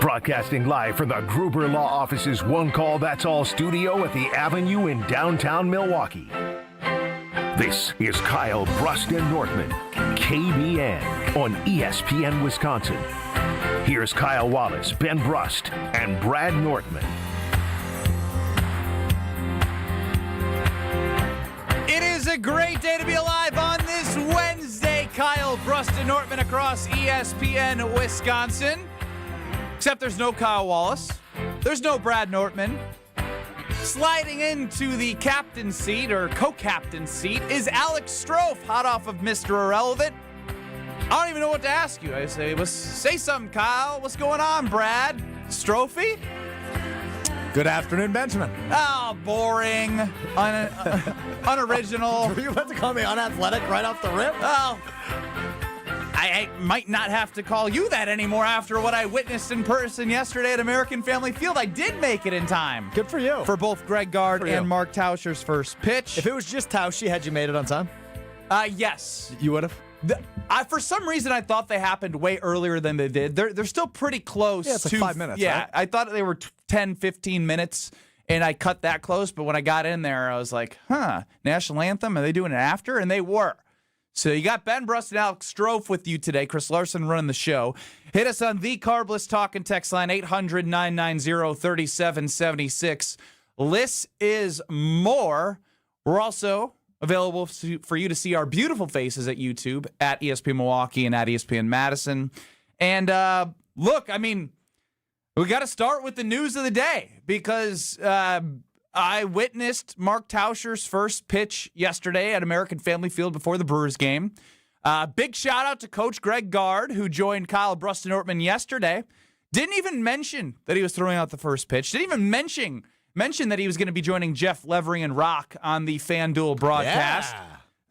Broadcasting live from the Gruber Law Office's One Call That's All studio at the Avenue in downtown Milwaukee. This is Kyle, Brust, and Nortman, KBN on ESPN Wisconsin. Here's Kyle Wallace, Ben Brust, and Brad Nortman. It is a great day to be alive on this Wednesday. Kyle, Brust, and Nortman across ESPN Wisconsin. Except there's no Kyle Wallace. There's no Brad Nortman. Sliding into the captain seat, or co-captain seat, is Alex Strofe, hot off of Mr. Irrelevant. I don't even know what to ask you. I say something, Kyle. What's going on, Brad? Strophe? Good afternoon, Benjamin. Oh, boring. Unoriginal. Were you about to call me unathletic right off the rip? Oh, I might not have to call you that anymore after what I witnessed in person yesterday at American Family Field. I did make it in time. Good for you. For both Greg Gard and Mark Tauscher's first pitch. If it was just Tausche, had you made it on time? Yes. You would have? For some reason, I thought they happened way earlier than they did. They're still pretty close. Yeah, it's like to 5 minutes, Yeah, right? I thought they were 10, 15 minutes, and I cut that close. But when I got in there, I was like, national anthem? Are they doing it after? And they were. So you got Ben Brust and Alex Strofe with you today. Chris Larson running the show. Hit us on the Carbless Talk and Text line, 800-990-3776. Less is more. We're also available for you to see our beautiful faces at YouTube, at ESPN Milwaukee and at ESPN Madison. And look, I mean, we got to start with the news of the day because I witnessed Mark Tauscher's first pitch yesterday at American Family Field before the Brewers game. Big shout out to Coach Greg Gard, who joined Kyle, Brust, and Nortman yesterday. Didn't even mention that he was throwing out the first pitch. Didn't even mention that he was going to be joining Jeff Levering and Rock on the FanDuel broadcast.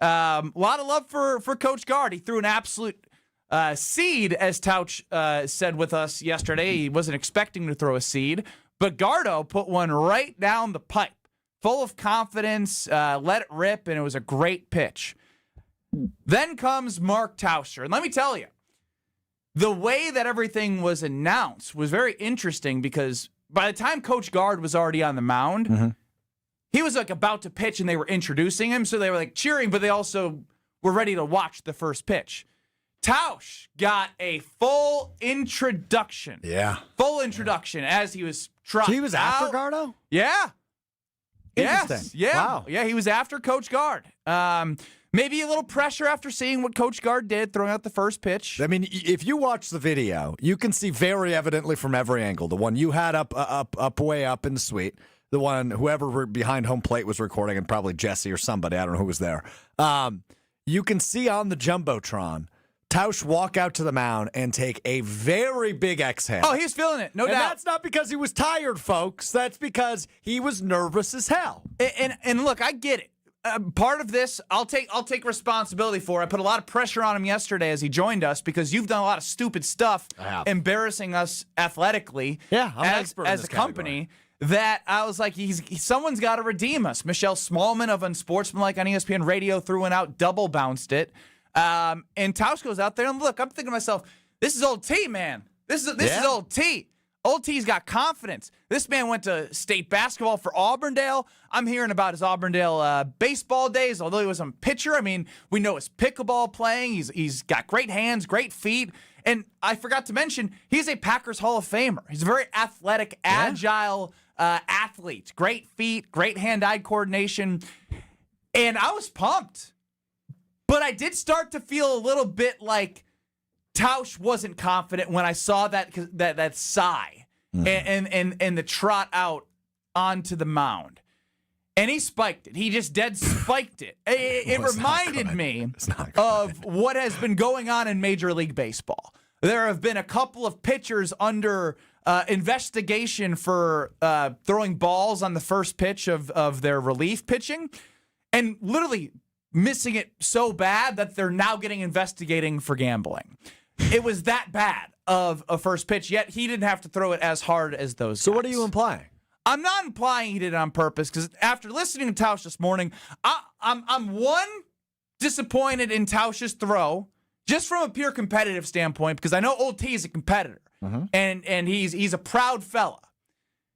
Yeah. A lot of love for Coach Gard. He threw an absolute seed, as Tausch said with us yesterday. He wasn't expecting to throw a seed. But Gardo put one right down the pipe, full of confidence, let it rip, and it was a great pitch. Then comes Mark Tauscher. And let me tell you, the way that everything was announced was very interesting because by the time Coach Gard was already on the mound, he was like about to pitch and they were introducing him. So they were like cheering, but they also were ready to watch the first pitch. Tausch got a full introduction. Yeah. Full introduction as he was trotting. So he was after Gardo? Yeah. Interesting. Yes. Yeah. Wow. Yeah, he was after Coach Gard. Maybe a little pressure after seeing what Coach Gard did, throwing out the first pitch. I mean, if you watch the video, you can see very evidently from every angle. The one you had up way up in the suite. The one whoever behind home plate was recording, and probably Jesse or somebody. I don't know who was there. You can see on the Jumbotron Tausch walk out to the mound and take a very big exhale. Oh, he's feeling it, no doubt. And that's not because he was tired, folks. That's because he was nervous as hell. And look, I get it. Part of this, I'll take responsibility for. I put a lot of pressure on him yesterday as he joined us because you've done a lot of stupid stuff, embarrassing us athletically. Yeah, I'm an expert in as this a company. That I was like, someone's got to redeem us. Michelle Smallman of Unsportsmanlike on ESPN Radio threw one out, double bounced it. And Tausch goes out there, and look, I'm thinking to myself, this is old T, man. This is old T. Old T's got confidence. This man went to state basketball for Auburndale. I'm hearing about his Auburndale baseball days, although he was a pitcher. I mean, we know his pickleball playing. He's got great hands, great feet. And I forgot to mention, he's a Packers Hall of Famer. He's a very athletic, agile athlete. Great feet, great hand-eye coordination. And I was pumped. But I did start to feel a little bit like Tausch wasn't confident when I saw that sigh and the trot out onto the mound. And he spiked it. He just dead spiked it. It reminded me of what has been going on in Major League Baseball. There have been a couple of pitchers under investigation for throwing balls on the first pitch of their relief pitching. And literally missing it so bad that they're now getting investigating for gambling. It was that bad of a first pitch, yet he didn't have to throw it as hard as those So guys. what are you implying? I'm not implying he did it on purpose, because after listening to Tausch this morning, I'm disappointed in Tausch's throw, just from a pure competitive standpoint, because I know Old T is a competitor. and he's a proud fella.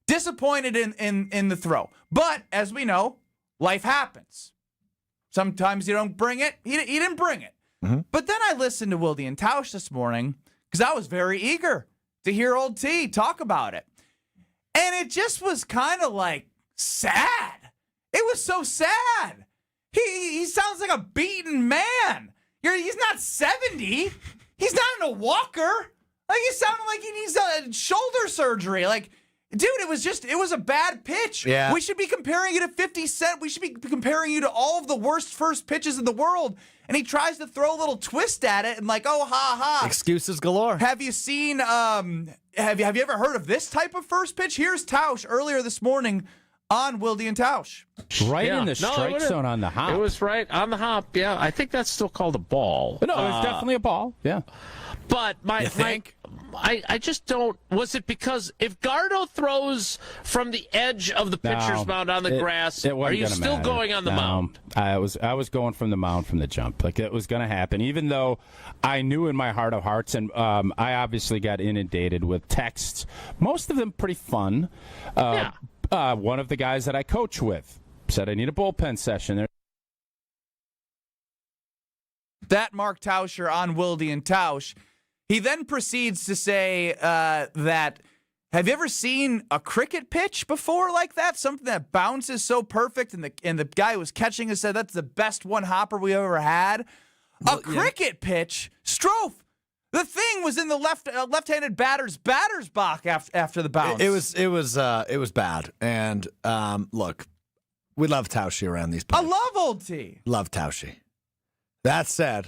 Disappointed in the throw. But, as we know, life happens. Sometimes you don't bring it. He didn't bring it. But then I listened to Wilde and Tausch this morning because I was very eager to hear old T talk about it. And it just was kind of like sad. It was so sad. He sounds like a beaten man. He's not 70. He's not in a walker. Like, he sounded like he needs a shoulder surgery. Like, dude, it was a bad pitch. Yeah. We should be comparing you to 50 Cent. We should be comparing you to all of the worst first pitches in the world. And he tries to throw a little twist at it and like, oh, ha, ha. Excuses galore. Have you seen, have you ever heard of this type of first pitch? Here's Tausch earlier this morning on Wilde and Tausch. Right in the strike zone on the hop. It was right on the hop, yeah. I think that's still called a ball. No, it was definitely a ball, yeah. But I just don't. Was it because if Gardo throws from the edge of the pitcher's mound on the grass, are you still going on the mound? I was going from the mound from the jump. Like, it was going to happen, even though I knew in my heart of hearts, and I obviously got inundated with texts, most of them pretty fun. One of the guys that I coach with said I need a bullpen session. That Mark Tauscher on Wilde and Tausch. He then proceeds to say that, have you ever seen a cricket pitch before like that? Something that bounces so perfect, and the guy who was catching it said that's the best one hopper we ever had. Cricket pitch, Strofe. The thing was in the left-handed batter's box after the bounce. It was bad. And look, we love Tausche around these places. I love old T. Love Tausche. That said,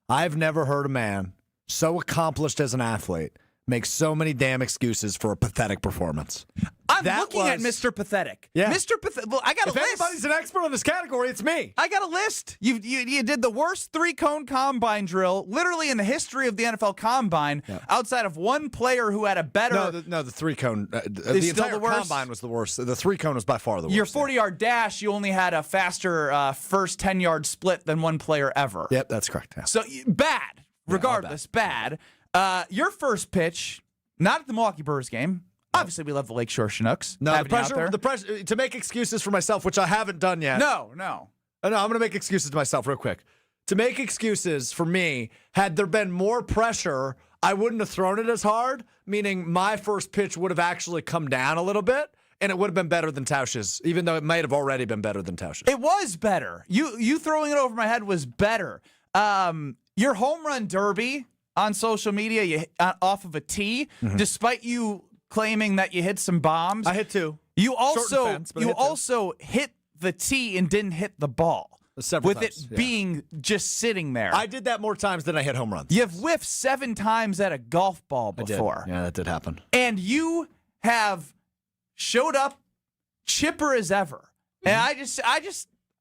I've never heard a man so accomplished as an athlete make so many damn excuses for a pathetic performance. I'm looking at Mr. Pathetic. Yeah. Mr. Pathetic. Well, I got a list. If anybody's an expert on this category, it's me. I got a list. You did the worst 3-cone combine drill literally in the history of the NFL Combine, outside of one player who had a better. No, the 3-cone. The entire Combine was the worst. The 3-cone was by far the worst. Your 40-yard dash, you only had a faster first 10-yard split than one player ever. Yep, that's correct. Yeah. So bad. Regardless, bad. Your first pitch, not at the Milwaukee Brewers game. Obviously, we love the Lakeshore Chinooks. No, the pressure to make excuses for myself, which I haven't done yet. No. I'm going to make excuses to myself real quick. To make excuses for me, had there been more pressure, I wouldn't have thrown it as hard, meaning my first pitch would have actually come down a little bit, and it would have been better than Tausch's, even though it might have already been better than Tausch's. It was better. You throwing it over my head was better. Your home run derby on social media, you off of a tee, despite you claiming that you hit some bombs. I hit two. You also hit the tee and didn't hit the ball. Several with times, it being just sitting there. I did that more times than I hit home runs. You've whiffed 7 times at a golf ball before. Yeah, that did happen. And you have showed up chipper as ever. And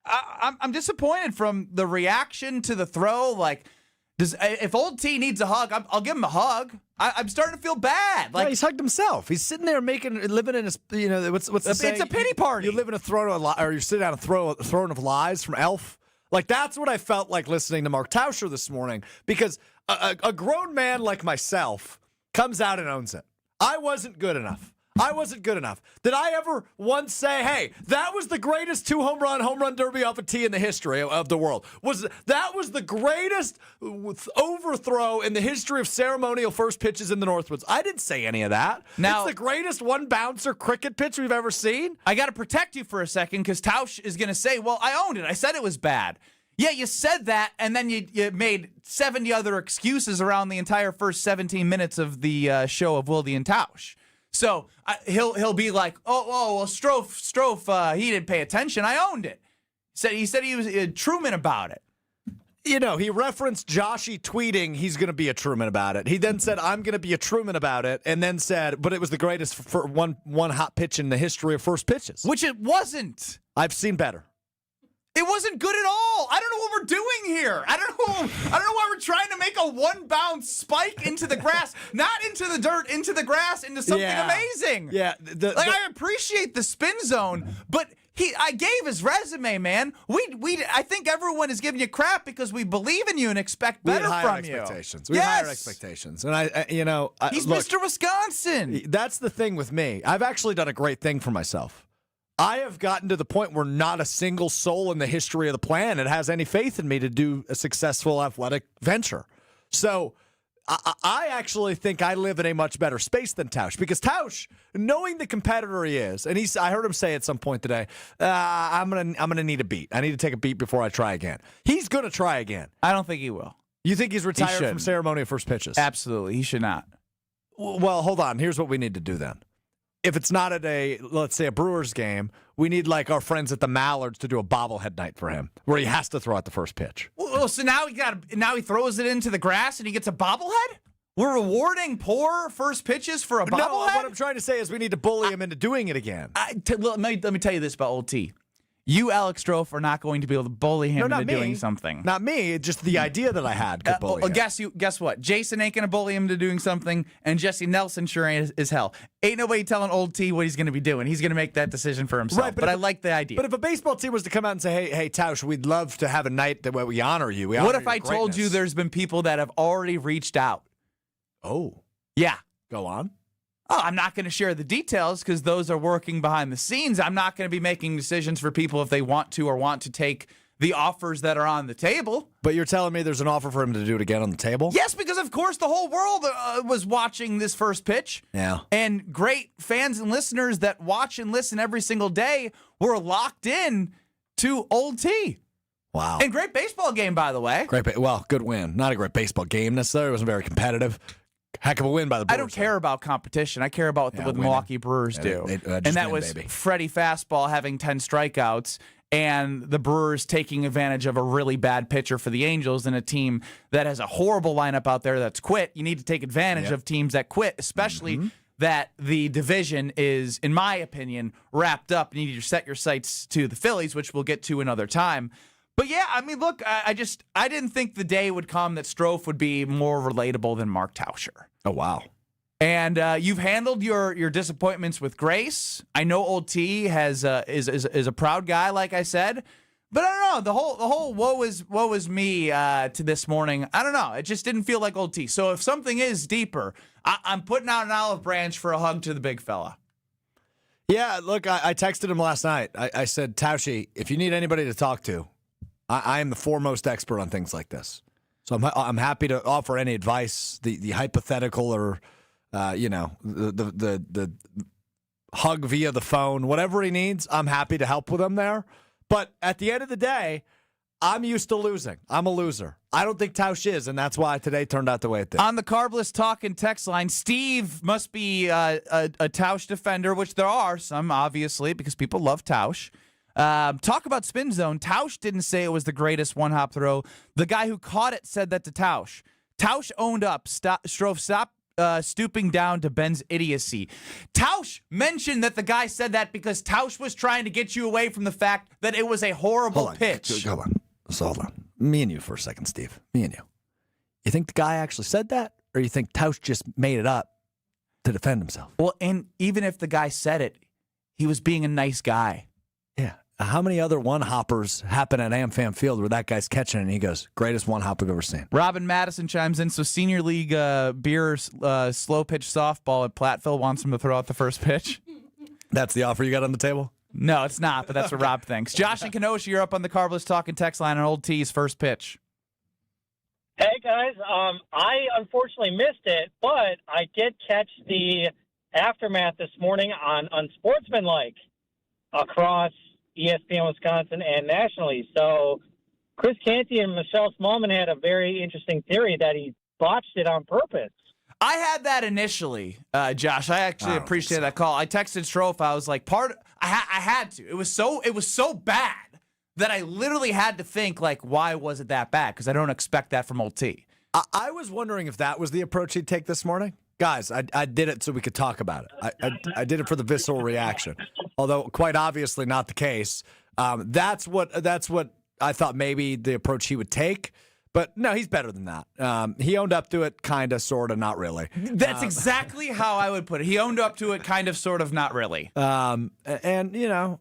I'm disappointed from the reaction to the throw. Like, if old T needs a hug, I'll give him a hug. I'm starting to feel bad. Like, he's hugged himself. He's sitting there living in his, what's the saying? It's a pity party. You live in a throne of or you sit down a throne of lies from Elf. Like, that's what I felt like listening to Mark Tauscher this morning, because a grown man like myself comes out and owns it. I wasn't good enough. Did I ever once say, hey, that was the greatest 2-home run derby off a tee in the history of the world? That was the greatest overthrow in the history of ceremonial first pitches in the Northwoods? I didn't say any of that. Now, it's the greatest one-bouncer cricket pitch we've ever seen. I got to protect you for a second, because Tausch is going to say, well, I owned it. I said it was bad. Yeah, you said that, and then you made 70 other excuses around the entire first 17 minutes of the show of Wilde and Tausch. So he'll be like, well, Strofe, he didn't pay attention. I owned it. He said he was Truman about it. He referenced Joshy tweeting he's going to be a Truman about it. He then said, I'm going to be a Truman about it, and then said, but it was the greatest for one hot pitch in the history of first pitches. Which it wasn't. I've seen better. It wasn't good at all. I don't know what we're doing here. I don't know why we're trying to make a one-bounce spike into the grass, not into the dirt, into the grass, into something amazing. Yeah. I appreciate the spin zone, but I gave his resume, man. I think everyone is giving you crap because we believe in you and expect better from you. We had higher expectations. And he's Mr. Wisconsin. That's the thing with me. I've actually done a great thing for myself. I have gotten to the point where not a single soul in the history of the planet has any faith in me to do a successful athletic venture. So I actually think I live in a much better space than Tausch, because Tausch, knowing the competitor he is, and I heard him say at some point today, I'm gonna need a beat. I need to take a beat before I try again. He's gonna try again. I don't think he will. You think he's retired from ceremony of first pitches? Absolutely, he should not. Well, hold on. Here's what we need to do then. If it's not at let's say a Brewers game, we need like our friends at the Mallards to do a bobblehead night for him, where he has to throw out the first pitch. Well, so now he throws it into the grass and he gets a bobblehead? We're rewarding poor first pitches for a bobblehead? No, what I'm trying to say is we need to bully him into doing it again. Let me tell you this about Old T. You, Alex Strofe, are not going to be able to bully him into doing something. Not me. Just the idea that I had could bully him. Guess what? Jason ain't going to bully him into doing something, and Jesse Nelson sure ain't as hell. Ain't nobody telling Old T what he's going to be doing. He's going to make that decision for himself. Right, but I like the idea. But if a baseball team was to come out and say, hey, Tausch, we'd love to have a night that we honor you. What if I told you there's been people that have already reached out? Oh. Yeah. Go on. Oh, I'm not going to share the details because those are working behind the scenes. I'm not going to be making decisions for people if they want to or want to take the offers that are on the table. But you're telling me there's an offer for him to do it again on the table? Yes, because of course the whole world was watching this first pitch. Yeah. And great fans and listeners that watch and listen every single day were locked in to Old T. Wow. And great baseball game, by the way. Good win. Not a great baseball game necessarily. It wasn't very competitive. Heck of a win by the Brewers. I don't care about competition. I care about what the Milwaukee Brewers do. And that was Freddie Fastball having 10 strikeouts and the Brewers taking advantage of a really bad pitcher for the Angels and a team that has a horrible lineup out there that's quit. You need to take advantage of teams that quit, especially that the division is, in my opinion, wrapped up. You need to set your sights to the Phillies, which we'll get to another time. But yeah, I mean, look, I didn't think the day would come that Strofe would be more relatable than Mark Tauscher. Oh, wow. And you've handled your disappointments with grace. I know Old T is a proud guy, like I said. But I don't know, the whole woe is me to this morning. I don't know. It just didn't feel like Old T. So if something is deeper, I'm putting out an olive branch for a hug to the big fella. Yeah, look, I texted him last night. I said, Tauschi, if you need anybody to talk to, I am the foremost expert on things like this. So I'm happy to offer any advice, the hypothetical or, the hug via the phone, whatever he needs. I'm happy to help with him there. But at the end of the day, I'm used to losing. I'm a loser. I don't think Tausch is, and that's why today turned out the way it did. On the Carbless Talk and text line, Steve must be a Tausch defender, which there are some, obviously, because people love Tausch. Talk about spin zone. Tausch didn't say it was the greatest one-hop throw. The guy who caught it said that to Tausch. Tausch owned up. Strofe, stop stooping down to Ben's idiocy. Tausch mentioned that the guy said that because Tausch was trying to get you away from the fact that it was a horrible pitch. Hold on. Hold on. Me and you for a second, Steve. Me and you. You think the guy actually said that? Or you think Tausch just made it up to defend himself? Well, and even if the guy said it, he was being a nice guy. Yeah. How many other one-hoppers happen at AmFam Field where that guy's catching it and he goes, greatest one-hop I've ever seen? Robin Madison chimes in, so Senior League beer slow pitch softball at Platteville wants him to throw out the first pitch. That's the offer you got on the table? No, it's not, but that's what Rob thinks. Josh and Kenosha, you're up on the Carbless Talk and text line on Old T's first pitch. Hey, guys. I unfortunately missed it, but I did catch the aftermath this morning on Unsportsmanlike across ESPN Wisconsin and nationally. So Chris Canty and Michelle Smallman had a very interesting theory that he botched it on purpose. I had that initially, Josh. I actually appreciate that call. I texted Strofe. I was like, I had to. It was so bad that I literally had to think, like, why was it that bad? Because I don't expect that from Old T. I was wondering if that was the approach he'd take this morning. Guys, I did it so we could talk about it. I did it for the visceral reaction, although quite obviously not the case. That's what I thought maybe the approach he would take. But no, he's better than that. He owned up to it, kind of, sort of, not really. That's exactly how I would put it. He owned up to it, kind of, sort of, not really. And, you know,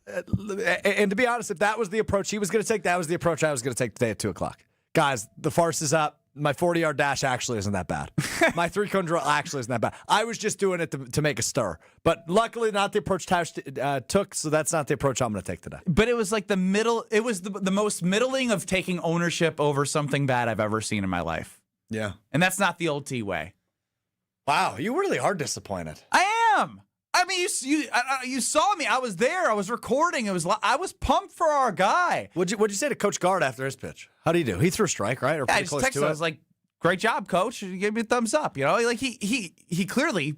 And to be honest, if that was the approach he was going to take, that was the approach I was going to take today at 2 o'clock. Guys, the farce is up. My 40-yard dash actually isn't that bad. My 3-cone drill actually isn't that bad. I was just doing it to make a stir. But luckily, not the approach Tausch took, so that's not the approach I'm going to take today. But it was like the middle. It was the most middling of taking ownership over something bad I've ever seen in my life. Yeah. And that's not the old T way. Wow, you really are disappointed. I am. I mean, you saw me. I was there. I was recording. I was pumped for our guy. What'd you say to Coach Guard after his pitch? How do you do? He threw a strike, right? Or I just texted him. I was like, "Great job, Coach." He gave me a thumbs up. You know, like he clearly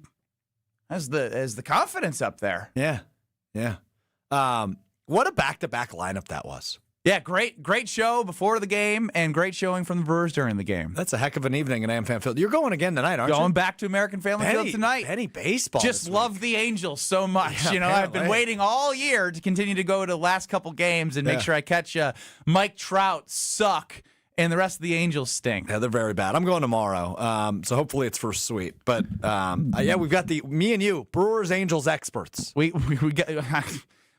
has the confidence up there. Yeah. What a back-to-back lineup that was. Yeah, great show before the game and great showing from the Brewers during the game. That's a heck of an evening in AmFam Field. You're going again tonight, aren't you? Going back to American Family Field tonight. Penny baseball. Just love the Angels so much. Yeah, you know, I've been waiting all year to continue to go to the last couple games and make sure I catch Mike Trout suck and the rest of the Angels stink. Yeah, they're very bad. I'm going tomorrow, so hopefully it's first sweet. But yeah, we've got me and you, Brewers Angels experts. We got.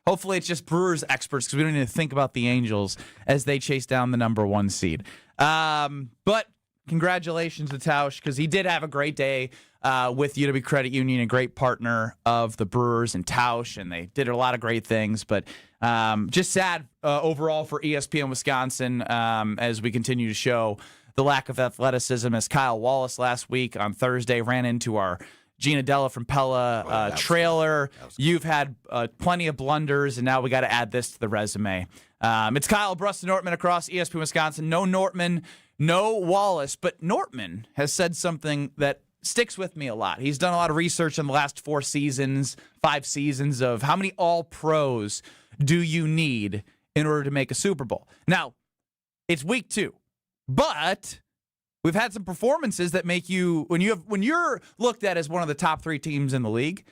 Hopefully it's just Brewers experts because we don't need to think about the Angels as they chase down the number 1 seed. But congratulations to Tausch because he did have a great day with UW Credit Union, a great partner of the Brewers and Tausch, and they did a lot of great things. But just sad overall for ESPN Wisconsin as we continue to show the lack of athleticism as Kyle Wallace last week on Thursday ran into our Gina Della from Pella trailer. You've had plenty of blunders, and now we got to add this to the resume. It's Kyle, Brust, and Nortman across ESPN Wisconsin. No Nortman, no Wallace, but Nortman has said something that sticks with me a lot. He's done a lot of research in the last 5 seasons of how many all-pros do you need in order to make a Super Bowl. Now, it's week 2, but we've had some performances that make you when you're looked at as one of the top 3 teams in the league,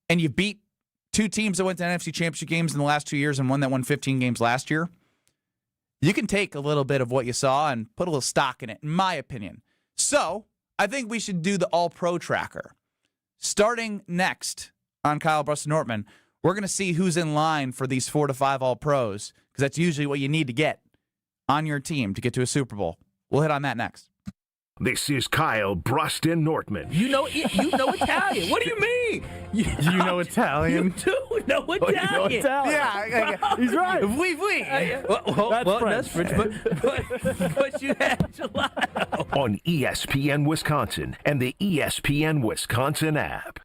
and you beat 2 teams that went to NFC Championship games in the last 2 years and one that won 15 games last year. You can take a little bit of what you saw and put a little stock in it, in my opinion. So I think we should do the All-Pro tracker. Starting next on Kyle, Brust, and Nortman, we're going to see who's in line for these 4 to 5 All-Pros because that's usually what you need to get on your team to get to a Super Bowl. We'll hit on that next. This is Kyle, Brust, and Nortman. You know Italian. What do you mean? You know Italian? You do know Italian. Yeah, he's right. Oui. That's French. But you had gelato. On ESPN Wisconsin and the ESPN Wisconsin app.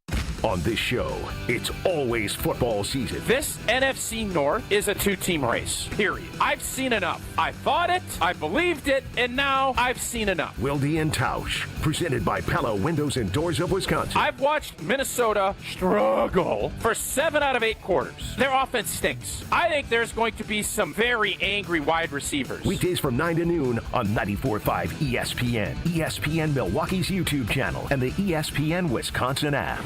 On this show, it's always football season. This NFC North is a 2-team race, period. I've seen enough. I thought it, I believed it, and now I've seen enough. Wilde and Tausch, presented by Pella Windows and Doors of Wisconsin. I've watched Minnesota struggle for 7 out of 8 quarters. Their offense stinks. I think there's going to be some very angry wide receivers. Weekdays from 9 to noon on 94.5 ESPN, ESPN Milwaukee's YouTube channel, and the ESPN Wisconsin app.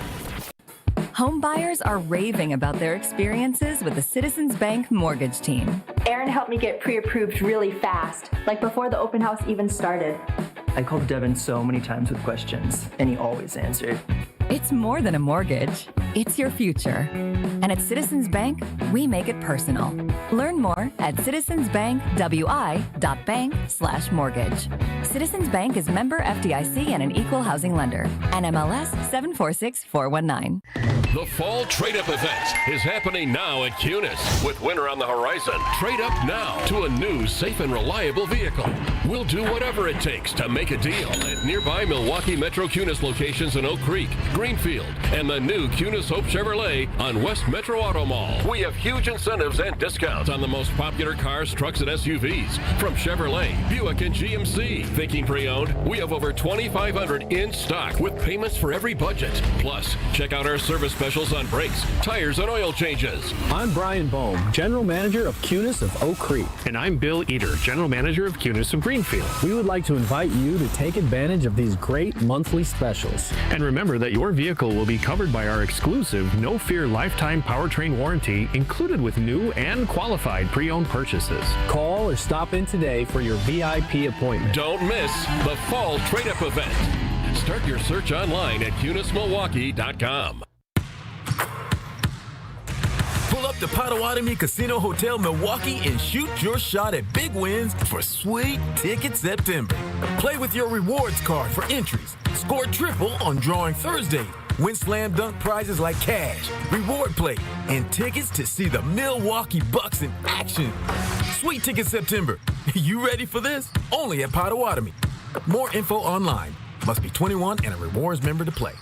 Home buyers are raving about their experiences with the Citizens Bank mortgage team. Aaron helped me get pre-approved really fast, like before the open house even started. I called Devin so many times with questions, and he always answered. It's more than a mortgage. It's your future. And at Citizens Bank, we make it personal. Learn more at citizensbankwi.bank/mortgage. Citizens Bank is member FDIC and an equal housing lender. NMLS 746419. The Fall Trade-Up event is happening now at Cunis. With winter on the horizon, trade up now to a new, safe, and reliable vehicle. We'll do whatever it takes to make a deal at nearby Milwaukee Metro Cunis locations in Oak Creek, Greenfield, and the new Cunis Hope Chevrolet on West Metro Auto Mall. We have huge incentives and discounts on the most popular cars, trucks, and SUVs from Chevrolet, Buick, and GMC. Thinking pre-owned? We have over 2,500 in stock with payments for every budget. Plus, check out our service specials on brakes, tires, and oil changes. I'm Brian Bohm, General Manager of Cunis of Oak Creek. And I'm Bill Eater, General Manager of Cunis of Greenfield. We would like to invite you to take advantage of these great monthly specials. And remember that your vehicle will be covered by our exclusive No Fear lifetime powertrain warranty included with new and qualified pre-owned purchases. Call or stop in today for your VIP appointment. Don't miss the Fall Trade-Up event. Start your search online at CunisMilwaukee.com. Pull up to Potawatomi Casino Hotel Milwaukee and shoot your shot at big wins for Sweet Ticket September. Play with your rewards card for entries. Score triple on Drawing Thursday. Win slam dunk prizes like cash, reward plate, and tickets to see the Milwaukee Bucks in action. Sweet Ticket September. You ready for this? Only at Potawatomi. More info online. Must be 21 and a rewards member to play.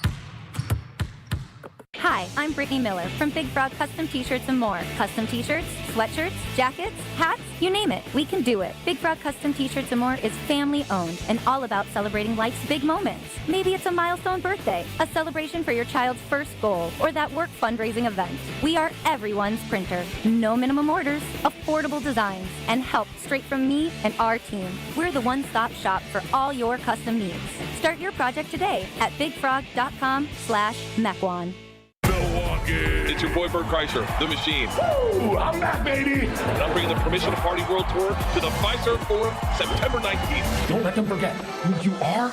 Hi, I'm Brittany Miller from Big Frog Custom T-Shirts and more. Custom T-shirts, sweatshirts, jackets, hats, you name it, we can do it. Big Frog Custom T-Shirts and more is family-owned and all about celebrating life's big moments. Maybe it's a milestone birthday, a celebration for your child's first goal, or that work fundraising event. We are everyone's printer. No minimum orders, affordable designs, and help straight from me and our team. We're the one-stop shop for all your custom needs. Start your project today at bigfrog.com/Mequon. Milwaukee. It's your boy Bert Kreischer, the Machine. Woo! I'm back, baby. And I'm bringing the Permission to Party World Tour to the Fiserv Forum September 19th. Don't let them forget who you are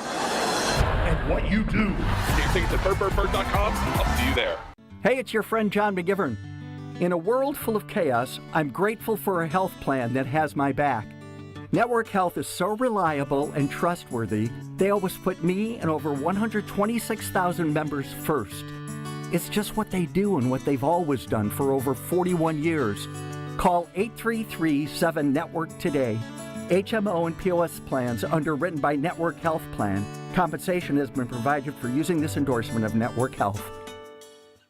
and what you do. Get your tickets at BertBertBert.com. I'll see you there. Hey, it's your friend John McGivern. In a world full of chaos, I'm grateful for a health plan that has my back. Network Health is so reliable and trustworthy, they always put me and over 126,000 members first. It's just what they do and what they've always done for over 41 years. Call 833-7-NETWORK today. HMO and POS plans underwritten by Network Health Plan. Compensation has been provided for using this endorsement of Network Health.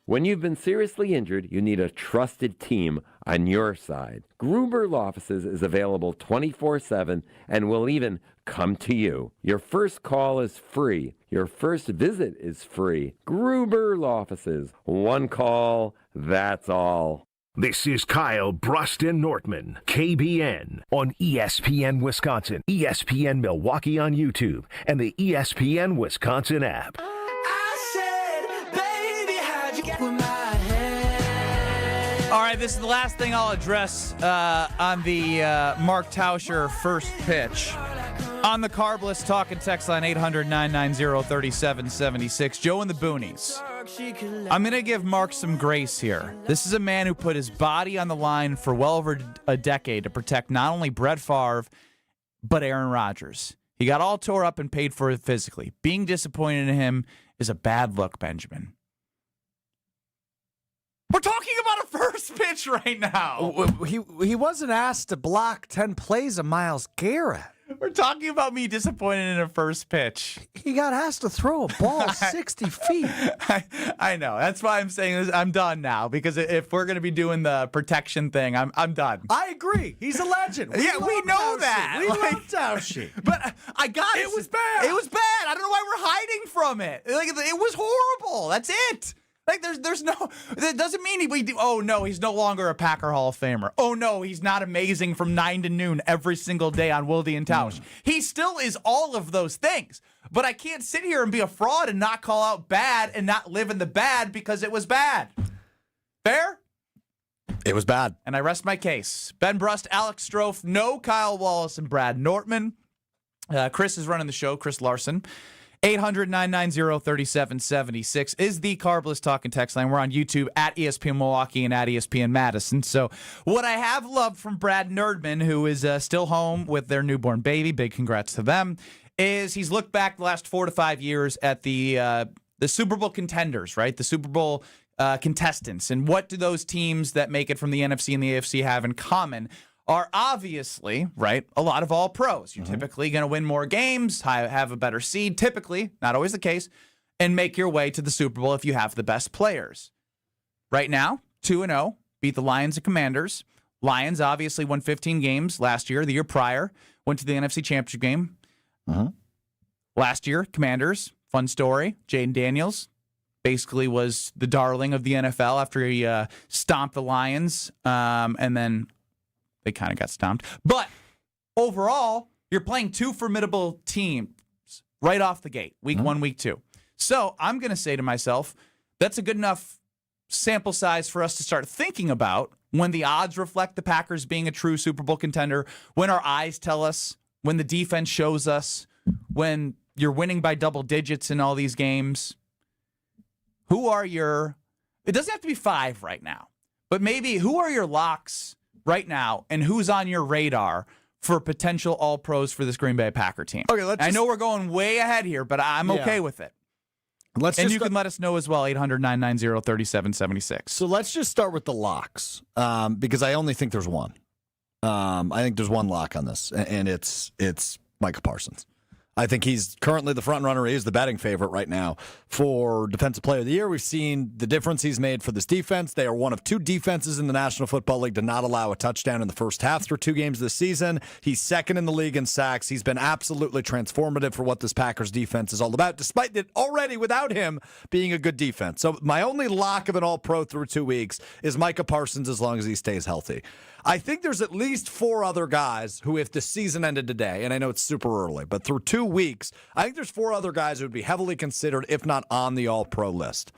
When you've been seriously injured, you need a trusted team on your side. Gruber Law Offices is available 24/7 and will even come to you. Your first call is free. Your first visit is free. Gruber Law Offices. One call, that's all. This is Kyle Brust and Nortman, KBN, on ESPN Wisconsin, ESPN Milwaukee on YouTube, and the ESPN Wisconsin app. All right, this is the last thing I'll address on the Mark Tauscher first pitch. On the Carbless talk and text line 800-990-3776. Joe and the Boonies. I'm going to give Mark some grace here. This is a man who put his body on the line for well over a decade to protect not only Brett Favre, but Aaron Rodgers. He got all tore up and paid for it physically. Being disappointed in him is a bad look, Benjamin. We're talking about a first pitch right now. He wasn't asked to block 10 plays of Myles Garrett. We're talking about me disappointed in a first pitch. He got asked to throw a ball 60 feet. I know. That's why I'm saying this. I'm done now, because if we're going to be doing the protection thing, I'm done. I agree. He's a legend. We know that. We love Tauscher. But I got it. It was bad. It was bad. I don't know why we're hiding from it. Like, it was horrible. That's it. Like, there's no, that doesn't mean oh no, he's no longer a Packer Hall of Famer. Oh no, he's not amazing from 9 to noon every single day on Wilde and Tausch. He still is all of those things. But I can't sit here and be a fraud and not call out bad and not live in the bad because it was bad. Fair? It was bad. And I rest my case. Ben Brust, Alex Strofe, no Kyle Wallace and Brad Nortman. Chris is running the show, Chris Larson. 800-990-3776 is the Carbless talk and text line. We're on YouTube at ESPN Milwaukee and at ESPN Madison. So what I have loved from Brad Nerdman, who is still home with their newborn baby, big congrats to them, is he's looked back the last 4 to 5 years at the Super Bowl contenders, right? The Super Bowl contestants. And what do those teams that make it from the NFC and the AFC have in common? Are obviously, right, a lot of all pros. You're typically going to win more games, have a better seed, typically, not always the case, and make your way to the Super Bowl if you have the best players. Right now, 2-0, beat the Lions and Commanders. Lions obviously won 15 games last year. The year prior, went to the NFC Championship game. Last year, Commanders, fun story, Jaden Daniels basically was the darling of the NFL after he stomped the Lions, and then they kind of got stomped. But overall, you're playing two formidable teams right off the gate, week 1, week 2. So I'm going to say to myself, that's a good enough sample size for us to start thinking about when the odds reflect the Packers being a true Super Bowl contender, when our eyes tell us, when the defense shows us, when you're winning by double digits in all these games. Who are it doesn't have to be 5 right now, but maybe who are your locks right now and who's on your radar for potential All-Pros for this Green Bay Packer team? Okay, I know we're going way ahead here, but I'm okay with it. You can let us know as well, 800-990-3776. So let's just start with the locks, because I only think there's one. I think there's one lock on this, and it's Micah Parsons. I think he's currently the front runner. He is the betting favorite right now for Defensive Player of the Year. We've seen the difference he's made for this defense. They are one of 2 defenses in the National Football League to not allow a touchdown in the first half through 2 games this season. He's second in the league in sacks. He's been absolutely transformative for what this Packers defense is all about, despite it already without him being a good defense. So my only lock of an All-Pro through 2 weeks is Micah Parsons as long as he stays healthy. I think there's at least 4 other guys who, if the season ended today, and I know it's super early, but through 2 weeks, I think there's 4 other guys who would be heavily considered, if not on the All-Pro list.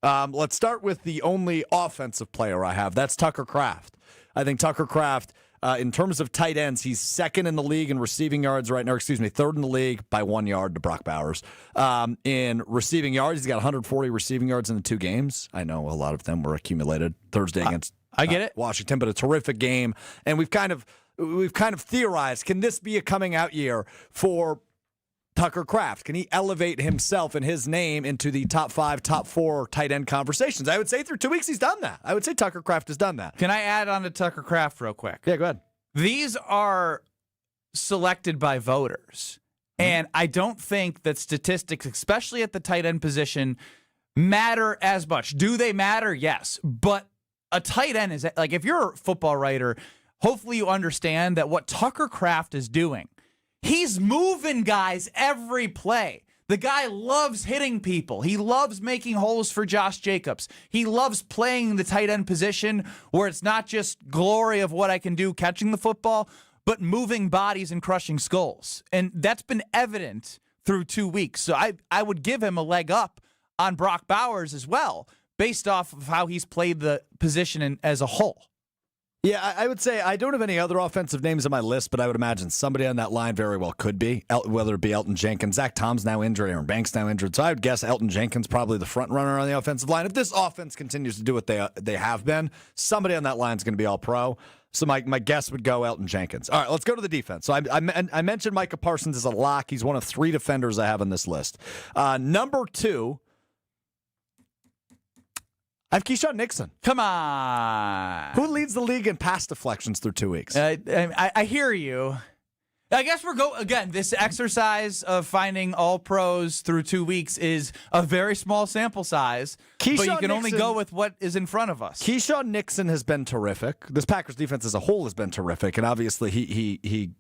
Let's start with the only offensive player I have. That's Tucker Kraft. I think Tucker Kraft, in terms of tight ends, he's second in the league in receiving yards right now. Third in the league by 1 yard to Brock Bowers. In receiving yards, he's got 140 receiving yards in the 2 games. I know a lot of them were accumulated Thursday against I get it. Washington, but a terrific game. And we've kind of theorized, can this be a coming out year for Tucker Kraft? Can he elevate himself and his name into the top 5, top 4 tight end conversations? I would say through 2 weeks he's done that. I would say Tucker Kraft has done that. Can I add on to Tucker Kraft real quick? Yeah, go ahead. These are selected by voters. And I don't think that statistics, especially at the tight end position, matter as much. Do they matter? Yes. But a tight end is like, if you're a football writer, hopefully you understand that what Tucker Kraft is doing, he's moving guys every play. The guy loves hitting people. He loves making holes for Josh Jacobs. He loves playing the tight end position where it's not just glory of what I can do catching the football, but moving bodies and crushing skulls. And that's been evident through 2 weeks. So I would give him a leg up on Brock Bowers as well, based off of how he's played the position as a whole. Yeah, I would say I don't have any other offensive names on my list, but I would imagine somebody on that line very well could be, whether it be Elton Jenkins. Zach Tom's now injured, Aaron Banks now injured, so I would guess Elton Jenkins probably the front runner on the offensive line. If this offense continues to do what they have been, somebody on that line is going to be all-pro. So my guess would go Elton Jenkins. All right, let's go to the defense. So I mentioned Micah Parsons as a lock. He's one of 3 defenders I have on this list. Number 2, I have Keyshawn Nixon. Come on. Who leads the league in pass deflections through 2 weeks? I hear you. I guess again, this exercise of finding all pros through 2 weeks is a very small sample size, but you can only go with what is in front of us. Keyshawn Nixon has been terrific. This Packers defense as a whole has been terrific, and obviously he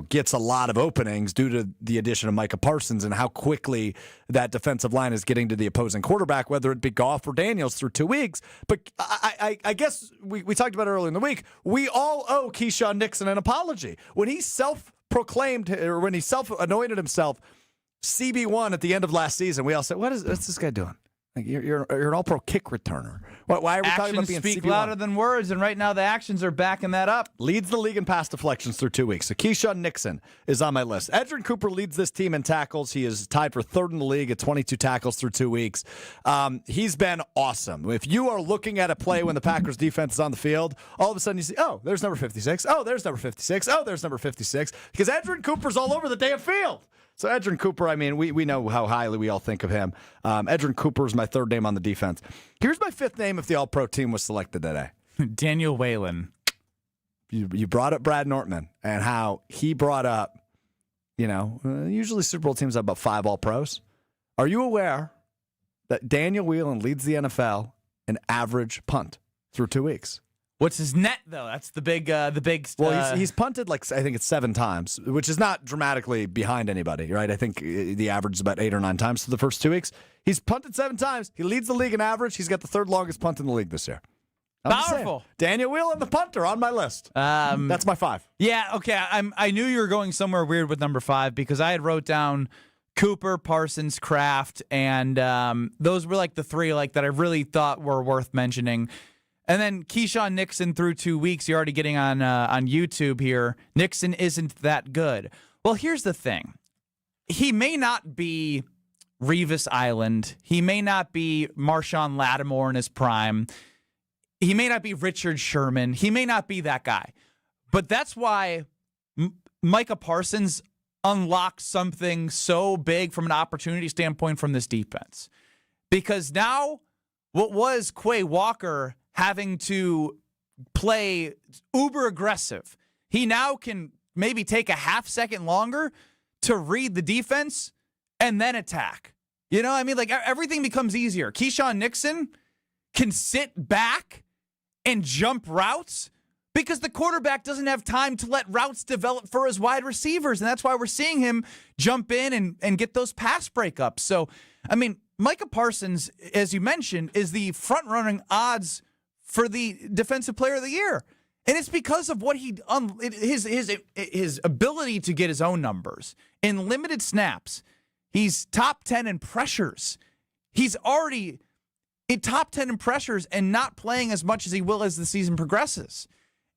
gets a lot of openings due to the addition of Micah Parsons and how quickly that defensive line is getting to the opposing quarterback, whether it be Goff or Daniels through 2 weeks. But I guess we talked about it earlier in the week. We all owe Keyshawn Nixon an apology. When he self-proclaimed, or when he self-anointed himself CB1 at the end of last season, we all said, what's this guy doing? Like you're an all-pro kick returner. Why are we talking about being actions speak CB1? louder than words, and right now the actions are backing that up. Leads the league in pass deflections through 2 weeks. So Keyshawn Nixon is on my list. Edgerrin Cooper leads this team in tackles. He is tied for 3rd in the league at 22 tackles through 2 weeks. He's been awesome. If you are looking at a play when the Packers defense is on the field, all of a sudden you see, oh, there's number 56. Oh, there's number 56. Oh, there's number 56. Because Edgerrin Cooper's all over the damn field. So Edgerrin Cooper, I mean, we know how highly we all think of him. Edgerrin Cooper is my 3rd name on the defense. Here's my 5th name if the All-Pro team was selected today. Daniel Whalen. You brought up Brad Nortman and how he brought up, usually Super Bowl teams have about 5 All-Pros. Are you aware that Daniel Whalen leads the NFL in average punt through 2 weeks? What's his net, though? That's the big. Well, he's punted I think it's 7 times, which is not dramatically behind anybody, right? I think the average is about 8 or 9 times for the first 2 weeks. He's punted 7 times. He leads the league in average. He's got the 3rd longest punt in the league this year. Powerful. Daniel Whalen, the punter, on my list. That's my 5. Yeah, okay. I knew you were going somewhere weird with number 5 because I had wrote down Cooper, Parsons, Kraft, and those were the 3 that I really thought were worth mentioning. And then Keyshawn Nixon through 2 weeks. You're already getting on YouTube here. Nixon isn't that good. Well, here's the thing. He may not be Revis Island. He may not be Marshawn Lattimore in his prime. He may not be Richard Sherman. He may not be that guy. But that's why Micah Parsons unlocks something so big from an opportunity standpoint from this defense. Because now what was Quay Walker having to play uber aggressive, he now can maybe take a half second longer to read the defense and then attack. You know what I mean? Like, everything becomes easier. Keyshawn Nixon can sit back and jump routes because the quarterback doesn't have time to let routes develop for his wide receivers. And that's why we're seeing him jump in and get those pass breakups. So, I mean, Micah Parsons, as you mentioned, is the front-running odds for the Defensive Player of the Year. And it's because of what his ability to get his own numbers. In limited snaps, he's top 10 in pressures. He's already in top 10 in pressures and not playing as much as he will as the season progresses.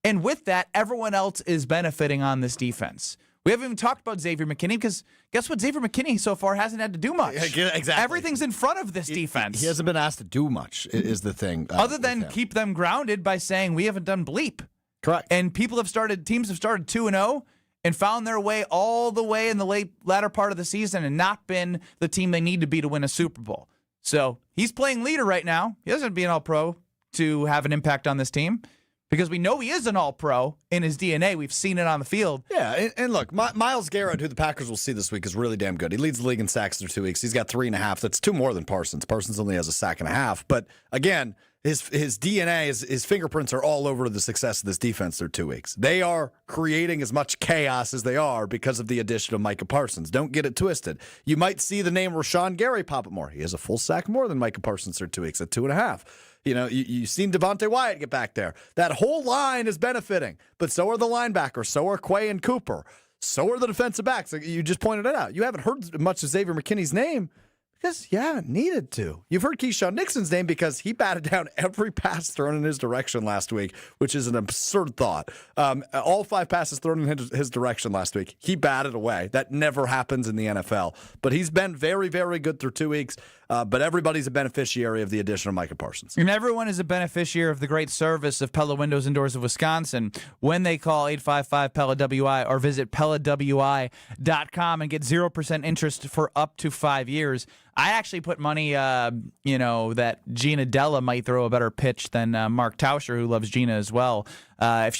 And with that, everyone else is benefiting on this defense. We haven't even talked about Xavier McKinney because guess what? Xavier McKinney so far hasn't had to do much. Exactly. Everything's in front of this defense. He hasn't been asked to do much, is the thing. Other than keep them grounded by saying we haven't done bleep. Correct. And teams have started 2-0 and found their way all the way in the latter part of the season and not been the team they need to be to win a Super Bowl. So he's playing leader right now. He doesn't have to be an all-pro to have an impact on this team because we know he is an all-pro in his DNA. We've seen it on the field. Yeah, and look, Myles Garrett, who the Packers will see this week, is really damn good. He leads the league in sacks through 2 weeks. He's got 3.5. That's 2 more than Parsons. Parsons only has a sack and a half. But again, his DNA, his fingerprints are all over the success of this defense through 2 weeks. They are creating as much chaos as they are because of the addition of Micah Parsons. Don't get it twisted. You might see the name Rashawn Gary pop up more. He has a full sack more than Micah Parsons through 2 weeks at 2.5. You know, you've seen Devontae Wyatt get back there. That whole line is benefiting, but so are the linebackers, so are Quay and Cooper, so are the defensive backs. You just pointed it out. You haven't heard much of Xavier McKinney's name because you haven't needed to. You've heard Keyshawn Nixon's name because he batted down every pass thrown in his direction last week, which is an absurd thought. All 5 passes thrown in his direction last week, he batted away. That never happens in the NFL. But he's been very, very good through 2 weeks. But everybody's a beneficiary of the addition of Micah Parsons. And everyone is a beneficiary of the great service of Pella Windows and Doors of Wisconsin when they call 855-PELLA-WI or visit PellaWI.com and get 0% interest for up to 5 years. I actually put money, that Gina Della might throw a better pitch than Mark Tauscher, who loves Gina as well,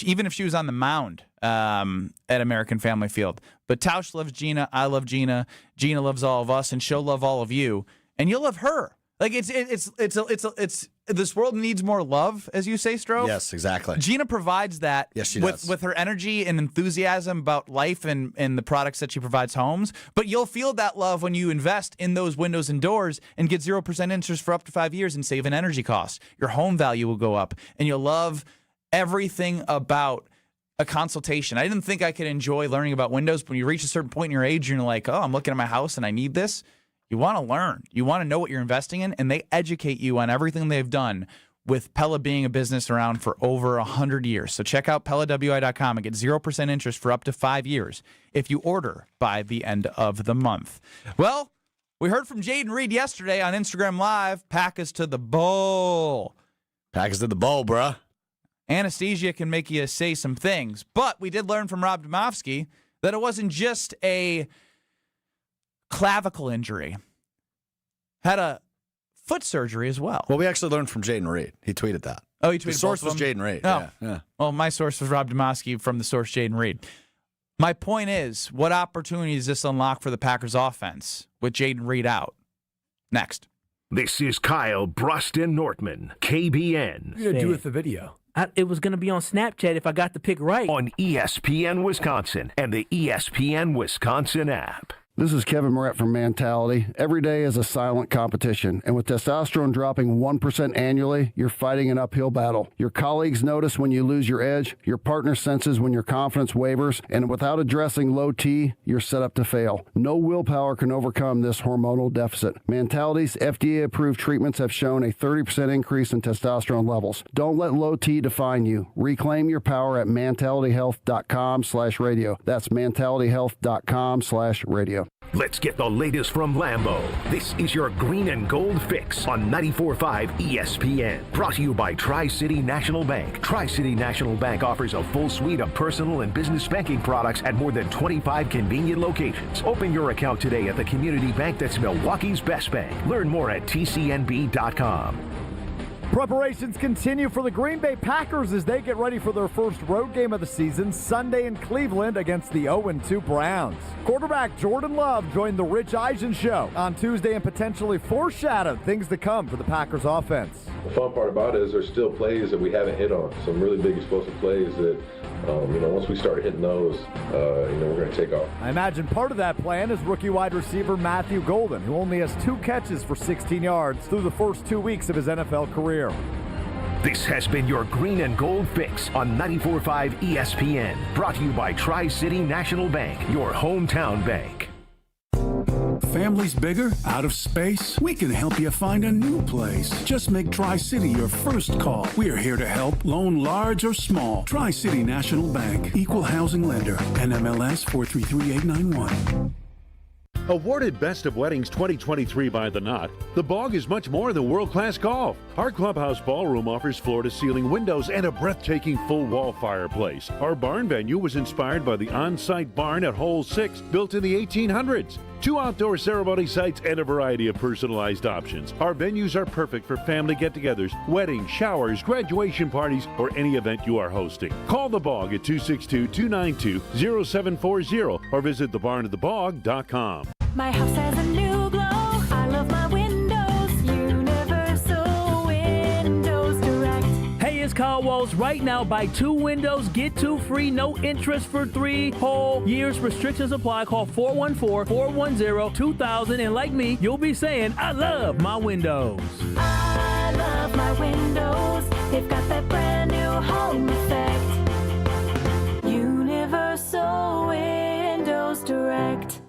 even if she was on the mound at American Family Field. But Tausch loves Gina, I love Gina, Gina loves all of us, and she'll love all of you. And you'll love her. Like it's this world needs more love, as you say, Stroh. Yes, exactly. Gina provides that. Yes, she does. With her energy and enthusiasm about life and the products that she provides homes. But you'll feel that love when you invest in those windows and doors and get 0% interest for up to 5 years and save in energy costs. Your home value will go up, and you'll love everything about a consultation. I didn't think I could enjoy learning about windows, but when you reach a certain point in your age, you're like, oh, I'm looking at my house and I need this. You want to learn. You want to know what you're investing in, and they educate you on everything they've done with Pella being a business around for over 100 years. So check out PellaWI.com and get 0% interest for up to 5 years if you order by the end of the month. Well, we heard from Jaden Reed yesterday on Instagram Live. Pack us to the bowl. Pack us to the bowl, bruh. Anesthesia can make you say some things, but we did learn from Rob Domofsky that it wasn't just a clavicle injury. Had a foot surgery as well. Well, we actually learned from Jaden Reed. He tweeted that. Oh, he tweeted the source both was of them? Jaden Reed. Oh. Yeah. Well, my source was Rob Domofsky from the source Jaden Reed. My point is, what opportunity does this unlock for the Packers offense with Jaden Reed out? Next. This is Kyle, Brust, and Nortman, KBN. What are you going to do with the video? It was going to be on Snapchat if I got the pick right. On ESPN Wisconsin and the ESPN Wisconsin app. This is Kevin Moret from Mentality. Every day is a silent competition, and with testosterone dropping 1% annually, you're fighting an uphill battle. Your colleagues notice when you lose your edge, your partner senses when your confidence wavers, and without addressing low T, you're set up to fail. No willpower can overcome this hormonal deficit. Mentality's FDA-approved treatments have shown a 30% increase in testosterone levels. Don't let low T define you. Reclaim your power at mentalityhealth.com/radio. That's mentalityhealth.com/radio. Let's get the latest from Lambeau. This is your Green and Gold Fix on 94.5 ESPN. Brought to you by Tri-City National Bank. Tri-City National Bank offers a full suite of personal and business banking products at more than 25 convenient locations. Open your account today at the community bank that's Milwaukee's best bank. Learn more at tcnb.com. Preparations continue for the Green Bay Packers as they get ready for their first road game of the season Sunday in Cleveland against the 0-2 Browns. Quarterback Jordan Love joined the Rich Eisen Show on Tuesday and potentially foreshadowed things to come for the Packers offense. The fun part about it is there's still plays that we haven't hit on. Some really big explosive plays that, once we start hitting those, we're going to take off. I imagine part of that plan is rookie wide receiver Matthew Golden, who only has 2 catches for 16 yards through the first 2 weeks of his NFL career. This has been your Green and Gold Fix on 94.5 ESPN. Brought to you by Tri-City National Bank, your hometown bank. Family's bigger? Out of space? We can help you find a new place. Just make Tri-City your first call. We are here to help, loan large or small. Tri-City National Bank, equal housing lender, NMLS 433891. Awarded Best of Weddings 2023 by The Knot, The Bog is much more than world-class golf. Our clubhouse ballroom offers floor-to-ceiling windows and a breathtaking full-wall fireplace. Our barn venue was inspired by the on-site barn at Hole 6, built in the 1800s. 2 outdoor ceremony sites and a variety of personalized options. Our venues are perfect for family get-togethers, weddings, showers, graduation parties, or any event you are hosting. Call The Bog at 262-292-0740 or visit thebarnofthebog.com. My house has a new glow. I love my windows. Universal Windows Direct. Hey, it's Caldwell's right now. Buy 2 windows, get 2 free, no interest for 3 whole years. Restrictions apply. Call 414-410-2000. And like me, you'll be saying, I love my windows. I love my windows. They've got that brand new home effect. Universal Windows Direct.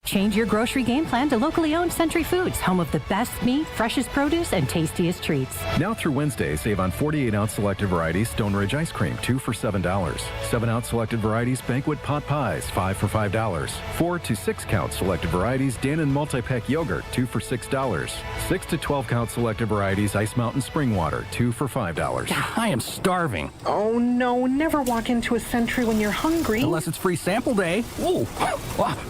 Change your grocery game plan to locally owned Century Foods, home of the best meat, freshest produce, and tastiest treats. Now through Wednesday, save on 48-ounce selected varieties Stone Ridge ice cream, 2 for $7. 7-ounce selected varieties Banquet pot pies, 5 for $5. 4 to 6-count selected varieties Dannon multi-pack yogurt, 2 for $6. 6 to 12-count selected varieties Ice Mountain spring water, 2 for $5. I am starving. Oh no, never walk into a Century when you're hungry. Unless it's free sample day. Ooh,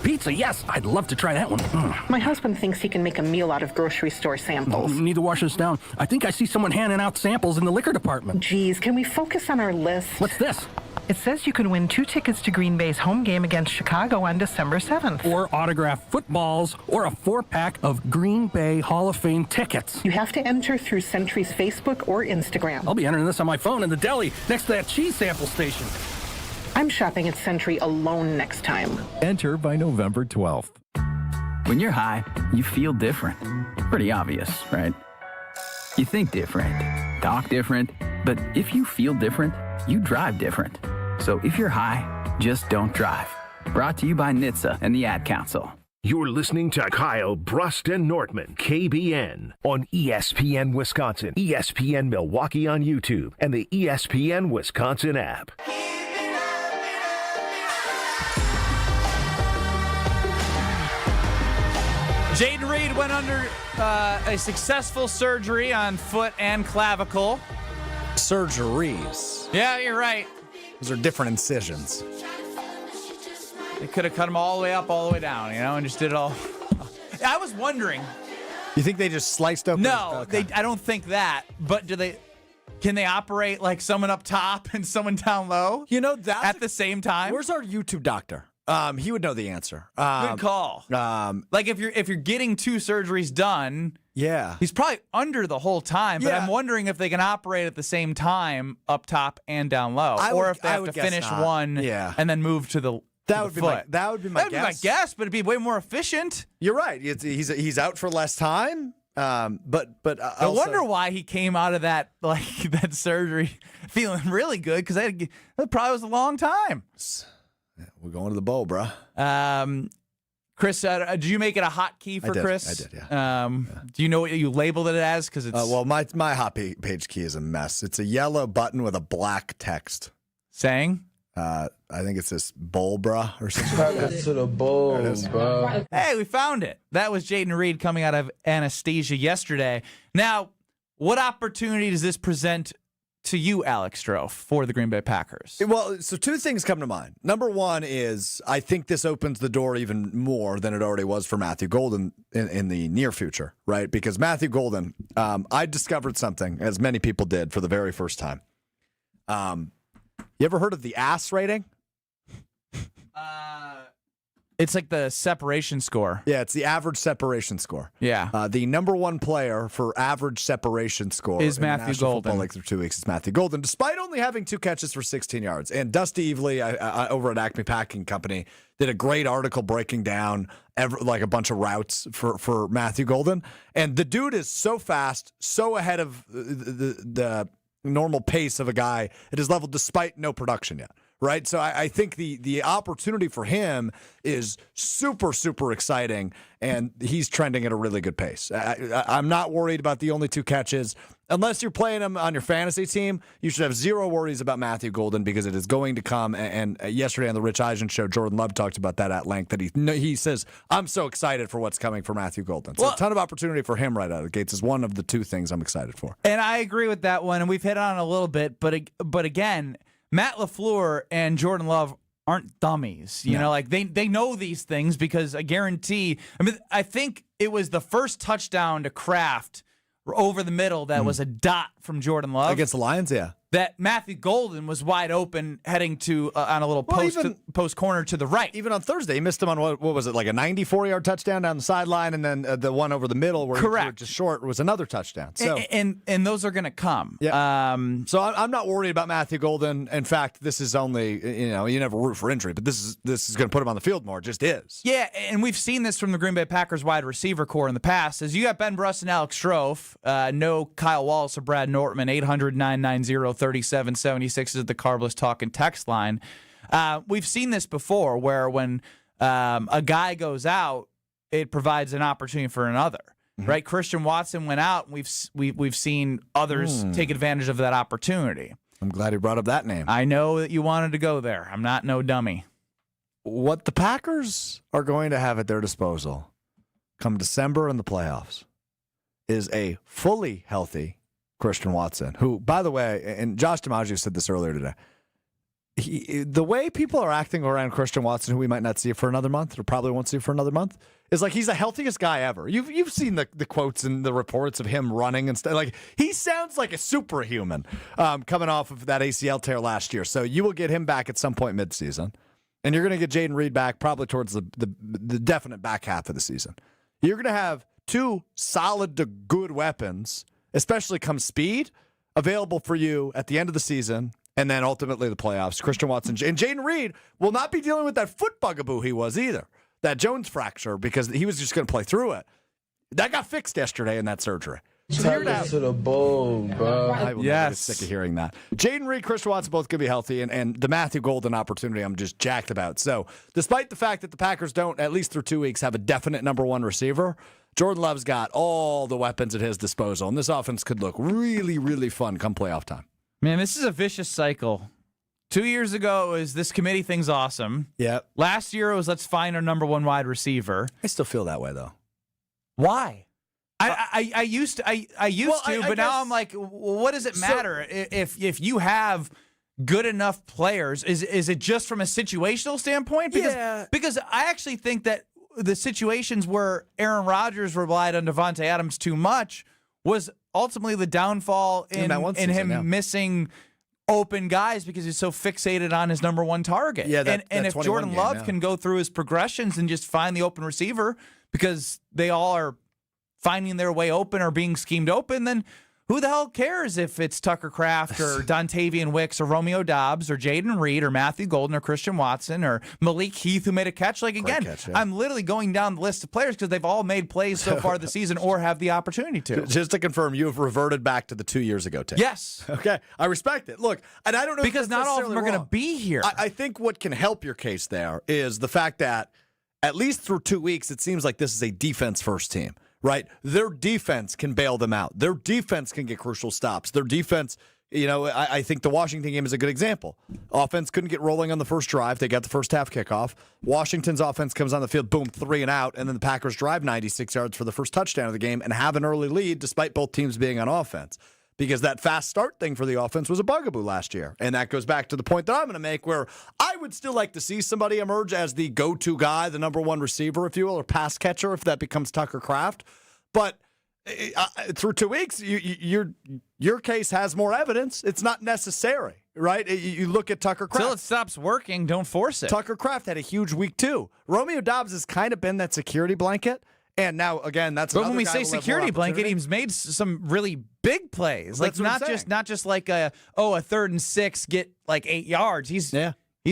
pizza, yes. I'd love to try that one. My husband thinks he can make a meal out of grocery store samples. Need to wash this down. I think I see someone handing out samples in the liquor department. Geez, can we focus on our list? What's this? It says you can win 2 tickets to Green Bay's home game against Chicago on December 7th. Or autographed footballs, or a 4-pack of Green Bay Hall of Fame tickets. You have to enter through Century's Facebook or Instagram. I'll be entering this on my phone in the deli next to that cheese sample station. I'm shopping at Century alone next time. Enter by November 12th. When you're high, you feel different. Pretty obvious, right? You think different, talk different, but if you feel different, you drive different. So if you're high, just don't drive. Brought to you by NHTSA and the Ad Council. You're listening to Kyle, Brust, and Nortman, KBN, on ESPN Wisconsin, ESPN Milwaukee on YouTube, and the ESPN Wisconsin app. Jaden Reed went under a successful surgery on foot and clavicle. Surgeries. Yeah, you're right. Those are different incisions. They could have cut them all the way up, all the way down, and just did it all. I was wondering. You think they just sliced open? No, I don't think that. But can they operate like someone up top and someone down low? That's at the same time. Where's our YouTube doctor? He would know the answer. Good call. Like if you're getting 2 surgeries done, yeah, he's probably under the whole time. But I'm wondering if they can operate at the same time up top and down low, or if they have to finish one and then move to the. That would be my guess, but it'd be way more efficient. You're right. He's out for less time. But I wonder why he came out of that that surgery feeling really good, because that probably was a long time. We're going to the bowl, bro. Chris, did you make it a hotkey for Chris? I did, yeah. Do you know what you labeled it as? Because it's well, my hot page key is a mess. It's a yellow button with a black text saying I think it's this Bolbra or something. To the bowl, bro. Hey, we found it. That was Jaden Reed coming out of anesthesia yesterday. Now, what opportunity does this present to you, Alex Strofe, for the Green Bay Packers? Well, so two things come to mind. Number one is I think this opens the door even more than it already was for Matthew Golden in the near future, right? Because Matthew Golden, I discovered something, as many people did, for the very first time. You ever heard of the ASS rating? It's like the separation score. Yeah, it's the average separation score. Yeah. The number one player for average separation score is in the Matthew National Golden. Football League through 2 weeks. It's Matthew Golden, despite only having 2 catches for 16 yards. And Dusty Evely over at Acme Packing Company did a great article breaking down like a bunch of routes for Matthew Golden. And the dude is so fast, so ahead of the normal pace of a guy at his level, despite no production yet. Right, so I think the opportunity for him is super, super exciting, and he's trending at a really good pace. I'm not worried about the only 2 catches. Unless you're playing him on your fantasy team, you should have zero worries about Matthew Golden because it is going to come. And yesterday on the Rich Eisen show, Jordan Love talked about that at length, that he says, I'm so excited for what's coming for Matthew Golden. So a ton of opportunity for him right out of the gates is one of the 2 things I'm excited for. And I agree with that one, and we've hit on it a little bit, but again, Matt LaFleur and Jordan Love aren't dummies. You know, like they know these things because I guarantee. I mean, I think it was the first touchdown to Kraft over the middle that was a dot from Jordan Love against the Lions. Yeah, that Matthew Golden was wide open heading to on a little post corner to the right. Even on Thursday, he missed him on what was it, like a 94-yard touchdown down the sideline, and then the one over the middle where he threw it just short was another touchdown. So and those are going to come. Yeah. So I'm not worried about Matthew Golden. In fact, this is only you never root for injury, but this is going to put him on the field more. It just is. Yeah, and we've seen this from the Green Bay Packers wide receiver core in the past. As you got Ben Brust and Alex Strofe, no Kyle Wallace or Brad Nortman. 800-990-3776 is the Carbless Talk and text line. We've seen this before where when a guy goes out, it provides an opportunity for another. Mm-hmm. Right? Christian Watson went out, and we've seen others take advantage of that opportunity. I'm glad he brought up that name. I know that you wanted to go there. I'm not no dummy. What the Packers are going to have at their disposal come December in the playoffs is a fully healthy Christian Watson, who, by the way, and Josh DiMaggio said this earlier today, the way people are acting around Christian Watson, who we might not see for another month, or probably won't see for another month, is like he's the healthiest guy ever. You've seen the quotes and the reports of him running and stuff. Like, he sounds like a superhuman coming off of that ACL tear last year. So you will get him back at some point midseason, and you're going to get Jaden Reed back probably towards the definite back half of the season. You're going to have 2 solid to good weapons, especially come speed, available for you at the end of the season and then ultimately the playoffs. Christian Watson and Jaden Reed will not be dealing with that foot bugaboo he was either, that Jones fracture, because he was just going to play through it. That got fixed yesterday in that surgery. So to the bowl, bro. I will never get sick of hearing that. Jaden Reed, Christian Watson both going to be healthy, and the Matthew Golden opportunity I'm just jacked about. So despite the fact that the Packers don't, at least through 2 weeks, have a definite number 1 receiver, Jordan Love's got all the weapons at his disposal, and this offense could look really, really fun come playoff time. Man, this is a vicious cycle. 2 years ago, it was this committee thing's awesome. Yeah. Last year, it was let's find our number 1 wide receiver. I still feel that way, though. Why? I used to, but now I'm like, what does it matter if you have good enough players? Is it just from a situational standpoint? Because I actually think that the situations where Aaron Rodgers relied on Devontae Adams too much was ultimately the downfall in him missing open guys because he's so fixated on his number 1 target. Yeah, and if Jordan Love can go through his progressions and just find the open receiver because they all are finding their way open or being schemed open, then who the hell cares if it's Tucker Kraft or Dontavian Wicks or Romeo Dobbs or Jaden Reed or Matthew Golden or Christian Watson or Malik Heath who made a catch? Like, again, I'm literally going down the list of players because they've all made plays so far this season or have the opportunity to. Just to confirm, you have reverted back to the 2 years ago take. Yes. Okay. I respect it. Look, and I don't know because not all of them are going to be here. I think what can help your case there is the fact that at least through 2 weeks, it seems like this is a defense-first team. Right? Their defense can bail them out. Their defense can get crucial stops. Their defense I think the Washington game is a good example. Offense couldn't get rolling on the first drive. They got the first half kickoff. Washington's offense comes on the field, boom, 3 and out, and then the Packers drive 96 yards for the first touchdown of the game and have an early lead despite both teams being on offense. Because that fast start thing for the offense was a bugaboo last year. And that goes back to the point that I'm going to make where I would still like to see somebody emerge as the go-to guy, the number one receiver, if you will, or pass catcher if that becomes Tucker Kraft. But through 2 weeks, your case has more evidence. It's not necessary, right? You look at Tucker Kraft. Until it stops working, don't force it. Tucker Kraft had a huge week, too. Romeo Doubs has kind of been that security blanket. And now, again, that's but another when we guy say who'll have security more blanket, opportunity. he's made some really big plays. Like That's not just like a 3rd and 6, get like 8 yards. He's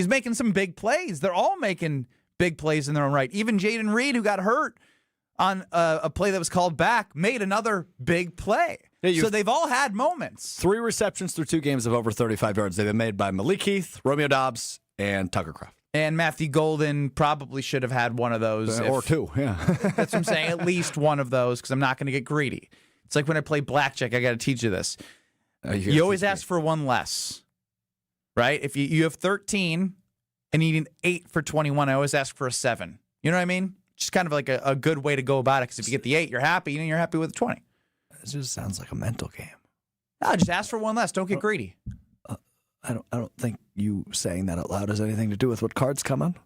making some big plays. They're all making big plays in their own right. Even Jaden Reed, who got hurt on a play that was called back, made another big play. So they've all had moments. 3 receptions through 2 games of over 35 yards. They've been made by Malik Heath, Romeo Doubs, and Tucker Kraft. And Matthew Golden probably should have had one of those. Or 2, yeah. That's what I'm saying. At least one of those, because I'm not going to get greedy. It's like when I play blackjack, I got to teach you this. You always ask for one less, right? If you have 13 and you need an 8 for 21, I always ask for a 7. You know what I mean? Just kind of like a good way to go about it, because if you get the 8, you're happy, and you're happy with the 20. It just sounds like a mental game. No, just ask for one less. Don't get greedy. I don't think you saying that out loud has anything to do with what cards come on.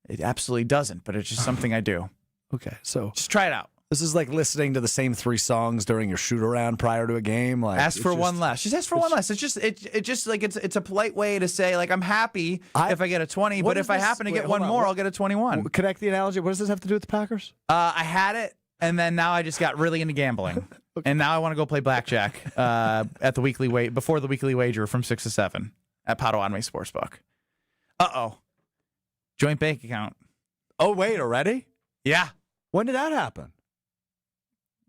It absolutely doesn't, but it's just something I do. Okay, so just try it out. This is like listening to the same 3 songs during your shoot around prior to a game. Like, ask for one less. Just ask for one less. It's just like it's a polite way to say, like, I'm happy if I get a 20, but if I happen to get one more, I'll get a 21. Connect the analogy. What does this have to do with the Packers? I had it, and then now I just got really into gambling. Okay. And now I want to go play blackjack at the weekly before the weekly wager from 6 to 7 at Potawatomi Sportsbook. Uh-oh. Joint bank account. Oh, wait, already? Yeah. When did that happen?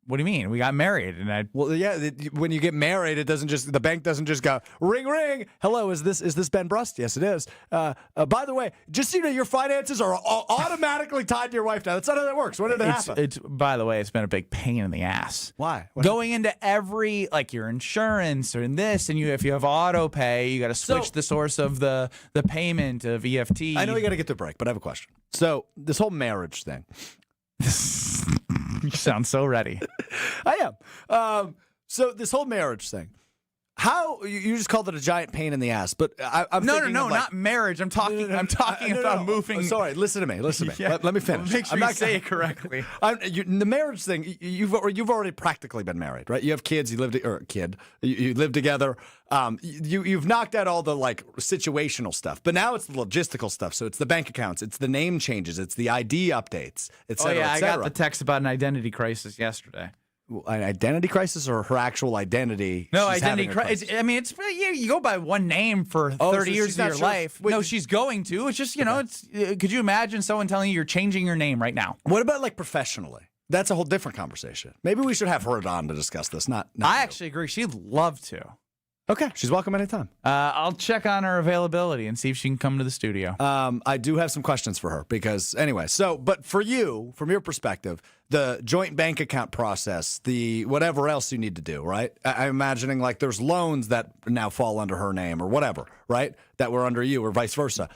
What do you mean? We got married, and Well, yeah. When you get married, the bank doesn't just go ring ring. Hello, is this Ben Brust? Yes, it is. By the way, just so you know, your finances are automatically tied to your wife now. That's not how that works. When did it happen? By the way, it's been a big pain in the ass. Why? Going into every, like, your insurance or in this, and if you have auto pay, you got to switch the source of the payment of EFT. I know you got to get to break, but I have a question. So this whole marriage thing. You sound so ready. I am. So this whole marriage thing. How you just called it a giant pain in the ass, but I'm no, thinking of, like, not marriage. I'm talking about moving. Oh, sorry, listen to me. Yeah. Let me finish. Make sure you say it correctly. The marriage thing. You've already practically been married, right? You have kids. You live together. You've knocked out all the, like, situational stuff, but now it's the logistical stuff. So it's the bank accounts, it's the name changes, it's the ID updates, etc. Oh yeah, et cetera. I got the text about an identity crisis yesterday. An identity crisis or her actual identity? No, identity crisis. I mean, it's you go by one name for 30 years of your life. No, she's going to. It's just, could you imagine someone telling you you're changing your name right now? What about, like, professionally? That's a whole different conversation. Maybe we should have her on to discuss this. Not I actually agree. She'd love to. Okay, she's welcome anytime. I'll check on her availability and see if she can come to the studio. I do have some questions for her because, anyway, but for you, from your perspective, the joint bank account process, the whatever else you need to do, right? I'm imagining, like, there's loans that now fall under her name or whatever, right? That were under you or vice versa.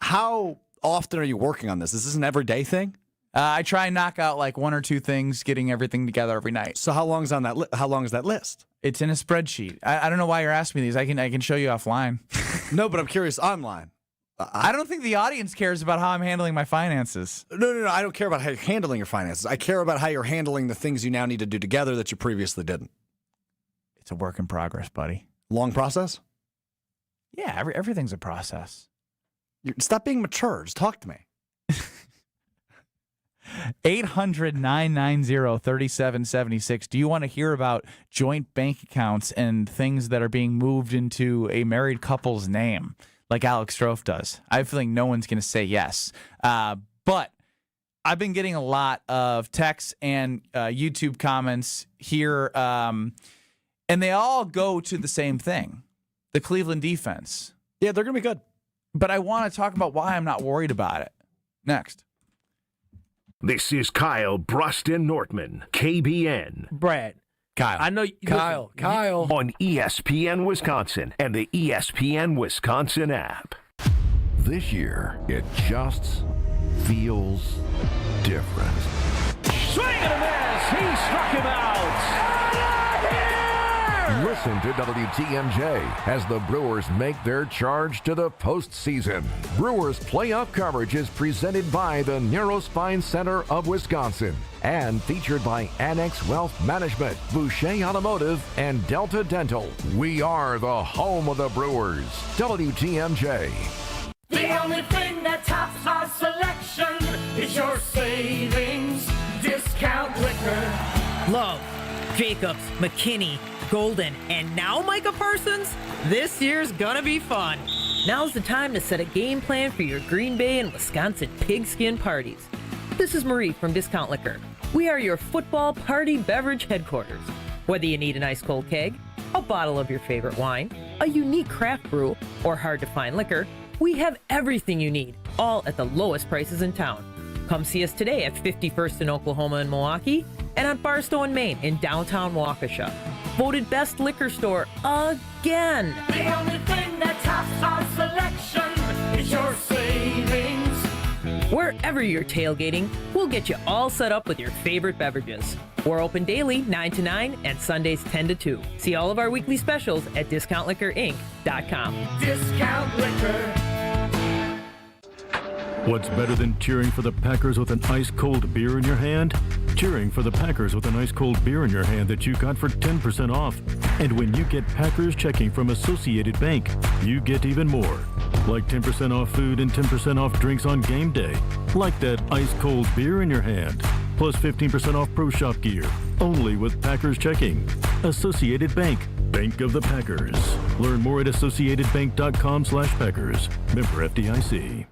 How often are you working on this? Is this an everyday thing? I try and knock out, like, 1 or 2 things, getting everything together every night. So how long is how long is that list? It's in a spreadsheet. I don't know why you're asking me these. I can show you offline. No, but I'm curious online. I don't think the audience cares about how I'm handling my finances. No. I don't care about how you're handling your finances. I care about how you're handling the things you now need to do together that you previously didn't. It's a work in progress, buddy. Long process? Yeah, everything's a process. Stop being mature. Just talk to me. 800-990-3776. Do you want to hear about joint bank accounts and things that are being moved into a married couple's name, like Alex Strofe does? I have a feeling no one's going to say yes. But I've been getting a lot of texts and YouTube comments here, and they all go to the same thing, the Cleveland defense. Yeah, they're going to be good. But I want to talk about why I'm not worried about it. Next. This is Kyle, Brust, and Nortman, KBN. Brad, Kyle. I know. Kyle. On ESPN Wisconsin and the ESPN Wisconsin app. This year, it just feels different. Swing and a miss. He struck him out. Listen to WTMJ as the Brewers make their charge to the postseason. Brewers playoff coverage is presented by the Neurospine Center of Wisconsin and featured by Annex Wealth Management, Boucher Automotive, and Delta Dental. We are the home of the Brewers. WTMJ. The only thing that tops our selection is your savings discount liquor. Love, Jacobs, McKinney, Golden, and now Micah Parsons? This year's gonna be fun. Now's the time to set a game plan for your Green Bay and Wisconsin pigskin parties. This is Marie from Discount Liquor. We are your football party beverage headquarters. Whether you need an ice cold keg, a bottle of your favorite wine, a unique craft brew, or hard to find liquor, we have everything you need, all at the lowest prices in town. Come see us today at 51st in Oklahoma and Milwaukee, and on Barstow and Main in downtown Waukesha. Voted best liquor store again. The only thing that tops our selection is your savings. Wherever you're tailgating, we'll get you all set up with your favorite beverages. We're open daily 9 to 9 and Sundays 10 to 2. See all of our weekly specials at discountliquorinc.com. Discount liquor. What's better than cheering for the Packers with an ice-cold beer in your hand? Cheering for the Packers with an ice-cold beer in your hand that you got for 10% off. And when you get Packers checking from Associated Bank, you get even more. Like 10% off food and 10% off drinks on game day. Like that ice-cold beer in your hand. Plus 15% off Pro Shop gear. Only with Packers checking. Associated Bank. Bank of the Packers. Learn more at associatedbank.com/Packers. Member FDIC.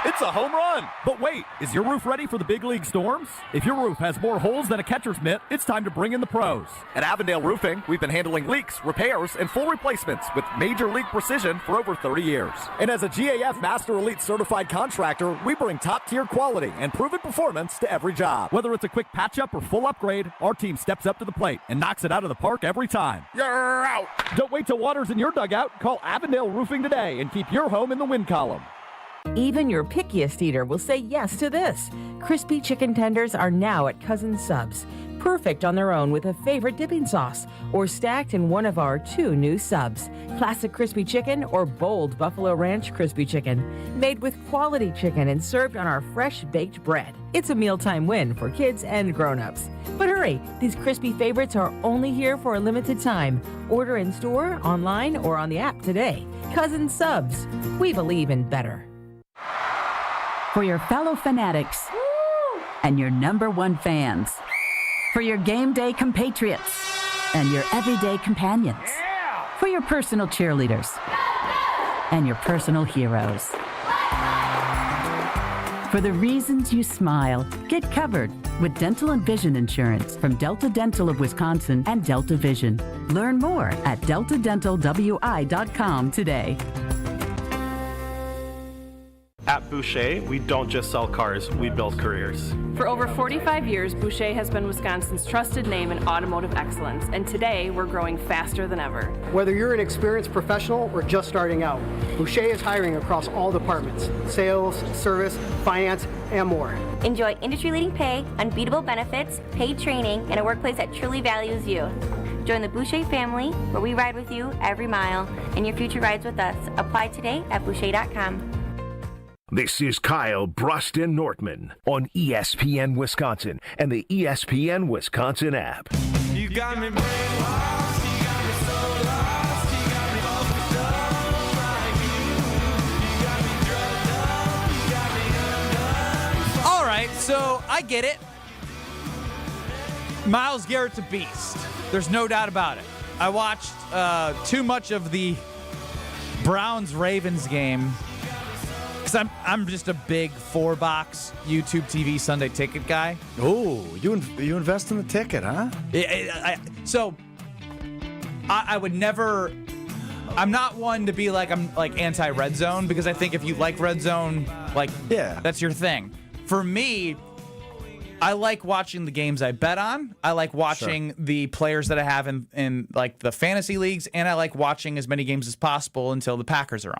It's a home run! But wait, is your roof ready for the big league storms? If your roof has more holes than a catcher's mitt, it's time to bring in the pros. At Avondale Roofing, we've been handling leaks, repairs, and full replacements with major league precision for over 30 years. And as a GAF Master Elite certified contractor, we bring top-tier quality and proven performance to every job. Whether it's a quick patch-up or full upgrade, our team steps up to the plate and knocks it out of the park every time. You're out! Don't wait till water's in your dugout. Call Avondale Roofing today and keep your home in the win column. Even your pickiest eater will say yes to this. Crispy chicken tenders are now at Cousin Subs. Perfect on their own with a favorite dipping sauce, or stacked in one of our 2 new subs. Classic crispy chicken or bold Buffalo Ranch crispy chicken. Made with quality chicken and served on our fresh baked bread. It's a mealtime win for kids and grown-ups. But hurry, these crispy favorites are only here for a limited time. Order in store, online, or on the app today. Cousin Subs. We believe in better. For your fellow fanatics and your #1 fans. For your game day compatriots and your everyday companions. For your personal cheerleaders and your personal heroes. For the reasons you smile, get covered with dental and vision insurance from Delta Dental of Wisconsin and Delta Vision. Learn more at deltadentalwi.com today. At Boucher, we don't just sell cars, we build careers. For over 45 years, Boucher has been Wisconsin's trusted name in automotive excellence, and today we're growing faster than ever. Whether you're an experienced professional or just starting out, Boucher is hiring across all departments: sales, service, finance, and more. Enjoy industry-leading pay, unbeatable benefits, paid training, and a workplace that truly values you. Join the Boucher family, where we ride with you every mile, and your future rides with us. Apply today at Boucher.com. This is Kyle, Brust, and Nortman on ESPN Wisconsin and the ESPN Wisconsin app. You got me brainwashed, you got me so lost, you got me all fucked up like you got me drugged up, you got me undone. All right, so I get it. Myles Garrett's a beast. There's no doubt about it. I watched too much of the Browns-Ravens game. I'm just a big 4-box YouTube TV Sunday ticket guy. Oh, you invest in the ticket, huh? I would never. I'm not one to be like I'm like anti-red zone, because I think if you like red zone, that's your thing. For me, I like watching the games I bet on. I like watching the players that I have in like the fantasy leagues, and I like watching as many games as possible until the Packers are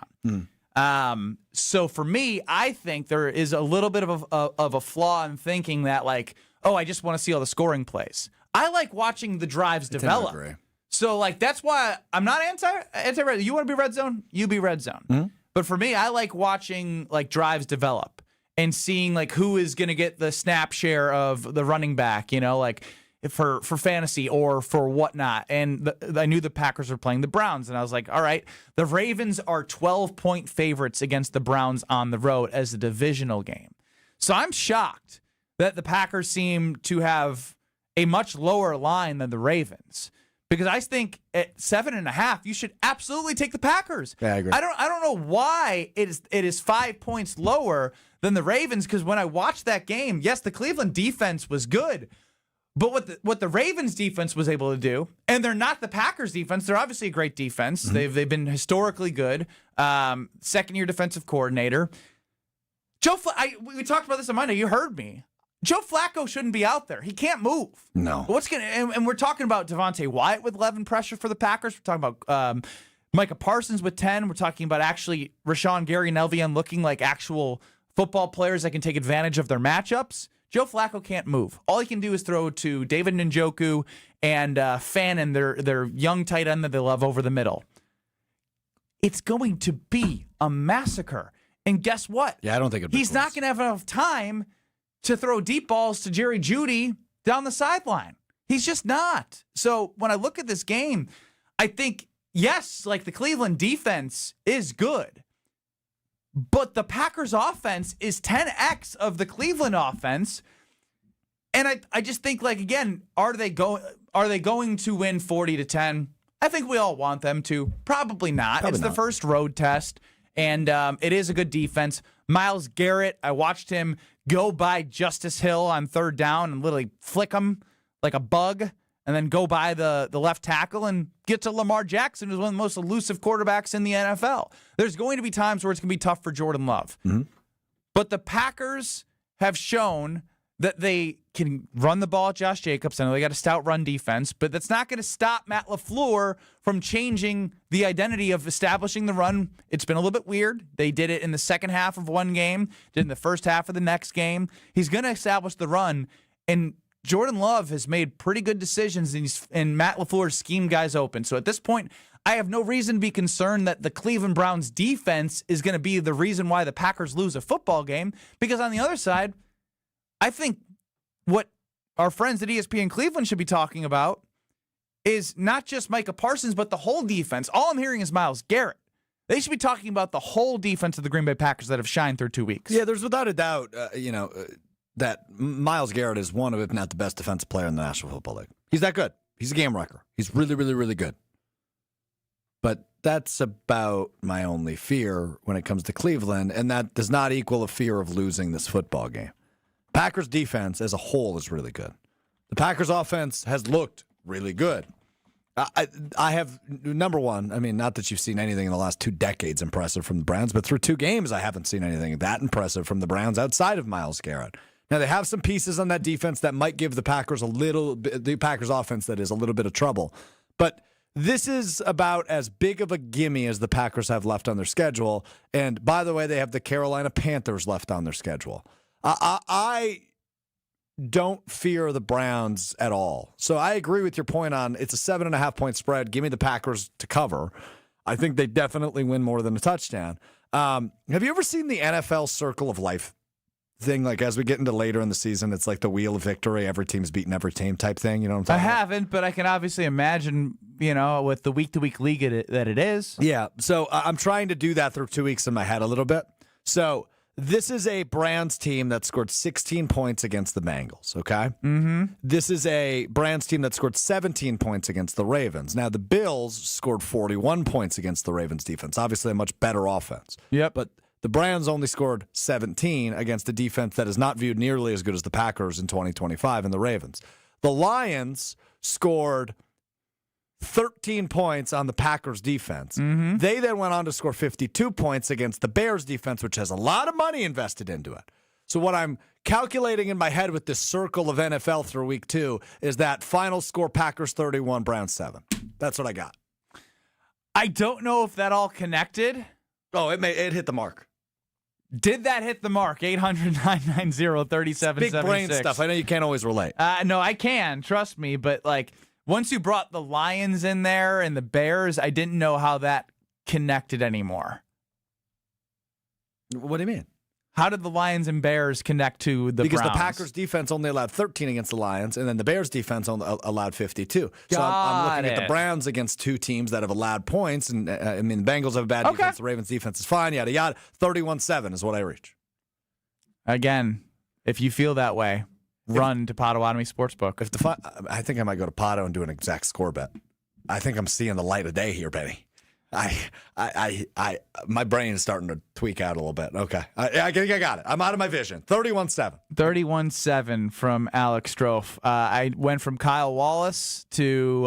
on. So for me, I think there is a little bit of a flaw in thinking that like, oh, I just want to see all the scoring plays. I like watching the drives develop. So like that's why I'm not anti-red. You want to be red zone? You be red zone. But for me, I like watching like drives develop and seeing like who is going to get the snap share of the running back, like for fantasy or for whatnot. And I knew the Packers were playing the Browns, and I was like, all right, the Ravens are 12-point favorites against the Browns on the road as a divisional game. So I'm shocked that the Packers seem to have a much lower line than the Ravens. Because I think at 7.5, you should absolutely take the Packers. Yeah, I agree. I don't know why it is 5 points lower than the Ravens. Because when I watched that game, yes, the Cleveland defense was good, but what the Ravens defense was able to do, and they're not the Packers defense. They're obviously a great defense. They've been historically good. Second-year defensive coordinator. We talked about this on Monday. You heard me. Joe Flacco shouldn't be out there. He can't move. No. And we're talking about Devontae Wyatt with 11 pressure for the Packers. We're talking about Micah Parsons with 10. We're talking about actually Rashawn Gary and LVN looking like actual football players that can take advantage of their matchups. Joe Flacco can't move. All he can do is throw to David Njoku and Fannin, their young tight end that they love over the middle. It's going to be a massacre. And guess what? Yeah, I don't think he's not going to have enough time to throw deep balls to Jerry Jeudy down the sideline. He's just not. So when I look at this game, I think, yes, like the Cleveland defense is good, but the Packers offense is 10x of the Cleveland offense. And I just think, like, again, are they going to win 40-10? I think we all want them to. Probably not. It's the first road test, and it is a good defense. Myles Garrett, I watched him go by Justice Hill on third down and literally flick him like a bug and then go by the left tackle and get to Lamar Jackson, who's one of the most elusive quarterbacks in the NFL. There's going to be times where it's going to be tough for Jordan Love. But the Packers have shown that they can run the ball at Josh Jacobs. I know they got a stout run defense, but that's not going to stop Matt LaFleur from changing the identity of establishing the run. It's been a little bit weird. They did it in the second half of one game, did it in the first half of the next game. He's going to establish the run, and Jordan Love has made pretty good decisions, and Matt LaFleur's schemed guys open. So at this point, I have no reason to be concerned that the Cleveland Browns defense is going to be the reason why the Packers lose a football game, because on the other side, I think what our friends at ESPN Cleveland should be talking about is not just Micah Parsons, but the whole defense. All I'm hearing is Myles Garrett. They should be talking about the whole defense of the Green Bay Packers that have shined through 2 weeks. Yeah, there's without a doubt, that Myles Garrett is one of, if not the best defensive player in the National Football League. He's that good. He's a game wrecker. He's really, really, really good. But that's about my only fear when it comes to Cleveland, and that does not equal a fear of losing this football game. Packers defense as a whole is really good. The Packers offense has looked really good. I have, number one, I mean, not that you've seen anything in the last 2 decades impressive from the Browns, but through 2 games, I haven't seen anything that impressive from the Browns outside of Myles Garrett. Now, they have some pieces on that defense that might give the Packers the Packers offense that is a little bit of trouble. But this is about as big of a gimme as the Packers have left on their schedule. And by the way, they have the Carolina Panthers left on their schedule. I don't fear the Browns at all. So I agree with your point on it's a 7.5-point spread. Give me the Packers to cover. I think they definitely win more than a touchdown. Have you ever seen the NFL Circle of Life thing? Like as we get into later in the season, it's like the Wheel of Victory. Every team's beating every team type thing. You know what I'm talking about? I haven't, but I can obviously imagine, with the week-to-week league that it is. Yeah. So I'm trying to do that through 2 weeks in my head a little bit. So this is a Browns team that scored 16 points against the Bengals, okay? Mm-hmm. This is a Browns team that scored 17 points against the Ravens. Now, the Bills scored 41 points against the Ravens defense. Obviously, a much better offense. Yep. But the Browns only scored 17 against a defense that is not viewed nearly as good as the Packers in 2025 and the Ravens. The Lions scored 13 points on the Packers defense. Mm-hmm. They then went on to score 52 points against the Bears defense, which has a lot of money invested into it. So what I'm calculating in my head with this circle of NFL through week 2 is that final score Packers 31, Browns 7. That's what I got. I don't know if that all connected. Oh, it hit the mark. Did that hit the mark? 800-990-3776. Big brain stuff. I know you can't always relate. No, I can. Trust me. But, like, once you brought the Lions in there and the Bears, I didn't know how that connected anymore. What do you mean? How did the Lions and Bears connect to the Because Browns? the Packers defense only allowed 13 against the Lions, and then the Bears defense only allowed 52. So I'm looking at the Browns against two teams that have allowed points, and I mean, the Bengals have a bad defense, the Ravens defense is fine, yada, yada. 31-7 is what I reach. Again, if you feel that way, run to Potawatomi Sportsbook. I think I might go to Potto and do an exact score bet. I think I'm seeing the light of day here, Benny. My brain is starting to tweak out a little bit. Okay. I think I got it. I'm out of my vision. 31-7. 31-7 from Alex Strofe. I went from Kyle Wallace to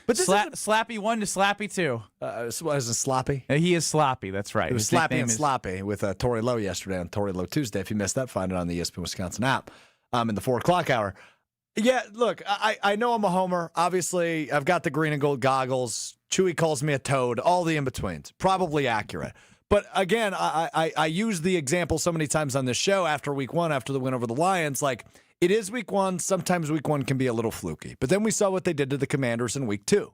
Slappy 1 to Slappy 2. Is it Sloppy? He is Sloppy. That's right. It was Slappy and Sloppy with Tori Lowe yesterday on Tori Lowe Tuesday. If you missed that, find it on the ESPN Wisconsin app in the 4 o'clock hour. Yeah, look, I know I'm a homer. Obviously, I've got the green and gold goggles. Chewy calls me a toad, all the in-betweens. Probably accurate. But again, I use the example so many times on this show after week 1, after the win over the Lions. Like, it is week 1. Sometimes week 1 can be a little fluky. But then we saw what they did to the Commanders in week 2.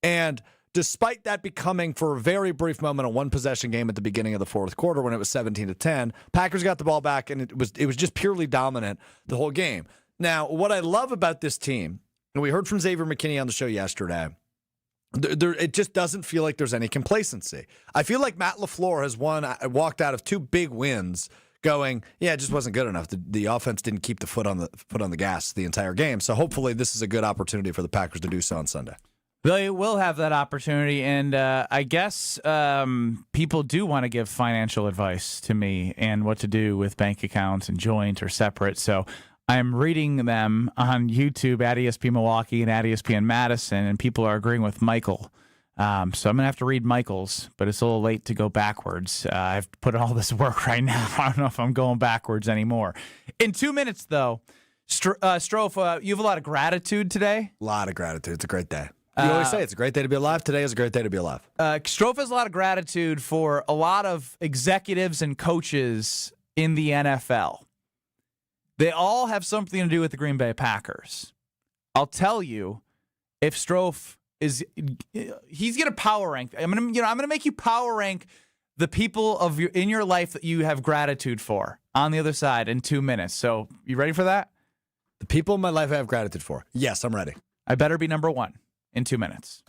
And despite that becoming, for a very brief moment, a one-possession game at the beginning of the fourth quarter when it was 17-10, Packers got the ball back, and it was just purely dominant the whole game. Now, what I love about this team, and we heard from Xavier McKinney on the show yesterday, it just doesn't feel like there's any complacency. I feel like Matt LaFleur has walked out of 2 big wins going, yeah, it just wasn't good enough. The offense didn't keep the foot on the gas the entire game. So hopefully this is a good opportunity for the Packers to do so on Sunday. They will have that opportunity, and I guess people do want to give financial advice to me and what to do with bank accounts and joint or separate. So I'm reading them on YouTube at ESPN Milwaukee and at ESPN Madison, and people are agreeing with Michael. So I'm going to have to read Michael's, but it's a little late to go backwards. I've put in all this work right now. I don't know if I'm going backwards anymore. In 2 minutes, though, Strofe, you have a lot of gratitude today. A lot of gratitude. It's a great day. You always say it's a great day to be alive. Today is a great day to be alive. Strofe has a lot of gratitude for a lot of executives and coaches in the NFL. They all have something to do with the Green Bay Packers. I'll tell you, if Strofe he's going to power rank. I'm going to make you power rank the people in your life that you have gratitude for on the other side in 2 minutes. So, you ready for that? The people in my life I have gratitude for. Yes, I'm ready. I better be number 1 in 2 minutes.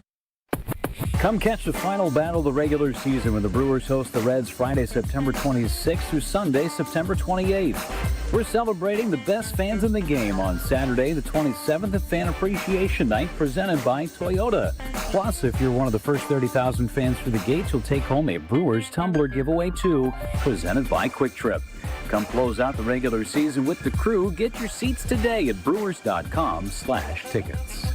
Come catch the final battle of the regular season when the Brewers host the Reds Friday, September 26th through Sunday, September 28th. We're celebrating the best fans in the game on Saturday, the 27th at Fan Appreciation Night, presented by Toyota. Plus, if you're one of the first 30,000 fans through the gates, you'll take home a Brewers tumbler giveaway too, presented by Quick Trip. Come close out the regular season with the crew. Get your seats today at brewers.com/tickets.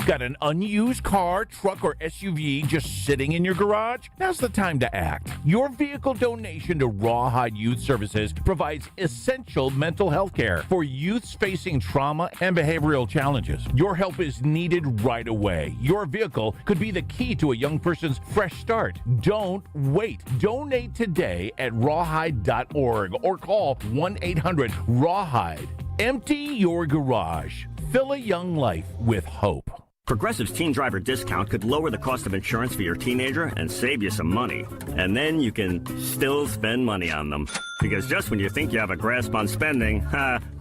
Got an unused car, truck, or SUV just sitting in your garage? Now's the time to act. Your vehicle donation to Rawhide Youth Services provides essential mental health care for youths facing trauma and behavioral challenges. Your help is needed right away. Your vehicle could be the key to a young person's fresh start. Don't wait. Donate today at rawhide.org or call 1-800-RAWHIDE. Empty your garage. Fill a young life with hope. Progressive's Teen Driver discount could lower the cost of insurance for your teenager and save you some money. And then you can still spend money on them. Because just when you think you have a grasp on spending,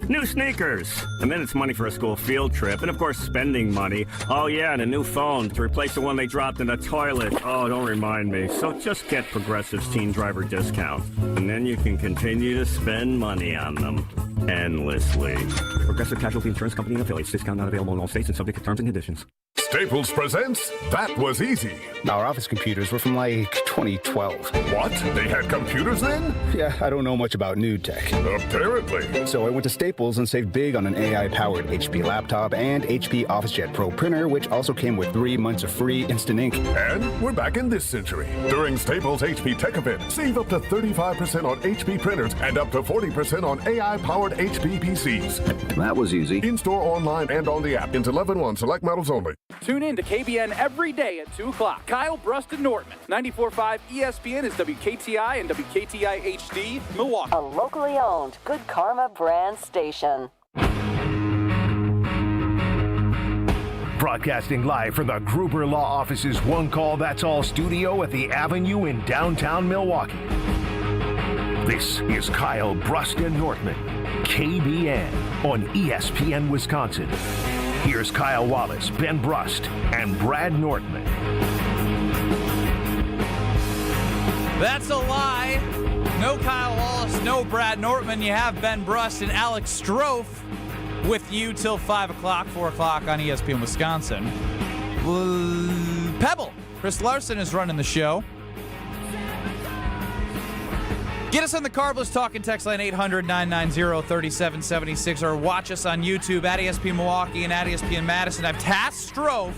new sneakers. And then it's money for a school field trip. And of course, spending money. Oh yeah, and a new phone to replace the one they dropped in the toilet. Oh, don't remind me. So just get Progressive's Teen Driver discount. And then you can continue to spend money on them. Endlessly. Progressive Casualty Insurance Company and affiliates. Discount not available in all states and subject to terms and conditions. Staples presents That Was Easy. Our office computers were from like 2012. What? They had computers then? Yeah, I don't know much about new tech. Apparently. So I went to Staples and saved big on an AI-powered HP laptop and HP OfficeJet Pro printer, which also came with 3 months of free instant ink. And we're back in this century. During Staples HP Tech Event, save up to 35% on HP printers and up to 40% on AI-powered HP PCs. That was easy. In-store, online, and on the app. Until 11/1, select models only. Tune in to KBN every day at 2 o'clock. Kyle, Brust, and Nortman. 94.5 ESPN is WKTI and WKTI HD, Milwaukee. A locally owned Good Karma brand station. Broadcasting live from the Gruber Law Office's One Call That's All studio at the Avenue in downtown Milwaukee. This is Kyle, Brust, and Nortman, KBN on ESPN Wisconsin. Here's Kyle Wallace, Ben Brust, and Brad Nortman. That's a lie. No Kyle Wallace, no Brad Nortman. You have Ben Brust and Alex Strofe with you till 5 o'clock, 4 o'clock on ESPN Wisconsin. Pebble, Chris Larson is running the show. Get us on the Carbless Talking text line 800-990-3776 or watch us on YouTube at ESPN Milwaukee and at ESPN Madison. I've tasked Strofe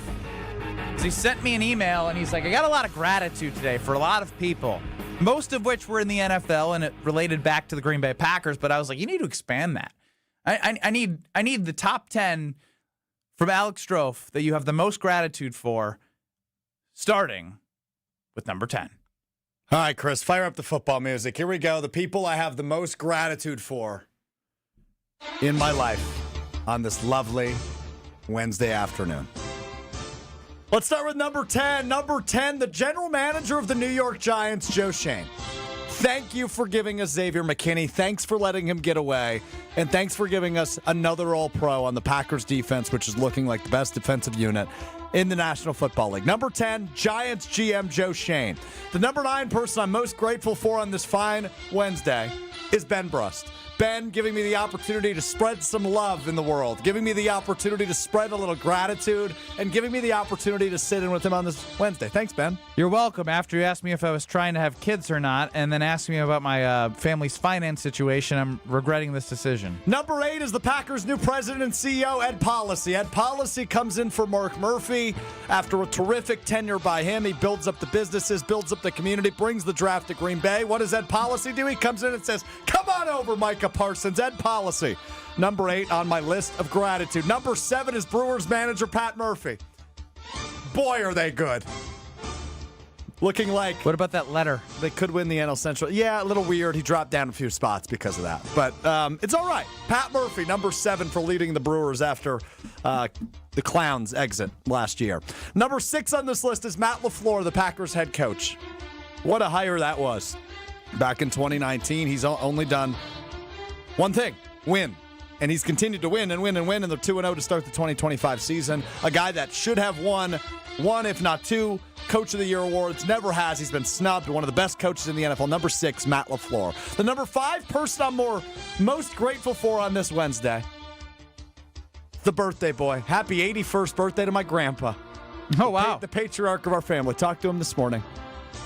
because he sent me an email and he's like, I got a lot of gratitude today for a lot of people, most of which were in the NFL and it related back to the Green Bay Packers. But I was like, you need to expand that. I need the top 10 from Alex Strofe that you have the most gratitude for, starting with number 10. All right, Chris, fire up the football music. Here we go. The people I have the most gratitude for in my life on this lovely Wednesday afternoon. Let's start with number 10. Number 10, the general manager of the New York Giants, Joe Schoen. Thank you for giving us Xavier McKinney. Thanks for letting him get away. And thanks for giving us another All-Pro on the Packers defense, which is looking like the best defensive unit in the National Football League. Number 10, Giants GM Joe Schoen. The number 9 person I'm most grateful for on this fine Wednesday is Ben Brust. Ben giving me the opportunity to spread some love in the world, giving me the opportunity to spread a little gratitude, and giving me the opportunity to sit in with him on this Wednesday. Thanks, Ben. You're welcome. After you asked me if I was trying to have kids or not, and then asked me about my family's finance situation, I'm regretting this decision. Number 8 is the Packers' new president and CEO, Ed Policy. Ed Policy comes in for Mark Murphy. After a terrific tenure by him, he builds up the businesses, builds up the community, brings the draft to Green Bay. What does Ed Policy do? He comes in and says, come on over, Micah Parsons. Ed Policy. Number 8 on my list of gratitude. Number 7 is Brewers manager Pat Murphy. Boy, are they good. Looking like... What about that letter? They could win the NL Central. Yeah, a little weird. He dropped down a few spots because of that. But it's all right. Pat Murphy, number 7 for leading the Brewers after the Clowns' exit last year. Number 6 on this list is Matt LaFleur, the Packers head coach. What a hire that was. Back in 2019, he's only done one thing, win. And he's continued to win and win and win, and they're 2-0 to start the 2025 season. A guy that should have won one, if not 2, Coach of the Year awards. Never has. He's been snubbed. One of the best coaches in the NFL. Number 6, Matt LaFleur. The number 5 person I'm most grateful for on this Wednesday, the birthday boy. Happy 81st birthday to my grandpa. Oh, wow. The patriarch of our family. Talked to him this morning.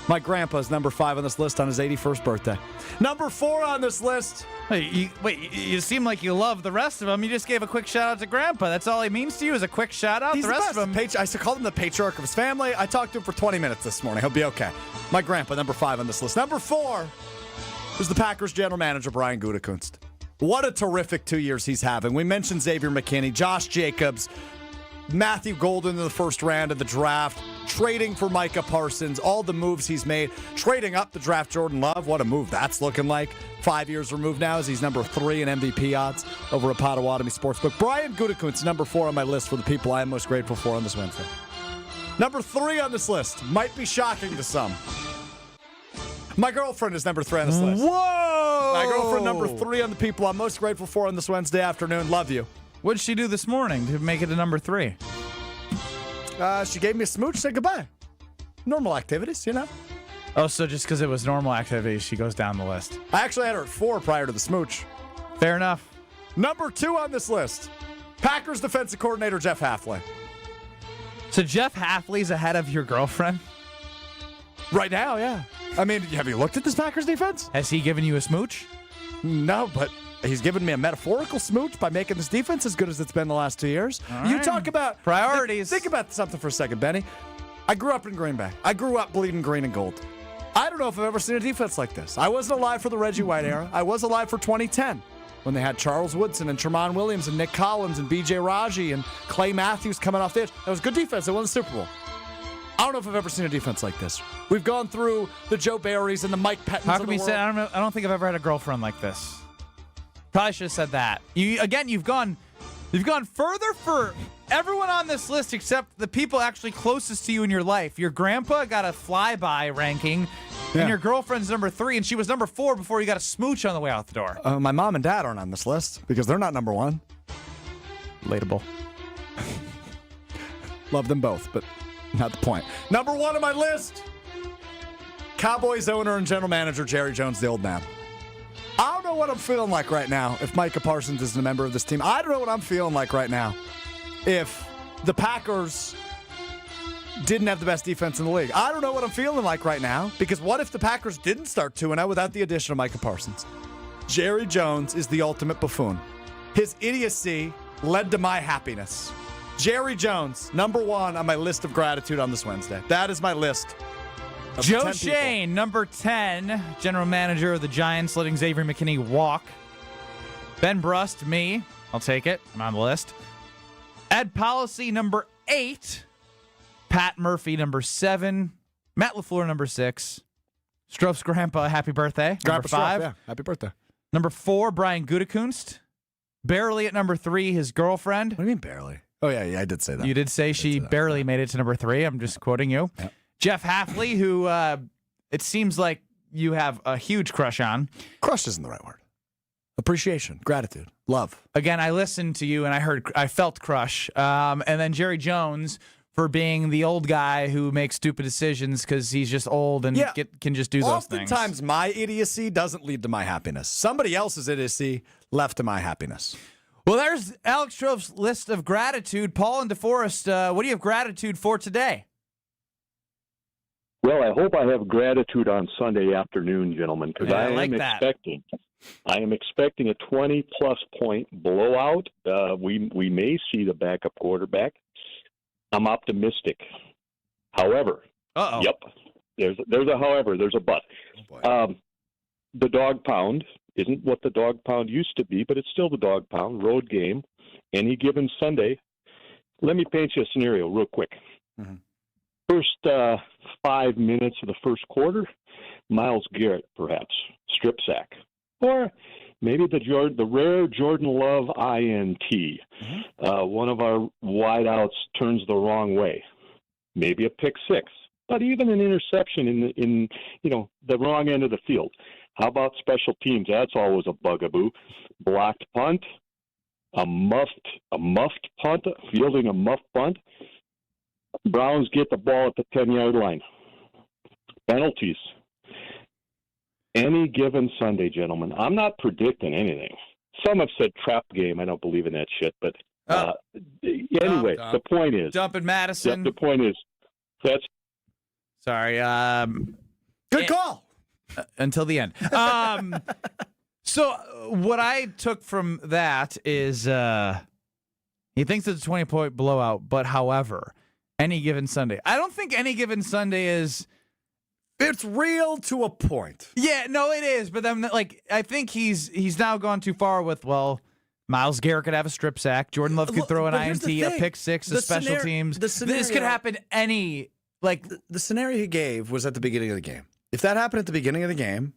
My grandpa's number 5 on this list on his 81st birthday. Number 4 on this list. You seem like you love the rest of them. You just gave a quick shout out to Grandpa. That's all he means to you is a quick shout out. He's the rest of them. I used to call him the patriarch of his family. I talked to him for 20 minutes this morning. He'll be okay. My grandpa, number 5 on this list. Number 4 is the Packers general manager, Brian Gutekunst. What a terrific 2 years he's having. We mentioned Xavier McKinney, Josh Jacobs, Matthew Golden in the first round of the draft, trading for Micah Parsons, all the moves he's made, trading up the draft Jordan Love. What a move that's looking like. 5 years removed now as he's number 3 in MVP odds over at Potawatomi Sportsbook. Brian Gutekunst, number 4 on my list for the people I am most grateful for on this Wednesday. Number 3 on this list might be shocking to some. My girlfriend is number 3 on this list. Whoa! My girlfriend, number 3 on the people I'm most grateful for on this Wednesday afternoon. Love you. What did she do this morning to make it a number 3? She gave me a smooch, said goodbye. Normal activities, you know. Oh, so just because it was normal activities, she goes down the list. I actually had her at 4 prior to the smooch. Fair enough. Number 2 on this list, Packers defensive coordinator Jeff Hafley. So Jeff Hafley's ahead of your girlfriend? Right now, yeah. I mean, have you looked at this Packers defense? Has he given you a smooch? No, but he's given me a metaphorical smooch by making this defense as good as it's been the last 2 years. All You right. talk about priorities. Think about something for a second, Benny. I grew up in Green Bay. I grew up bleeding green and gold. I don't know if I've ever seen a defense like this. I wasn't alive for the Reggie White era. I was alive for 2010 when they had Charles Woodson and Tremont Williams and Nick Collins and B.J. Raji and Clay Matthews coming off the edge. That was good defense. They won the Super Bowl. I don't know if I've ever seen a defense like this. We've gone through the Joe Barrys and the Mike Pettins How of come the you world. said, I don't think I've ever had a girlfriend like this. Probably should have said that. You've gone further for everyone on this list except the people actually closest to you in your life. Your grandpa got a flyby ranking, and your girlfriend's number 3, and she was number 4 before you got a smooch on the way out the door. My mom and dad aren't on this list because they're not number 1. Relatable. Love them both, but not the point. Number 1 on my list, Cowboys owner and general manager Jerry Jones, the old man. I don't know what I'm feeling like right now if Micah Parsons isn't a member of this team. I don't know what I'm feeling like right now if the Packers didn't have the best defense in the league. I don't know what I'm feeling like right now because what if the Packers didn't start 2-0 without the addition of Micah Parsons? Jerry Jones is the ultimate buffoon. His idiocy led to my happiness. Jerry Jones, number 1 on my list of gratitude on this Wednesday. That is my list. Joe 10 people. Shane, number 10, general manager of the Giants, letting Xavier McKinney walk. Ben Brust, me. I'll take it. I'm on the list. Ed Policy, number 8. Pat Murphy, number 7. Matt LaFleur, number 6. Strouf's grandpa, happy birthday. Number 5. Yeah, happy birthday. Number 4, Brian Gutekunst. Barely at number 3, his girlfriend. What do you mean barely? Oh, yeah, I did say that. You did say she barely made it to number 3. I'm just quoting you. Yep. Jeff Hafley, who it seems like you have a huge crush on. Crush isn't the right word. Appreciation, gratitude, love. Again, I listened to you and I felt crush. And then Jerry Jones for being the old guy who makes stupid decisions because he's just old and can just do those things. Oftentimes, my idiocy doesn't lead to my happiness. Somebody else's idiocy left to my happiness. Well, there's Alex Strouf's list of gratitude. Paul and DeForest, what do you have gratitude for today? Well, I hope I have gratitude on Sunday afternoon, gentlemen, because Yeah, I am expecting a 20-plus point blowout. We may see the backup quarterback. I'm optimistic. However, yep, there's a however, there's a but. The dog pound isn't what the dog pound used to be, but it's still the dog pound, road game, any given Sunday. Let me paint you a scenario real quick. Mm-hmm. First 5 minutes of the first quarter, Myles Garrett, perhaps, strip sack. Or maybe the rare Jordan Love INT. One of our wideouts turns the wrong way. Maybe a pick 6. But even an interception in the wrong end of the field. How about special teams? That's always a bugaboo. Blocked punt, a muffed punt, fielding a muffed punt. Browns get the ball at the 10-yard line. Penalties. Any given Sunday, gentlemen. I'm not predicting anything. Some have said trap game. I don't believe in that shit. But anyway, the point is. Dump in Madison. The point is, that's. Sorry. Good call. Until the end. So what I took from that is he thinks it's a 20-point blowout, but however, any given Sunday. I don't think any given Sunday is. It's real to a point. Yeah, no, it is. But then, I think he's now gone too far with, Myles Garrett could have a strip sack. Jordan Love could throw an INT, a pick 6, a special teams. This could happen any. The scenario he gave was at the beginning of the game. If that happened at the beginning of the game,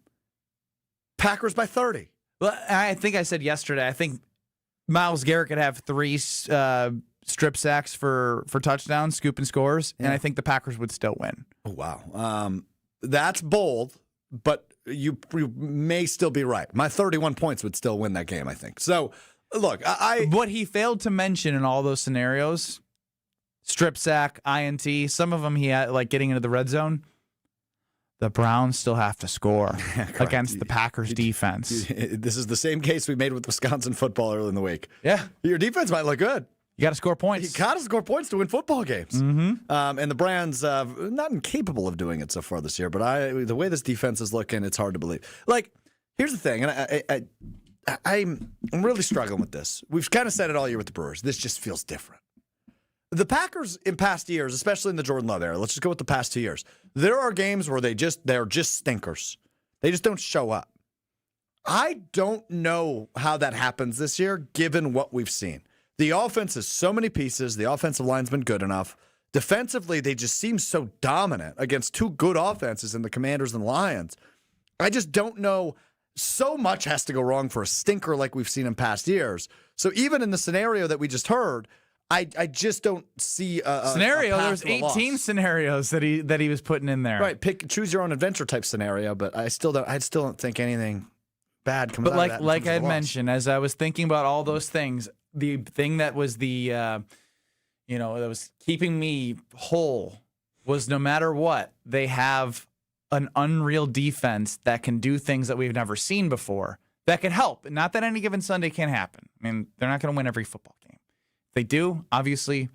Packers by 30. Well, I think I said yesterday, I think Myles Garrett could have 3 strip sacks for touchdowns, scoop and scores, and I think the Packers would still win. Oh, wow. That's bold, but you may still be right. My 31 points would still win that game, I think. So, look, what he failed to mention in all those scenarios, strip sack, INT, some of them he had, getting into the red zone, the Browns still have to score against the Packers defense. This is the same case we made with Wisconsin football earlier in the week. Yeah. Your defense might look good. You got to score points. You got to score points to win football games. Mm-hmm. And the Browns, not incapable of doing it so far this year, but the way this defense is looking, it's hard to believe. Like, here's the thing, and I'm really struggling with this. We've kind of said it all year with the Brewers. This just feels different. The Packers in past years, especially in the Jordan Love era, let's just go with the past 2 years. There are games where they're just stinkers. They just don't show up. I don't know how that happens this year, given what we've seen. The offense has so many pieces. The offensive line's been good enough. Defensively, they just seem so dominant against two good offenses in the Commanders and Lions. I just don't know. So much has to go wrong for a stinker like we've seen in past years. So even in the scenario that we just heard, I just don't see a scenario. A there was 18 scenarios that he was putting in there. Right, choose your own adventure type scenario, but I still don't think anything bad comes out of that. But like I had mentioned, as I was thinking about all those things, the thing that was that was keeping me whole was no matter what, they have an unreal defense that can do things that we've never seen before that can help. Not that any given Sunday can't happen. I mean, they're not going to win every football game. If they do, obviously,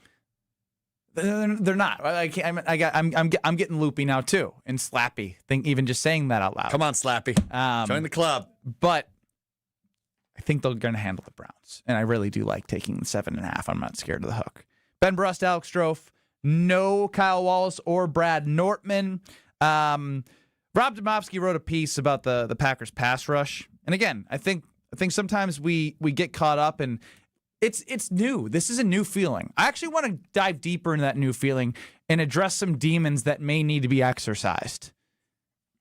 they're not. I'm getting loopy now too and slappy. Even just saying that out loud. Come on, Slappy. Join the club. But I think they're going to handle the Browns, and I really do like taking the 7.5. I'm not scared of the hook. Ben Brust, Alex Strofe, no Kyle Wallace or Brad Nortman. Rob Domofsky wrote a piece about the Packers pass rush, and again, I think sometimes we get caught up and it's new. This is a new feeling. I actually want to dive deeper into that new feeling and address some demons that may need to be exercised.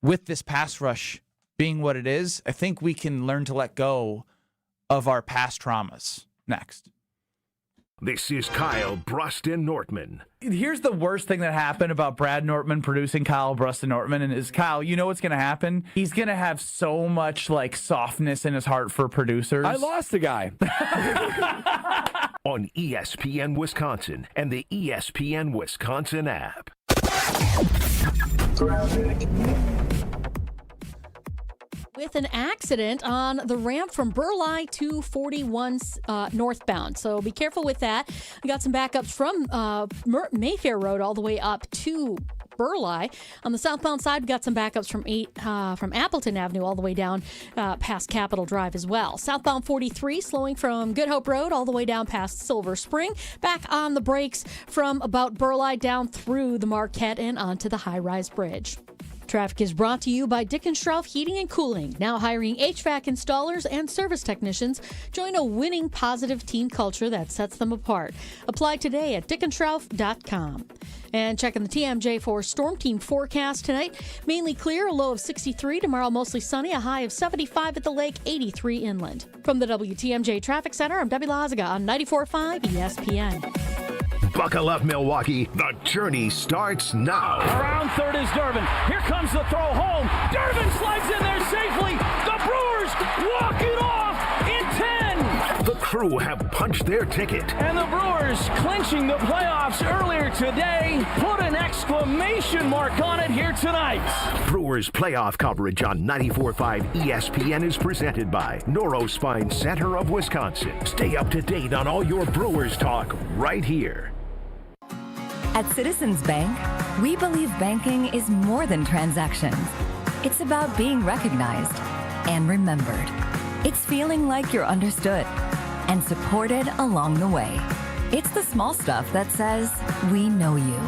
With this pass rush being what it is, I think we can learn to let go of our past traumas next. This is Kyle Brust and Nortman. Here's the worst thing that happened about Brad Nortman producing Kyle Brust and Nortman, and is Kyle, you know what's going to happen? He's going to have so much softness in his heart for producers. I lost the guy. On ESPN Wisconsin and the ESPN Wisconsin app. With an accident on the ramp from Burleigh to 41 northbound. So be careful with that. We got some backups from Mayfair Road all the way up to Burleigh. On the southbound side, we got some backups from Appleton Avenue all the way down past Capitol Drive as well. Southbound 43 slowing from Good Hope Road all the way down past Silver Spring. Back on the brakes from about Burleigh down through the Marquette and onto the high-rise bridge. Traffic is brought to you by Dickenstrauf Heating and Cooling, now hiring HVAC installers and service technicians. Join a winning, positive team culture that sets them apart. Apply today at dickenstrauf.com. And checking the TMJ for Storm Team forecast tonight. Mainly clear, a low of 63. Tomorrow, mostly sunny, a high of 75 at the lake, 83 inland. From the WTMJ Traffic Center, I'm Debbie Lazaga on 94.5 ESPN. Buckle up, Milwaukee. The journey starts now. Around third is Durbin. Here comes the throw home. Durbin slides in there safely. The Brewers walk it off in 10. The Crew have punched their ticket. And the Brewers, clinching the playoffs earlier today, put an exclamation mark on it here tonight. Brewers playoff coverage on 94.5 ESPN is presented by Neurospine Center of Wisconsin. Stay up to date on all your Brewers talk right here. At Citizens Bank, we believe banking is more than transactions. It's about being recognized and remembered. It's feeling like you're understood and supported along the way. It's the small stuff that says, we know you.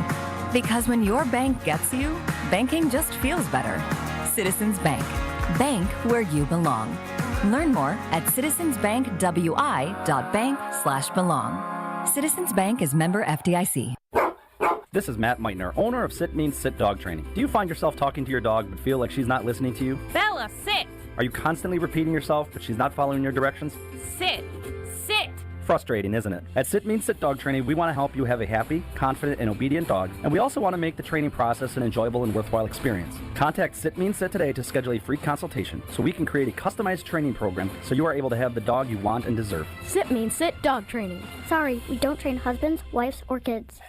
Because when your bank gets you, banking just feels better. Citizens Bank. Bank where you belong. Learn more at citizensbankwi.bank/belong. Citizens Bank is member FDIC. This is Matt Meitner, owner of Sit Means Sit Dog Training. Do you find yourself talking to your dog but feel like she's not listening to you? Bella, sit! Are you constantly repeating yourself but she's not following your directions? Sit! Sit! Frustrating, isn't it? At Sit Means Sit Dog Training, we want to help you have a happy, confident, and obedient dog, and we also want to make the training process an enjoyable and worthwhile experience. Contact Sit Means Sit today to schedule a free consultation so we can create a customized training program so you are able to have the dog you want and deserve. Sit Means Sit Dog Training. Sorry, we don't train husbands, wives, or kids.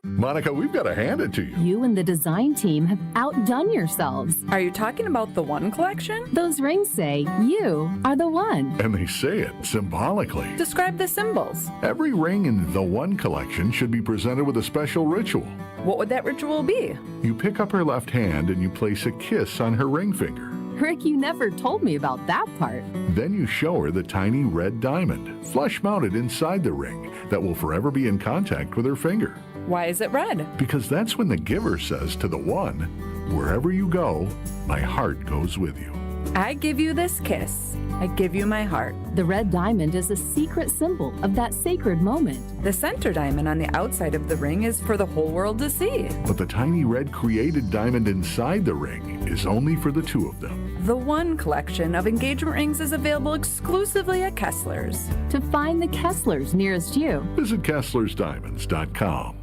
Monica, we've got to hand it to you. You and the design team have outdone yourselves. Are you talking about the One Collection? Those rings say you are the one. And they say it symbolically. Describe the symbols. Every ring in the One Collection should be presented with a special ritual. What would that ritual be? You pick up her left hand and you place a kiss on her ring finger. Rick, you never told me about that part. Then you show her the tiny red diamond, flush mounted inside the ring, that will forever be in contact with her finger. Why is it red? Because that's when the giver says to the one, wherever you go, my heart goes with you. I give you this kiss. I give you my heart. The red diamond is a secret symbol of that sacred moment. The center diamond on the outside of the ring is for the whole world to see. But the tiny red created diamond inside the ring is only for the two of them. The One Collection of engagement rings is available exclusively at Kessler's. To find the Kessler's nearest you, visit KesslersDiamonds.com.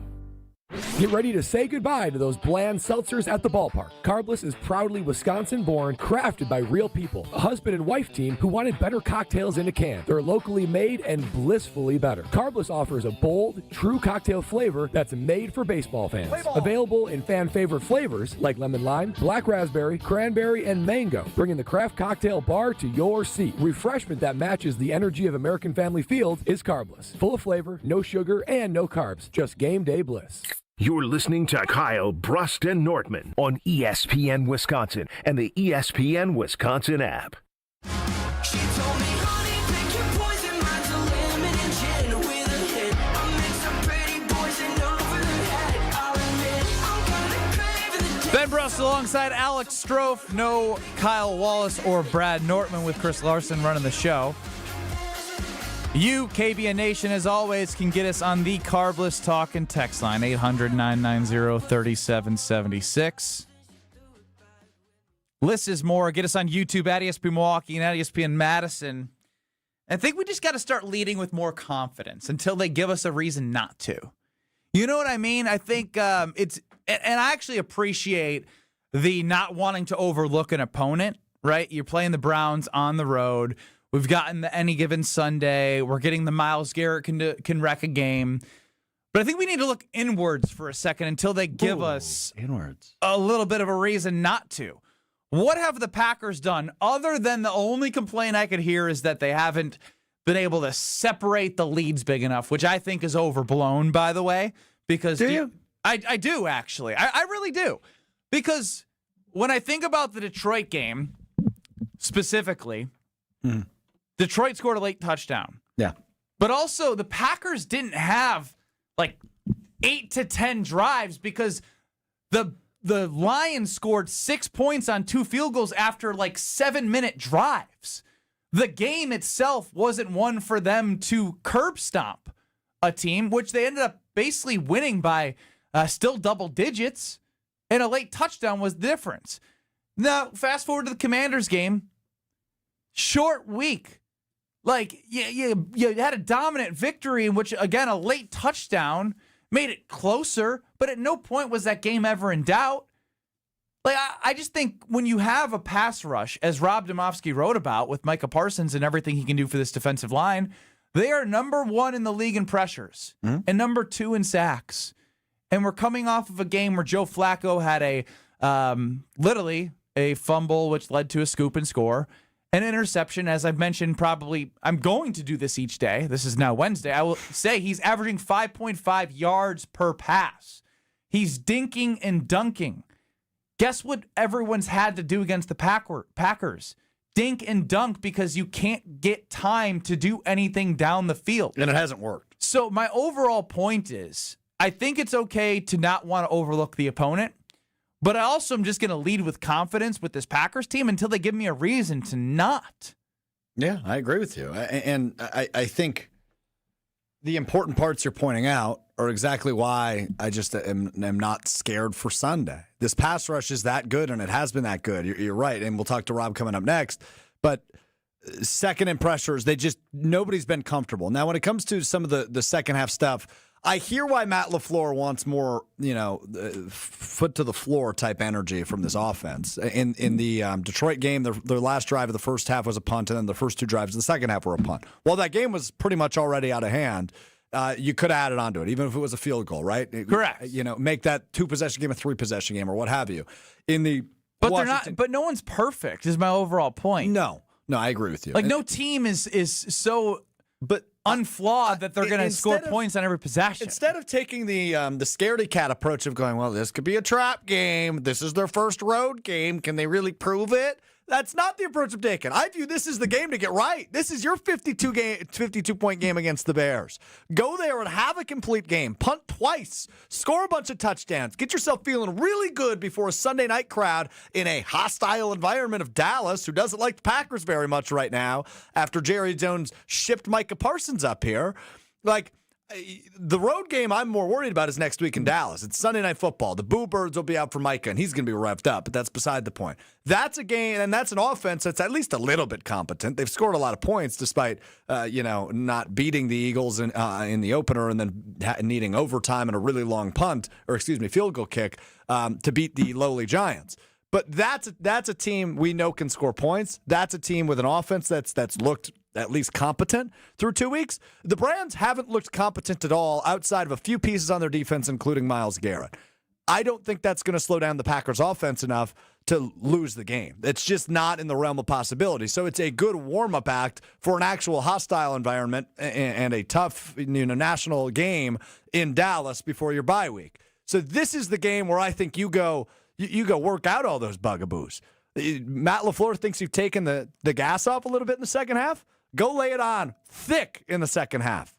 Get ready to say goodbye to those bland seltzers at the ballpark. Carbless is proudly Wisconsin-born, crafted by real people. A husband and wife team who wanted better cocktails in a can. They're locally made and blissfully better. Carbless offers a bold, true cocktail flavor that's made for baseball fans. Available in fan-favorite flavors like lemon lime, black raspberry, cranberry, and mango, bringing the craft cocktail bar to your seat. Refreshment that matches the energy of American Family Field is Carbless. Full of flavor, no sugar, and no carbs. Just game day bliss. You're listening to Kyle, Brust, and Nortman on ESPN Wisconsin and the ESPN Wisconsin app. Ben Brust alongside Alex Strofe. No Kyle Wallace or Brad Nortman with Chris Larson running the show. You, KBN Nation, as always, can get us on the Carbless Talk and Text line, 800-990-3776. List is more. Get us on YouTube at ESPN Milwaukee and at ESPN Madison. I think we just got to start leading with more confidence until they give us a reason not to. You know what I mean? I think and I actually appreciate the not wanting to overlook an opponent, right? You're playing the Browns on the road. We've gotten the Any Given Sunday. We're getting the Myles Garrett can wreck a game. But I think we need to look inwards for a second until they give us a little bit of a reason not to. What have the Packers done other than the only complaint I could hear is that they haven't been able to separate the leads big enough, which I think is overblown, by the way. Because do you? I do, actually. I really do. Because when I think about the Detroit game specifically, Detroit scored a late touchdown. Yeah. But also, the Packers didn't have like 8 to 10 drives because the Lions scored 6 points on 2 field goals after like 7-minute drives. The game itself wasn't one for them to curb stomp a team, which they ended up basically winning by still double digits, and a late touchdown was the difference. Now, fast forward to the Commanders game. Short week. Like, you had a dominant victory in which, again, a late touchdown made it closer, but at no point was that game ever in doubt. Like, I just think when you have a pass rush, as Rob Domofsky wrote about with Micah Parsons and everything he can do for this defensive line, they are number 1 in the league in pressures and number 2 in sacks. And we're coming off of a game where Joe Flacco had literally a fumble, which led to a scoop and score. An interception, as I've mentioned, probably, I'm going to do this each day. This is now Wednesday. I will say he's averaging 5.5 yards per pass. He's dinking and dunking. Guess what everyone's had to do against the Packers? Dink and dunk because you can't get time to do anything down the field. And it hasn't worked. So my overall point is, I think it's okay to not want to overlook the opponent. But I also am just going to lead with confidence with this Packers team until they give me a reason to not. Yeah, I agree with you. And I think the important parts you're pointing out are exactly why I just am not scared for Sunday. This pass rush is that good, and it has been that good. You're right, and we'll talk to Rob coming up next. But second in pressures, nobody's been comfortable. Now, when it comes to some of the second half stuff, I hear why Matt LaFleur wants more, foot to the floor type energy from this offense. In the Detroit game, their last drive of the first half was a punt, and then the first 2 drives of the second half were a punt. Well, that game was pretty much already out of hand. you could have added onto it, even if it was a field goal, right? Correct. Make that 2-possession game a 3-possession game or what have you. But they're not. But no one's perfect. Is my overall point. No, I agree with you. Like no team is so unflawed that they're going to score points on every possession. Instead of taking the scaredy cat approach of going, well, this could be a trap game. This is their first road game. Can they really prove it? That's not the approach I'm taking. I view this as the game to get right. This is your 52-point game against the Bears. Go there and have a complete game. Punt twice. Score a bunch of touchdowns. Get yourself feeling really good before a Sunday night crowd in a hostile environment of Dallas, who doesn't like the Packers very much right now after Jerry Jones shipped Micah Parsons up here. Like, the road game I'm more worried about is next week in Dallas. It's Sunday Night Football. The Boo Birds will be out for Micah, and he's going to be revved up, but that's beside the point. That's a game, and that's an offense that's at least a little bit competent. They've scored a lot of points despite, not beating the Eagles in the opener and then needing overtime and a really long field goal kick to beat the lowly Giants. But that's a team we know can score points. That's a team with an offense that's looked at least competent through 2 weeks. The Browns haven't looked competent at all outside of a few pieces on their defense, including Myles Garrett. I don't think that's going to slow down the Packers' offense enough to lose the game. It's just not in the realm of possibility. So it's a good warm-up act for an actual hostile environment and a tough national game in Dallas before your bye week. So this is the game where I think you go work out all those bugaboos. Matt LaFleur thinks you've taken the gas off a little bit in the second half. Go lay it on thick in the second half.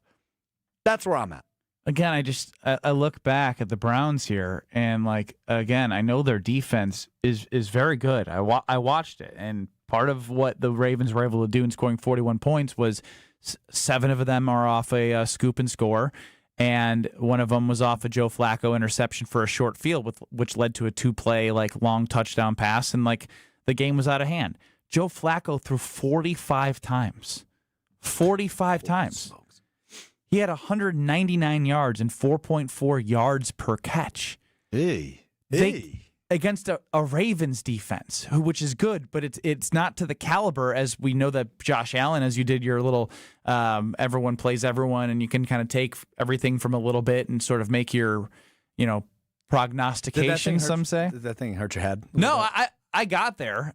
That's where I'm at. Again, I look back at the Browns here, and I know their defense is very good. I watched it, and part of what the Ravens were able to do in scoring 41 points was 7 of them are off a scoop and score, and one of them was off a Joe Flacco interception for a short field, which led to a 2-play long touchdown pass, and the game was out of hand. Joe Flacco threw 45 times. 45 times. He had 199 yards and 4.4 yards per catch. Against a Ravens defense, which is good, but it's not to the caliber as we know that Josh Allen, as you did your little everyone plays everyone, and you can kind of take everything from a little bit and sort of make your, prognostication, some say. Did that thing hurt your head? No, I got there.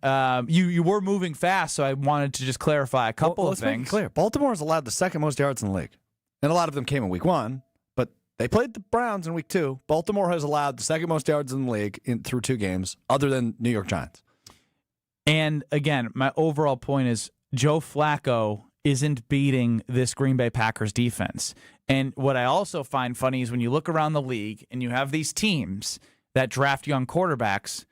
You were moving fast, so I wanted to just clarify a couple of things. Make it clear. Baltimore has allowed the second most yards in the league. And a lot of them came in week 1, but they played the Browns in week 2. Baltimore has allowed the second most yards in the league through 2 games, other than New York Giants. And again, my overall point is Joe Flacco isn't beating this Green Bay Packers defense. And what I also find funny is when you look around the league and you have these teams that draft young quarterbacks,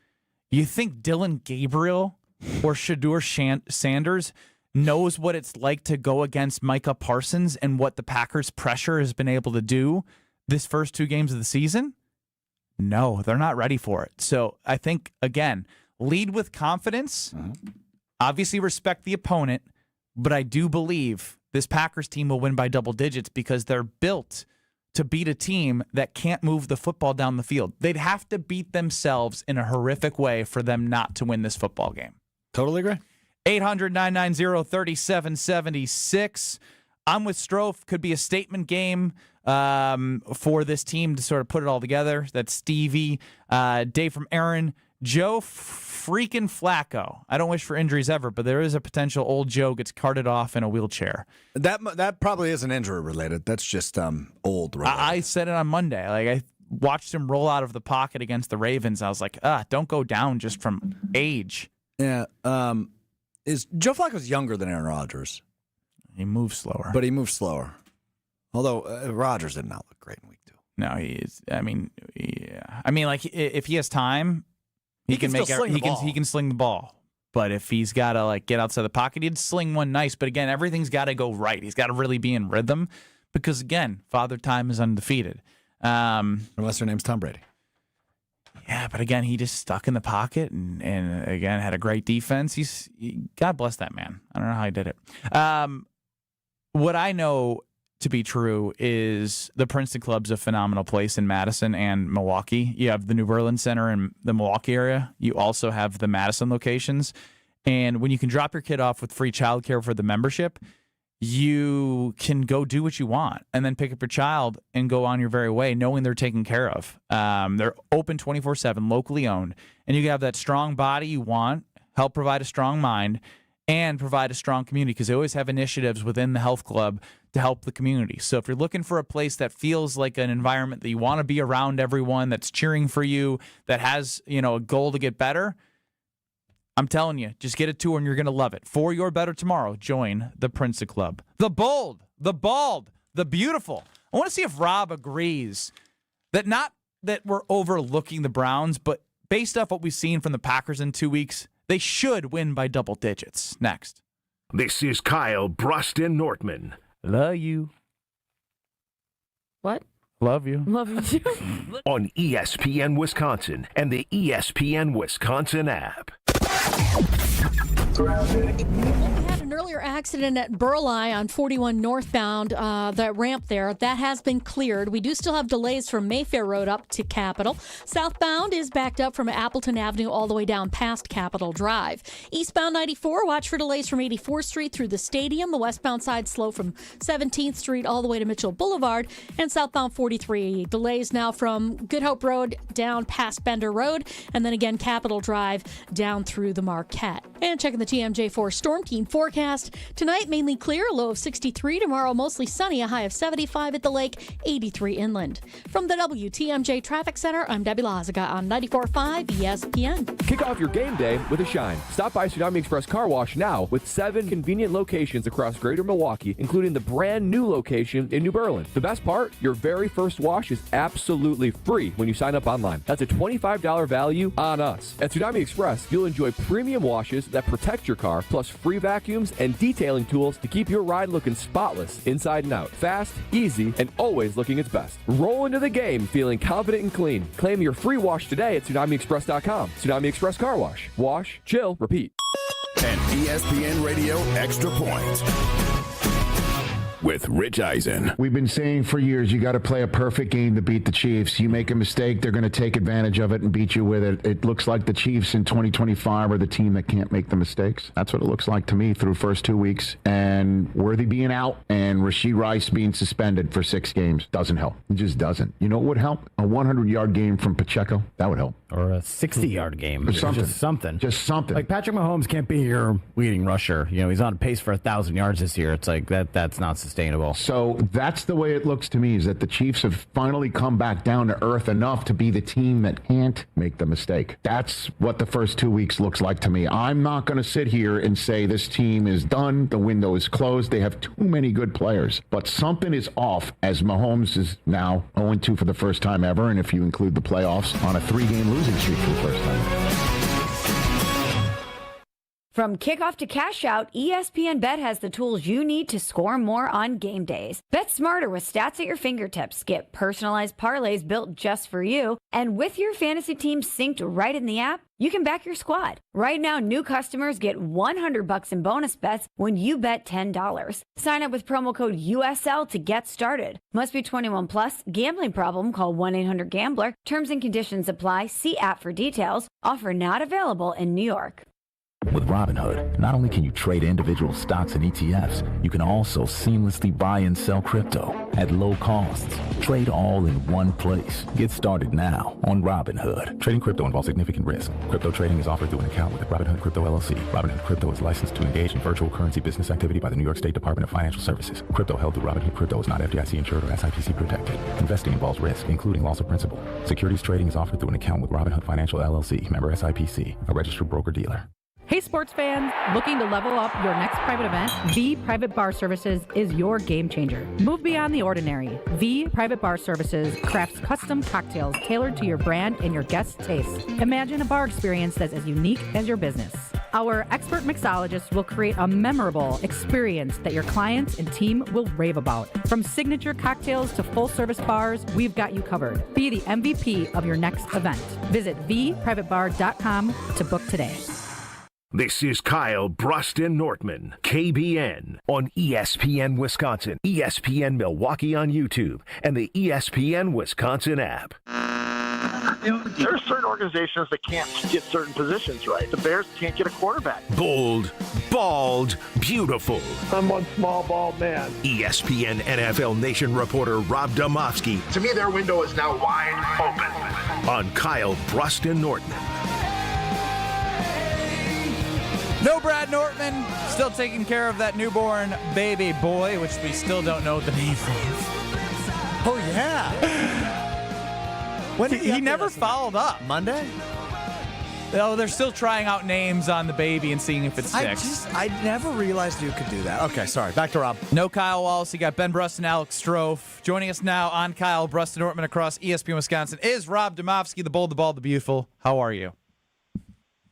you think Dylan Gabriel or Shadur Sanders knows what it's like to go against Micah Parsons and what the Packers' pressure has been able to do this first 2 games of the season? No, they're not ready for it. So I think, again, lead with confidence. Obviously respect the opponent, but I do believe this Packers team will win by double digits because they're built to beat a team that can't move the football down the field. They'd have to beat themselves in a horrific way for them not to win this football game. Totally agree. 800-990-3776. I'm with Strofe. Could be a statement game for this team to sort of put it all together. That's Stevie. Dave from Aaron. Joe freaking Flacco. I don't wish for injuries ever, but there is a potential old Joe gets carted off in a wheelchair. That probably isn't injury related. That's just old related. I said it on Monday. I watched him roll out of the pocket against the Ravens. I was like, don't go down just from age. Yeah. Is Joe Flacco's younger than Aaron Rodgers? He moves slower. But he moves slower. Although Rodgers did not look great in week 2. No, he is. If he has time, he can sling the ball. But if he's got to get outside the pocket, he'd sling one nice. But again, everything's got to go right. He's got to really be in rhythm because again, Father Time is undefeated. Unless her name's Tom Brady. Yeah, but again, he just stuck in the pocket and again, had a great defense. God bless that man. I don't know how he did it. What I know to be true is the Princeton Club's a phenomenal place in Madison and Milwaukee. You have the New Berlin Center in the Milwaukee area. You also have the Madison locations. And when you can drop your kid off with free childcare for the membership, you can go do what you want and then pick up your child and go on your very way, knowing they're taken care of. They're open 24/7, locally owned, and you can have that strong body you want, help provide a strong mind, and provide a strong community, because they always have initiatives within the health club to help the community. So if you're looking for a place that feels like an environment that you want to be around everyone, that's cheering for you, that has, a goal to get better, I'm telling you, just get a tour and you're going to love it. For your better tomorrow, join the Princeton Club. The bold, the bald, the beautiful. I want to see if Rob agrees that not that we're overlooking the Browns, but based off what we've seen from the Packers in 2 weeks, they should win by double digits. Next. This is Kyle, Brust, and Nortman. Love you. What? Love you. Love you too. On ESPN Wisconsin and the ESPN Wisconsin app. We had an earlier accident at Burleigh on 41 northbound, that ramp there. That has been cleared. We do still have delays from Mayfair Road up to Capitol. Southbound is backed up from Appleton Avenue all the way down past Capitol Drive. Eastbound 94, watch for delays from 84th Street through the stadium. The westbound side slow from 17th Street all the way to Mitchell Boulevard. And southbound 43, delays now from Good Hope Road down past Bender Road. And then again, Capitol Drive down through the Marquette. And checking the TMJ4 Storm Team forecast. Tonight, mainly clear, a low of 63. Tomorrow, mostly sunny, a high of 75 at the lake, 83 inland. From the WTMJ Traffic Center, I'm Debbie Lazaga on 94.5 ESPN. Kick off your game day with a shine. Stop by Tsunami Express Car Wash now with 7 convenient locations across greater Milwaukee, including the brand new location in New Berlin. The best part, your very first wash is absolutely free when you sign up online. That's a $25 value on us. At Tsunami Express, you'll enjoy premium washes that protect your car, plus free vacuums and detailing tools to keep your ride looking spotless inside and out. Fast, easy, and always looking its best. Roll into the game feeling confident and clean. Claim your free wash today at TsunamiExpress.com. Tsunami Express Car Wash. Wash, chill, repeat. An ESPN Radio Extra Point with Rich Eisen. We've been saying for years, you got to play a perfect game to beat the Chiefs. You make a mistake, they're going to take advantage of it and beat you with it. It looks like the Chiefs in 2025 are the team that can't make the mistakes. That's what it looks like to me through first 2 weeks. And Worthy being out and Rashee Rice being suspended for 6 games doesn't help. It just doesn't. You know what would help? A 100-yard game from Pacheco. That would help. Or a 60-yard game. Or something. Just something. Like Patrick Mahomes can't be your leading rusher. He's on pace for 1,000 yards this year. It's like that's not sustainable. So that's the way it looks to me, is that the Chiefs have finally come back down to earth enough to be the team that can't make the mistake. That's what the first 2 weeks looks like to me. I'm not going to sit here and say this team is done, the window is closed, they have too many good players. But something is off, as Mahomes is now 0-2 for the first time ever, and if you include the playoffs, on a 3-game losing streak for the first time. From kickoff to cash out, ESPN Bet has the tools you need to score more on game days. Bet smarter with stats at your fingertips. Get personalized parlays built just for you. And with your fantasy team synced right in the app, you can back your squad. Right now, new customers get $100 in bonus bets when you bet $10. Sign up with promo code USL to get started. Must be 21 plus. Gambling problem? Call 1-800-GAMBLER. Terms and conditions apply. See app for details. Offer not available in New York. With Robinhood, not only can you trade individual stocks and ETFs, you can also seamlessly buy and sell crypto at low costs. Trade all in one place. Get started now on Robinhood. Trading crypto involves significant risk. Crypto trading is offered through an account with Robinhood Crypto LLC. Robinhood Crypto is licensed to engage in virtual currency business activity by the New York State Department of Financial Services. Crypto held through Robinhood Crypto is not FDIC insured or SIPC protected. Investing involves risk, including loss of principal. Securities trading is offered through an account with Robinhood Financial LLC, member SIPC, a registered broker-dealer. Hey sports fans, looking to level up your next private event? V Private Bar Services is your game changer. Move beyond the ordinary. V Private Bar Services crafts custom cocktails tailored to your brand and your guests' tastes. Imagine a bar experience that's as unique as your business. Our expert mixologists will create a memorable experience that your clients and team will rave about. From signature cocktails to full-service bars, we've got you covered. Be the MVP of your next event. Visit vprivatebar.com to book today. This is Kyle, Brust, and Nortman, KBN, on ESPN Wisconsin, ESPN Milwaukee on YouTube, and the ESPN Wisconsin app. There are certain organizations that can't get certain positions right. The Bears can't get a quarterback. Bold, bald, beautiful. I'm one small, bald man. ESPN NFL Nation reporter Rob Domofsky To me, their window is now wide open. on Kyle Brust and Nortman. No Brad Nortman, still taking care of that newborn baby boy, which we still don't know the name of. Oh, yeah. When did He never followed up. Monday? Oh, they're still trying out names on the baby and seeing if it sticks. I never realized you could do that. Okay, sorry. Back to Rob. No Kyle Wallace. You got Ben Brust and Alex Strofe. Joining us now on Kyle Brust and Nortman across ESPN Wisconsin is Rob Domofsky, the bold, the bald, the beautiful. How are you?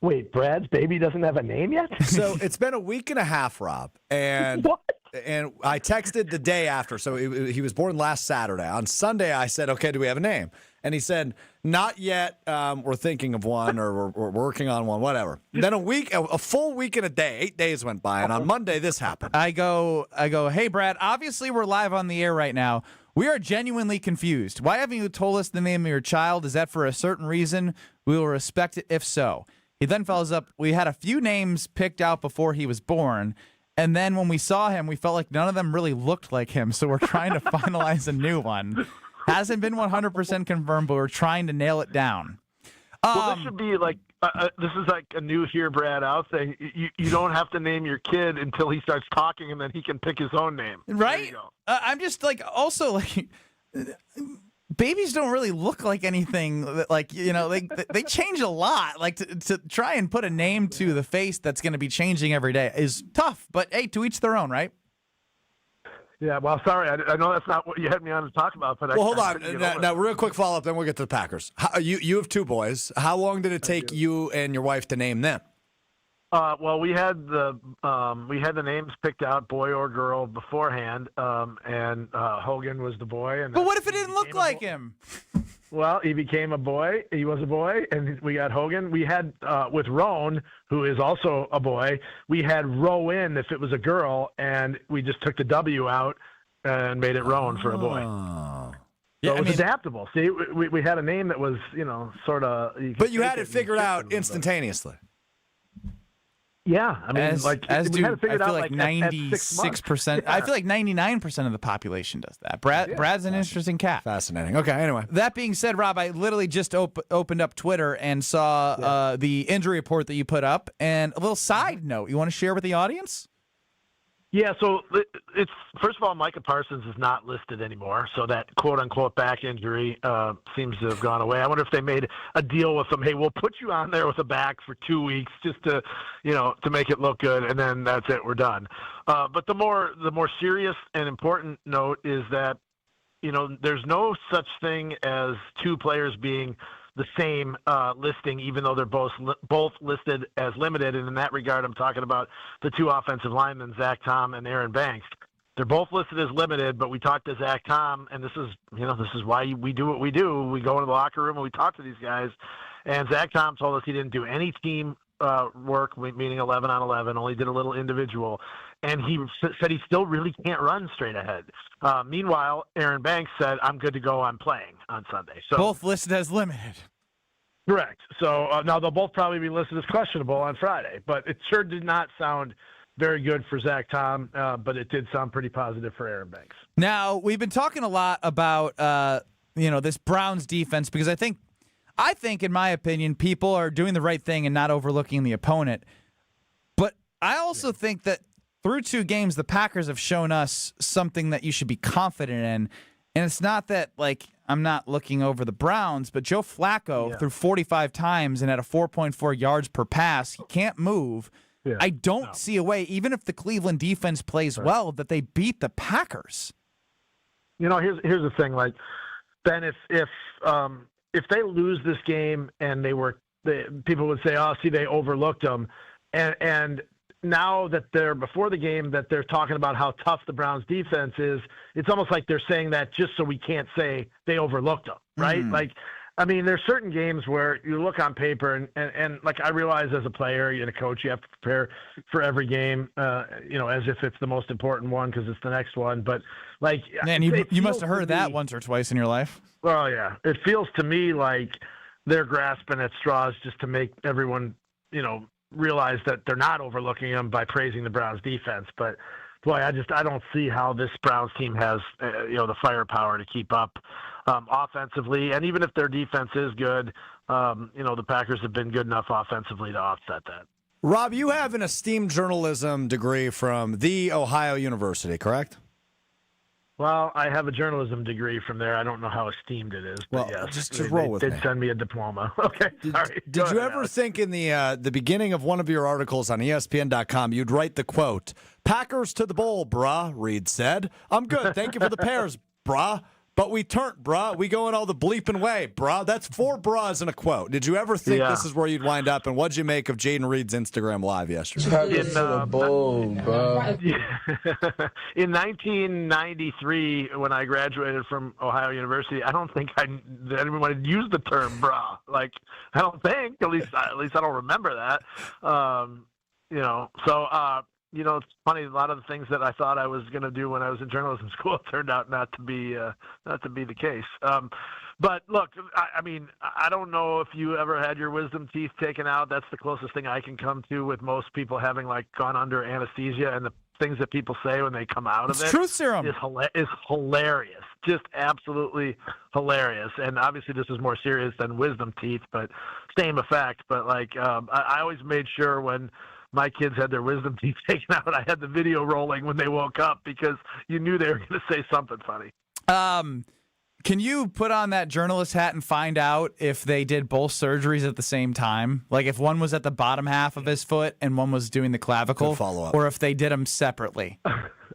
Wait, Brad's baby doesn't have a name yet? So it's been a week and a half, Rob, and and I texted the day after. So he was born last Saturday. On Sunday, I said, "Okay, do we have a name?" And he said, "Not yet. We're thinking of one, or we're working on one, whatever." Then a full week and a day, 8 days went by, and on Monday this happened. I go, hey, Brad, obviously we're live on the air right now. We are genuinely confused. Why haven't you told us the name of your child? Is that for a certain reason? We will respect it if so. He then follows up, we had a few names picked out before he was born, and then when we saw him, we felt like none of them really looked like him, so we're trying to finalize a new one. Hasn't been 100% confirmed, but we're trying to nail it down. Well, this should be like this is like a new Hear Brad Out thing. You don't have to name your kid until he starts talking, and then he can pick his own name. Right? I'm just like, also like, babies don't really look like anything. Like, you know, they change a lot. Like to try and put a name to the face that's going to be changing every day is tough. But hey, to each their own, right? Yeah, well, sorry. I know that's not what you had me on to talk about. But Well, hold on. Now, real quick follow-up, then we'll get to the Packers. You have two boys. How long did it take you and your wife to name them? Well, we had the names picked out, boy or girl, beforehand, and Hogan was the boy. And but what if it didn't look like him? Well, he became a boy. He was a boy, and we got Hogan. We had with Roan, who is also a boy. We had Rowan if it was a girl, and we just took the W out and made it Roan for a boy. So it was adaptable. See, we had a name that was, sort of. But you had it figured out instantaneously. Yeah, I mean, I feel like at 96%. I feel like 99% of the population does that. Brad's an interesting cat. Fascinating. Okay, anyway. That being said, Rob, I literally just opened up Twitter and saw the injury report that you put up. And a little side note, you want to share with the audience? Yeah, so it's first of all, Micah Parsons is not listed anymore, so that quote-unquote back injury seems to have gone away. I wonder if they made a deal with them. Hey, we'll put you on there with a back for 2 weeks just to, to make it look good, and then that's it, we're done. But the more serious and important note is that, there's no such thing as two players being the same listing, even though they're both listed as limited. And in that regard, I'm talking about the two offensive linemen, Zach Tom and Aaron Banks. They're both listed as limited, but we talked to Zach Tom, and this is why we do what we do. We go into the locker room and we talk to these guys. And Zach Tom told us he didn't do any team work, meaning 11 on 11, only did a little individual. And he said he still really can't run straight ahead. Meanwhile, Aaron Banks said, I'm good to go. I'm playing on Sunday. So both listed as limited. Correct. So now they'll both probably be listed as questionable on Friday. But it sure did not sound very good for Zach Tom, but it did sound pretty positive for Aaron Banks. Now, we've been talking a lot about, this Browns defense because I think, in my opinion, people are doing the right thing and not overlooking the opponent. But I also think that through 2 games, the Packers have shown us something that you should be confident in. And it's not that, I'm not looking over the Browns, but Joe Flacco threw 45 times and had a 4.4 yards per pass. He can't move. Yeah. I don't see a way, even if the Cleveland defense plays well, that they beat the Packers. Here's the thing. Ben, if they lose this game and people would say, "Oh, see, they overlooked them," and now that they're before the game that they're talking about how tough the Browns defense is, it's almost like they're saying that just so we can't say they overlooked them, right? There's certain games where you look on paper and I realize as a player and a coach, you have to prepare for every game, as if it's the most important one because it's the next one. But man, you must have heard that once or twice in your life. Well, yeah, it feels to me like they're grasping at straws just to make everyone, realize that they're not overlooking them by praising the Browns defense. But boy, I don't see how this Browns team has, the firepower to keep up offensively. And even if their defense is good, the Packers have been good enough offensively to offset that. Rob, you have an esteemed journalism degree from The Ohio University, correct? Well, I have a journalism degree from there. I don't know how esteemed it is, but Well, yes. just roll with me. me. They did send me a diploma. Okay, sorry. Did you ever think in the beginning of one of your articles on ESPN.com, you'd write the quote, "Packers to the bowl, brah," Reed said. "I'm good. Thank you for the Pears, brah. But we turned, brah. We going all the bleeping way, brah." That's 4 brahs in a quote. Did you ever think this is where you'd wind up? And what'd you make of Jaden Reed's Instagram Live yesterday? In 1993, when I graduated from Ohio University, I don't think anyone had used the term "bra." Like, I don't think. At least I don't remember that. It's funny. A lot of the things that I thought I was going to do when I was in journalism school turned out not to be the case. But look, I don't know if you ever had your wisdom teeth taken out. That's the closest thing I can come to with most people having gone under anesthesia, and the things that people say when they come out of it. Truth serum is hilarious, just absolutely hilarious. And obviously, this is more serious than wisdom teeth, but same effect. But I always made sure when my kids had their wisdom teeth taken out, I had the video rolling when they woke up because you knew they were going to say something funny. Can you put on that journalist hat and find out if they did both surgeries at the same time? Like if one was at the bottom half of his foot and one was doing the clavicle? Good follow-up. Or if they did them separately?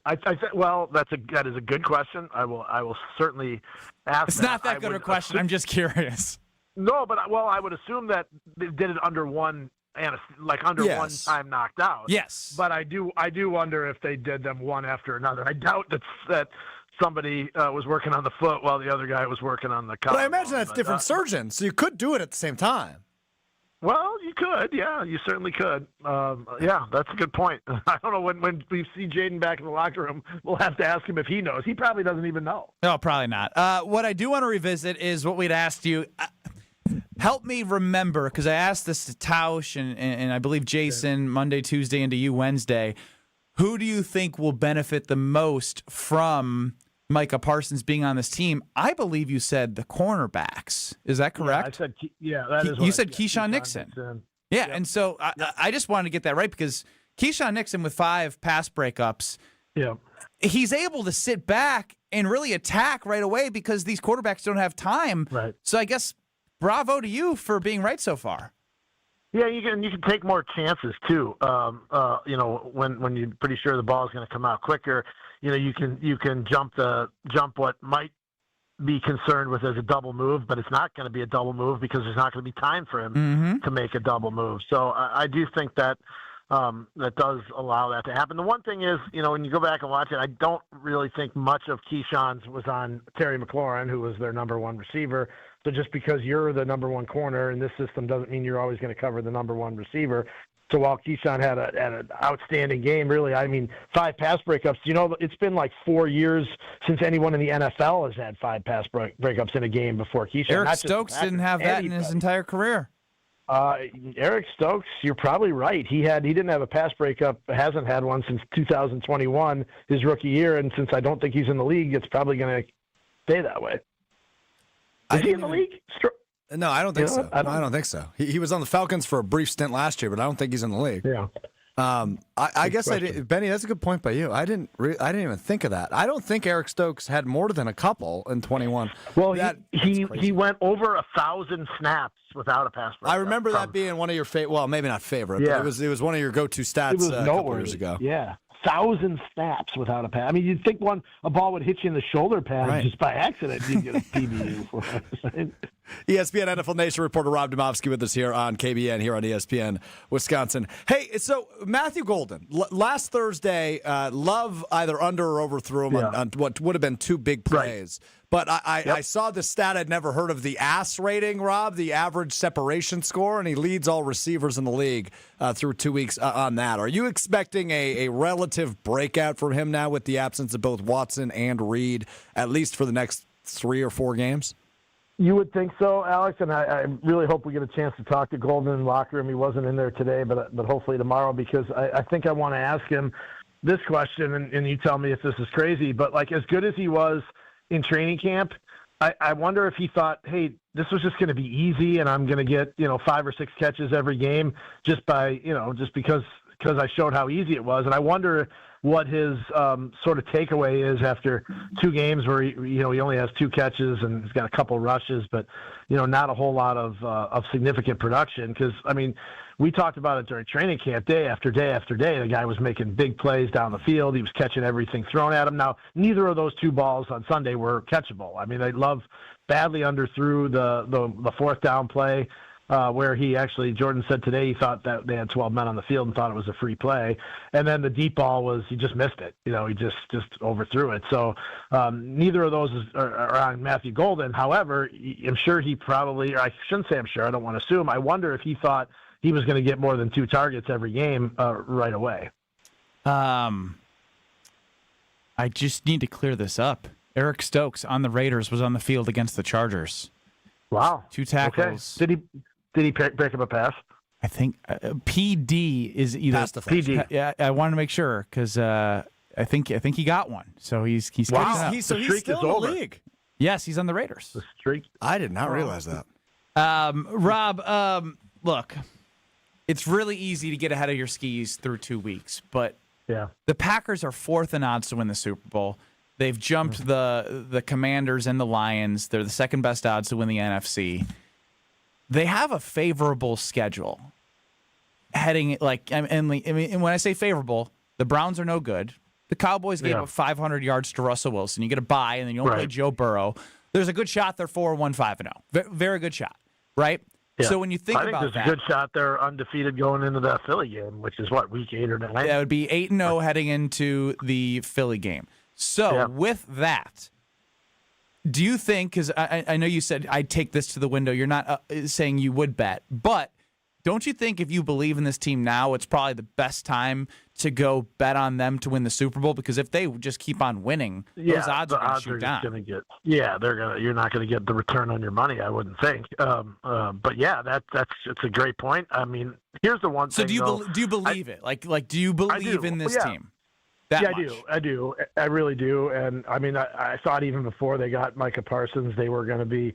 That is a good question. I will certainly ask. It's not that good of a question. I'm just curious. No, but I would assume that they did it under one one time knocked out. Yes. But I do wonder if they did them one after another. I doubt that somebody was working on the foot while the other guy was working on the collarbone. But I imagine that's different surgeons, so you could do it at the same time. Well, you could. Yeah, you certainly could. That's a good point. I don't know when we see Jaden back in the locker room, we'll have to ask him if he knows. He probably doesn't even know. No, probably not. What I do want to revisit is what we'd asked you. Help me remember, because I asked this to Tausch and I believe Jason Monday, Tuesday, into you Wednesday. Who do you think will benefit the most from Micah Parsons being on this team? I believe you said the cornerbacks. Is that correct? You said Keyshawn Nixon. Yeah, and so I just wanted to get that right because Keyshawn Nixon with 5 pass breakups, he's able to sit back and really attack right away because these quarterbacks don't have time. Right. So I guess bravo to you for being right so far. Yeah, you can take more chances too. When you're pretty sure the ball is going to come out quicker, you can jump what might be concerned with as a double move, but it's not going to be a double move because there's not going to be time for him to make a double move. So I do think that that does allow that to happen. The one thing is, when you go back and watch it, I don't really think much of Keyshawn's was on Terry McLaurin, who was their number one receiver. So just because you're the number one corner in this system doesn't mean you're always going to cover the number one receiver. So while Keyshawn had an outstanding game, really, 5 pass breakups. It's been 4 years since anyone in the NFL has had 5 pass breakups in a game before Keyshawn. Eric Stokes didn't have that in his entire career. Eric Stokes, you're probably right. He didn't have a pass breakup, hasn't had one since 2021, his rookie year, and since I don't think he's in the league, it's probably going to stay that way. Is he in the league? No, I don't think so. I don't think so. He was on the Falcons for a brief stint last year, but I don't think he's in the league. Yeah. I guess I did, Benny. That's a good point by you. I didn't even think of that. I don't think Eric Stokes had more than a couple in 21. Well, he went over 1,000 snaps without a pass breakup. I remember that being one of your favorite. Well, maybe not favorite. Yeah. But it was one of your go-to stats a couple years ago. Yeah. 1,000 snaps without a pass. You'd think a ball would hit you in the shoulder pad just by accident. You'd get a PBU for it. ESPN NFL Nation reporter Rob Demovsky with us here on KBN here on ESPN Wisconsin. Hey, so Matthew Golden, last Thursday, Love either under or overthrew him on what would have been 2 big plays. Right. But I saw the stat I'd never heard of, the ASS rating, Rob, the average separation score, and he leads all receivers in the league through 2 weeks on that. Are you expecting a relative breakout from him now with the absence of both Watson and Reed, at least for the next 3 or 4 games? You would think so, Alex, and I really hope we get a chance to talk to Golden in the locker room. He wasn't in there today, but hopefully tomorrow, because I think I want to ask him this question, and you tell me if this is crazy, but like as good as he was in training camp, I wonder if he thought, hey, this was just going to be easy and I'm going to get, 5 or 6 catches every game just because I showed how easy it was. And I wonder what his sort of takeaway is after 2 games where he only has 2 catches and he's got a couple rushes, but not a whole lot of significant production. Because we talked about it during training camp, day after day after day. The guy was making big plays down the field. He was catching everything thrown at him. Now, neither of those 2 balls on Sunday were catchable. They badly underthrew the 4th down play. Where Jordan said today he thought that they had 12 men on the field and thought it was a free play. And then the deep ball he just missed it. He just overthrew it. So neither of those are on Matthew Golden. However, I'm sure he probably, or I shouldn't say I'm sure, I don't want to assume. I wonder if he thought he was going to get more than 2 targets every game right away. I just need to clear this up. Eric Stokes on the Raiders was on the field against the Chargers. Wow. 2 tackles. Okay. Did he pick up a pass? I think PD is either pass defense. PD. Yeah, I want to make sure because I think he got one. So he's wow. catching up. He's still in the league. Yes, he's on the Raiders. The streak. I did not realize that. Rob, look, it's really easy to get ahead of your skis through 2 weeks, but the Packers are 4th in odds to win the Super Bowl. They've jumped the Commanders and the Lions. They're the 2nd best odds to win the NFC. They have a favorable schedule. And when I say favorable, the Browns are no good. The Cowboys gave up 500 yards to Russell Wilson. You get a bye, and then you don't play Joe Burrow. There's a good shot they're 4-1-5-0. Very good shot, right? Yeah. So when you think about there's a good shot they're undefeated going into that Philly game, which is week 8 or 9? That would be 8-0 heading into the Philly game. So with that, do you think, because I know you said I'd take this to the window, you're not saying you would bet, but don't you think if you believe in this team now, it's probably the best time to go bet on them to win the Super Bowl? Because if they just keep on winning, those odds are going to shoot down. You're not going to get the return on your money, I wouldn't think. But yeah, it's a great point. Here's the one thing. So do you believe it? Like do you believe in this team? I do. I really do. And I thought even before they got Micah Parsons, they were going to be,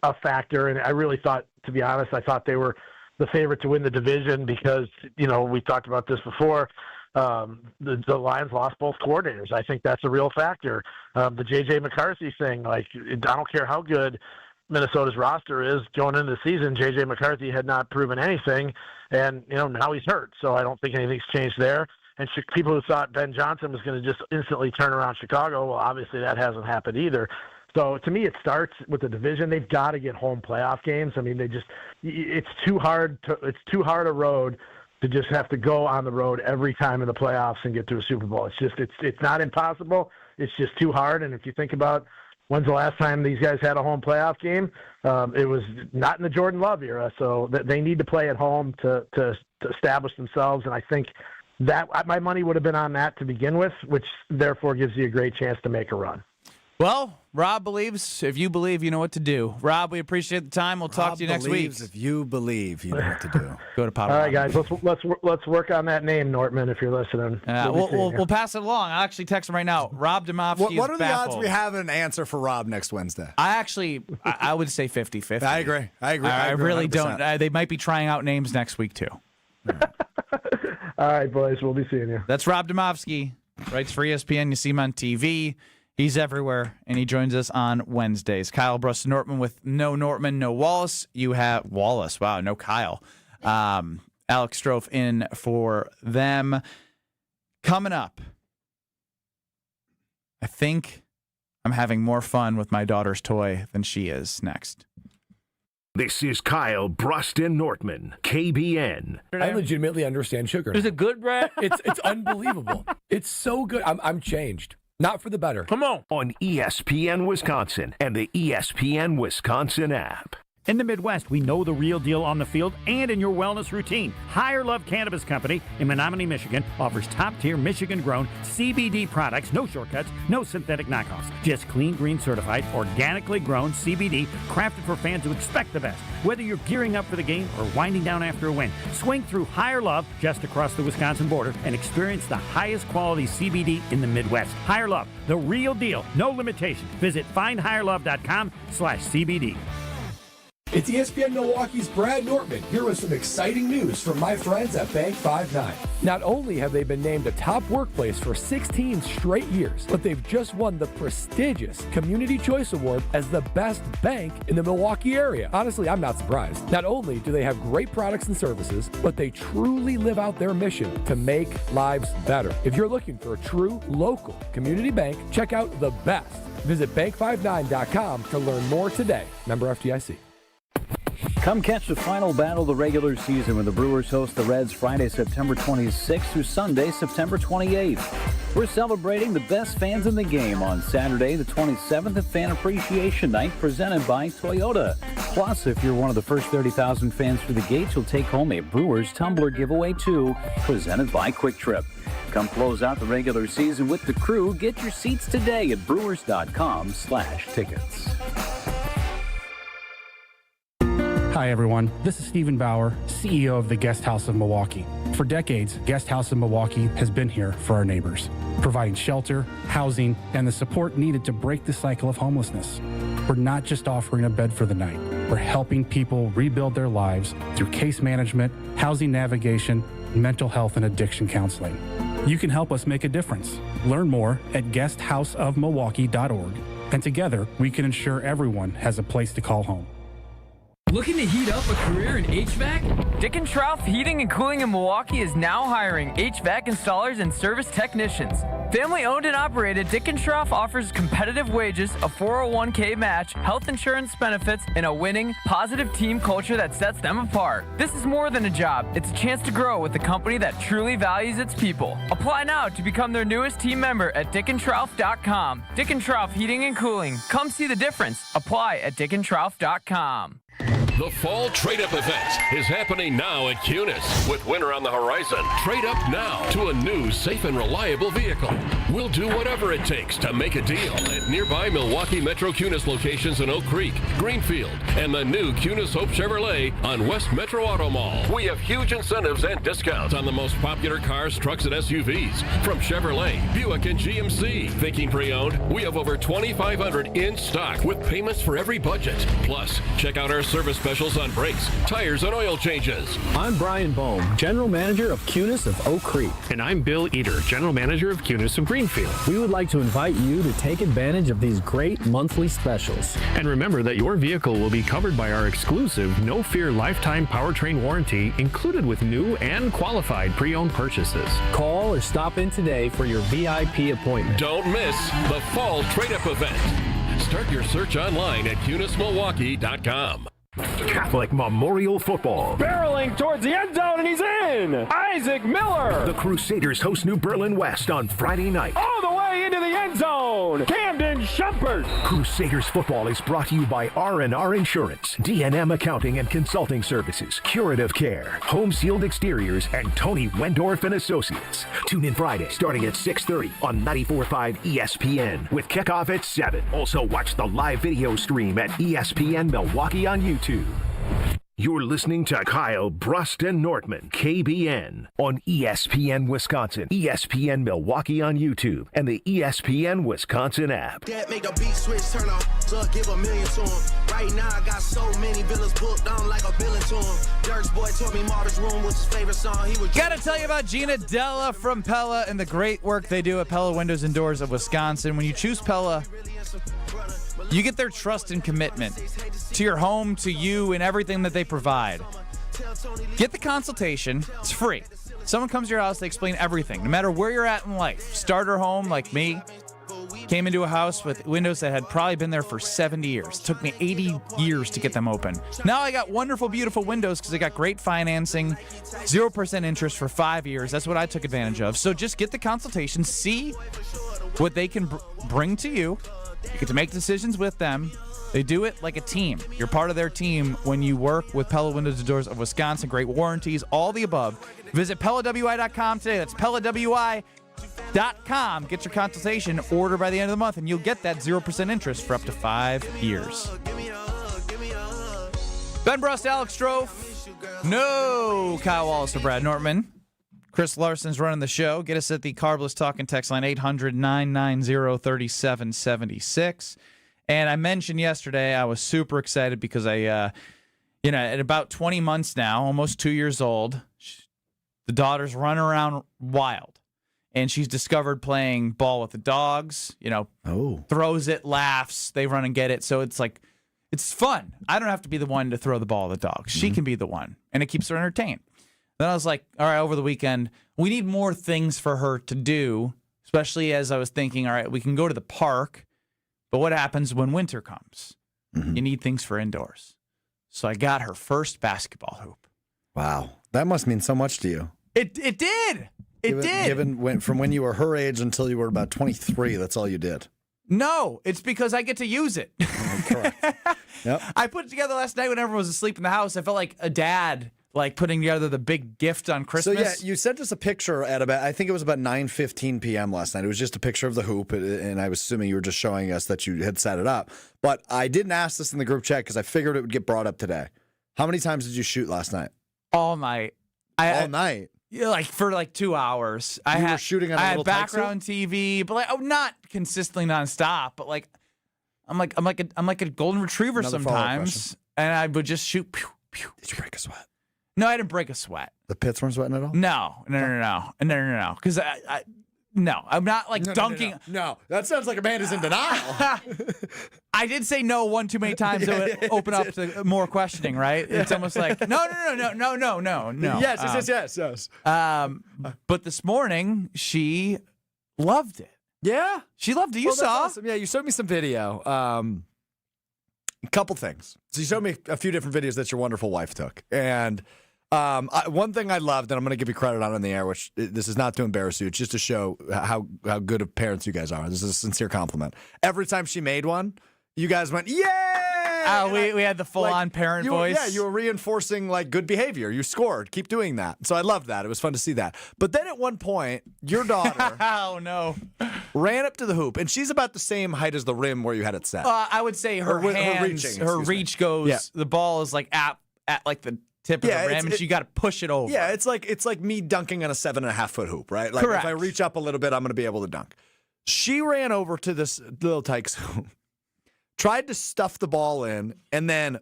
a factor. And I really thought, to be honest, I thought they were the favorite to win the division because, we talked about this before. The Lions lost both coordinators. I think that's a real factor. The J.J. McCarthy thing, I don't care how good Minnesota's roster is going into the season. J.J. McCarthy had not proven anything, and, now he's hurt. So I don't think anything's changed there. And people who thought Ben Johnson was going to just instantly turn around Chicago, well, obviously that hasn't happened either. So to me, it starts with the division. They've got to get home playoff games. It's too hard a road to just have to go on the road every time in the playoffs and get to a Super Bowl. It's not impossible. It's just too hard. And if you think about when's the last time these guys had a home playoff game, it was not in the Jordan Love era. So they need to play at home to establish themselves. And I think that my money would have been on that to begin with, which therefore gives you a great chance to make a run. Well, Rob believes. If you believe, you know what to do. Rob, we appreciate the time. We'll talk to you next week. If you believe, you know what to do. Go to Pop. All right, guys, let's work on that name, Nortman. If you're listening, we'll pass it along. I'll actually text him right now. Rob Domofsky. What are the odds we have an answer for Rob next Wednesday? I would say 50-50. I agree. I really 100%. Don't. They might be trying out names next week too. All right, boys. We'll be seeing you. That's Rob Domofsky. Writes for ESPN. You see him on TV. He's everywhere, and he joins us on Wednesdays. Kyle Brust and Nortman with no Nortman, no Wallace. You have Wallace. Wow, no Kyle. Alex Strofe in for them. Coming up, I think I'm having more fun with my daughter's toy than she is next. This is Kyle Brust and Nortman, KBN. I legitimately understand sugar. Is it good, Brad? It's unbelievable. It's so good. I'm changed. Not for the better. Come on. On ESPN Wisconsin and the ESPN Wisconsin app. In the Midwest, we know the real deal on the field and in your wellness routine. Higher Love Cannabis Company in Menominee, Michigan offers top-tier Michigan-grown CBD products, no shortcuts, no synthetic knockoffs. Just clean, green certified, organically grown CBD crafted for fans who expect the best. Whether you're gearing up for the game or winding down after a win, swing through Higher Love just across the Wisconsin border and experience the highest quality CBD in the Midwest. Higher Love, the real deal, no limitations. Visit findhigherlove.com/CBD. It's ESPN Milwaukee's Brad Nortman here with some exciting news from my friends at Bank 5-9. Not only have they been named a top workplace for 16 straight years, but they've just won the prestigious Community Choice Award as the best bank in the Milwaukee area. Honestly, I'm not surprised. Not only do they have great products and services, but they truly live out their mission to make lives better. If you're looking for a true local community bank, check out the best. Visit bank59.com to learn more today. Member FDIC. Come catch the final battle of the regular season when the Brewers host the Reds Friday, September 26th through Sunday, September 28th. We're celebrating the best fans in the game on Saturday, the 27th at Fan Appreciation Night, presented by Toyota. Plus, if you're one of the first 30,000 fans through the gates, you'll take home a Brewers tumbler giveaway too, presented by Quick Trip. Come close out the regular season with the crew. Get your seats today at brewers.com/tickets. Hi, everyone. This is Stephen Bauer, CEO of the Guest House of Milwaukee. For decades, Guest House of Milwaukee has been here for our neighbors, providing shelter, housing, and the support needed to break the cycle of homelessness. We're not just offering a bed for the night. We're helping people rebuild their lives through case management, housing navigation, mental health, and addiction counseling. You can help us make a difference. Learn more at guesthouseofmilwaukee.org, and together we can ensure everyone has a place to call home. Looking to heat up a career in HVAC? Dick & Trough Heating and Cooling in Milwaukee is now hiring HVAC installers and service technicians. Family owned and operated, Dick & Trough offers competitive wages, a 401k match, health insurance benefits, and a winning, positive team culture that sets them apart. This is more than a job. It's a chance to grow with a company that truly values its people. Apply now to become their newest team member at dickandtrough.com. Dick & Trough Heating and Cooling. Come see the difference. Apply at dickandtrough.com. The Fall Trade-Up event is happening now at Cunis. With winter on the horizon, trade up now to a new, safe, and reliable vehicle. We'll do whatever it takes to make a deal at nearby Milwaukee Metro Cunis locations in Oak Creek, Greenfield, and the new Cunis Hope Chevrolet on West Metro Auto Mall. We have huge incentives and discounts on the most popular cars, trucks, and SUVs from Chevrolet, Buick, and GMC. Thinking pre-owned? We have over 2,500 in stock with payments for every budget. Plus, check out our service specials on brakes, tires, and oil changes. I'm Brian Bohm, General Manager of Cunis of Oak Creek. And I'm Bill Eater, General Manager of Cunis of Greenfield. We would like to invite you to take advantage of these great monthly specials. And remember that your vehicle will be covered by our exclusive No Fear Lifetime Powertrain Warranty, included with new and qualified pre-owned purchases. Call or stop in today for your VIP appointment. Don't miss the Fall Trade-Up event. Start your search online at CunisMilwaukee.com. Catholic Memorial Football. Barreling towards the end zone, and he's in! Isaac Miller! The Crusaders host New Berlin West on Friday night. All the way into the end zone! Camden Shumpert! Crusaders football is brought to you by R&R Insurance, D&M Accounting and Consulting Services, Curative Care, Home Sealed Exteriors, and Tony Wendorf and Associates. Tune in Friday starting at 6:30 on 94.5 ESPN with kickoff at 7. Also watch the live video stream at ESPN Milwaukee on YouTube. You're listening to Kyle, Brust, and Nortman, KBN, on ESPN Wisconsin, ESPN Milwaukee on YouTube, and the ESPN Wisconsin app. That make a beat switch, turn up, give $1 million to him. Right now I got so many villains booked on like a billion to him. Dirk's boy told me Marvin's Room was his favorite song. He was. Gotta tell you about Gina Della from Pella and the great work they do at Pella Windows and Doors of Wisconsin. When you choose Pella, you get their trust and commitment to your home, to you, and everything that they provide. Get the consultation. It's free. Someone comes to your house, they explain everything, no matter where you're at in life. Starter home, like me, came into a house with windows that had probably been there for 70 years. It took me 80 years to get them open. Now I got wonderful, beautiful windows because I got great financing, 0% interest for 5 years. That's what I took advantage of. So just get the consultation, see what they can bring to you, You get to make decisions with them. They do it like a team. You're part of their team when you work with Pella Windows and Doors of Wisconsin. Great warranties, all the above. Visit PellaWI.com today. That's PellaWI.com. Get your consultation, order by the end of the month, and you'll get that 0% interest for up to 5 years. Ben Brust, Alex Strofe. No Kyle Wallace or Brad Nortman. Chris Larson's running the show. Get us at the Carbless Talk and Text line 800-990-3776. And I mentioned yesterday I was super excited because at about 20 months now, almost 2 years old, the daughter's running around wild. And she's discovered playing ball with the dogs, throws it, laughs, they run and get it. So it's like, it's fun. I don't have to be the one to throw the ball at the dogs. She can be the one, and it keeps her entertained. Then I was like, all right, over the weekend, we need more things for her to do, especially as I was thinking, all right, we can go to the park. But what happens when winter comes? You need things for indoors. So I got her first basketball hoop. Wow. That must mean so much to you. It did. It did. From when you were her age until you were about 23, that's all you did. No, it's because I get to use it. Correct. Yep. I put it together last night when everyone was asleep in the house. I felt like a dad, like putting together the big gift on Christmas. So yeah, you sent us a picture at about, I think it was about 9:15 p.m. last night. It was just a picture of the hoop, and I was assuming you were just showing us that you had set it up. But I didn't ask this in the group chat because I figured it would get brought up today. How many times did you shoot last night? All night. All night? Yeah, like for like 2 hours. You were shooting on a little background TV, but like not consistently nonstop, but like I'm like a golden retriever sometimes, and I would just shoot. Pew, pew. Did you break a sweat? No, I didn't break a sweat. The pits weren't sweating at all? No. Because I'm not like dunking. No, that sounds like a man is in denial. I did say no one too many times. It would open up to more questioning, right? It's almost like no. Yes. But this morning she loved it. Yeah, she loved it. You saw? Awesome. Yeah, you showed me some video. A couple things. So you showed me a few different videos that your wonderful wife took, and one thing I loved, and I'm going to give you credit on the air, which this is not to embarrass you, it's just to show how good of parents you guys are. This is a sincere compliment. Every time she made one, you guys went, yay! We had the full-on parent voice. Yeah, you were reinforcing like good behavior. You scored. Keep doing that. So I loved that. It was fun to see that. But then at one point, your daughter oh no, ran up to the hoop, and she's about the same height as the rim where you had it set. I would say her reach goes. Yeah. The ball is like at like the tip of the rim, and you got to push it over. Yeah, it's like me dunking on a 7.5-foot hoop, right? Like correct. If I reach up a little bit, I'm going to be able to dunk. She ran over to this little Tykes hoop, tried to stuff the ball in, and then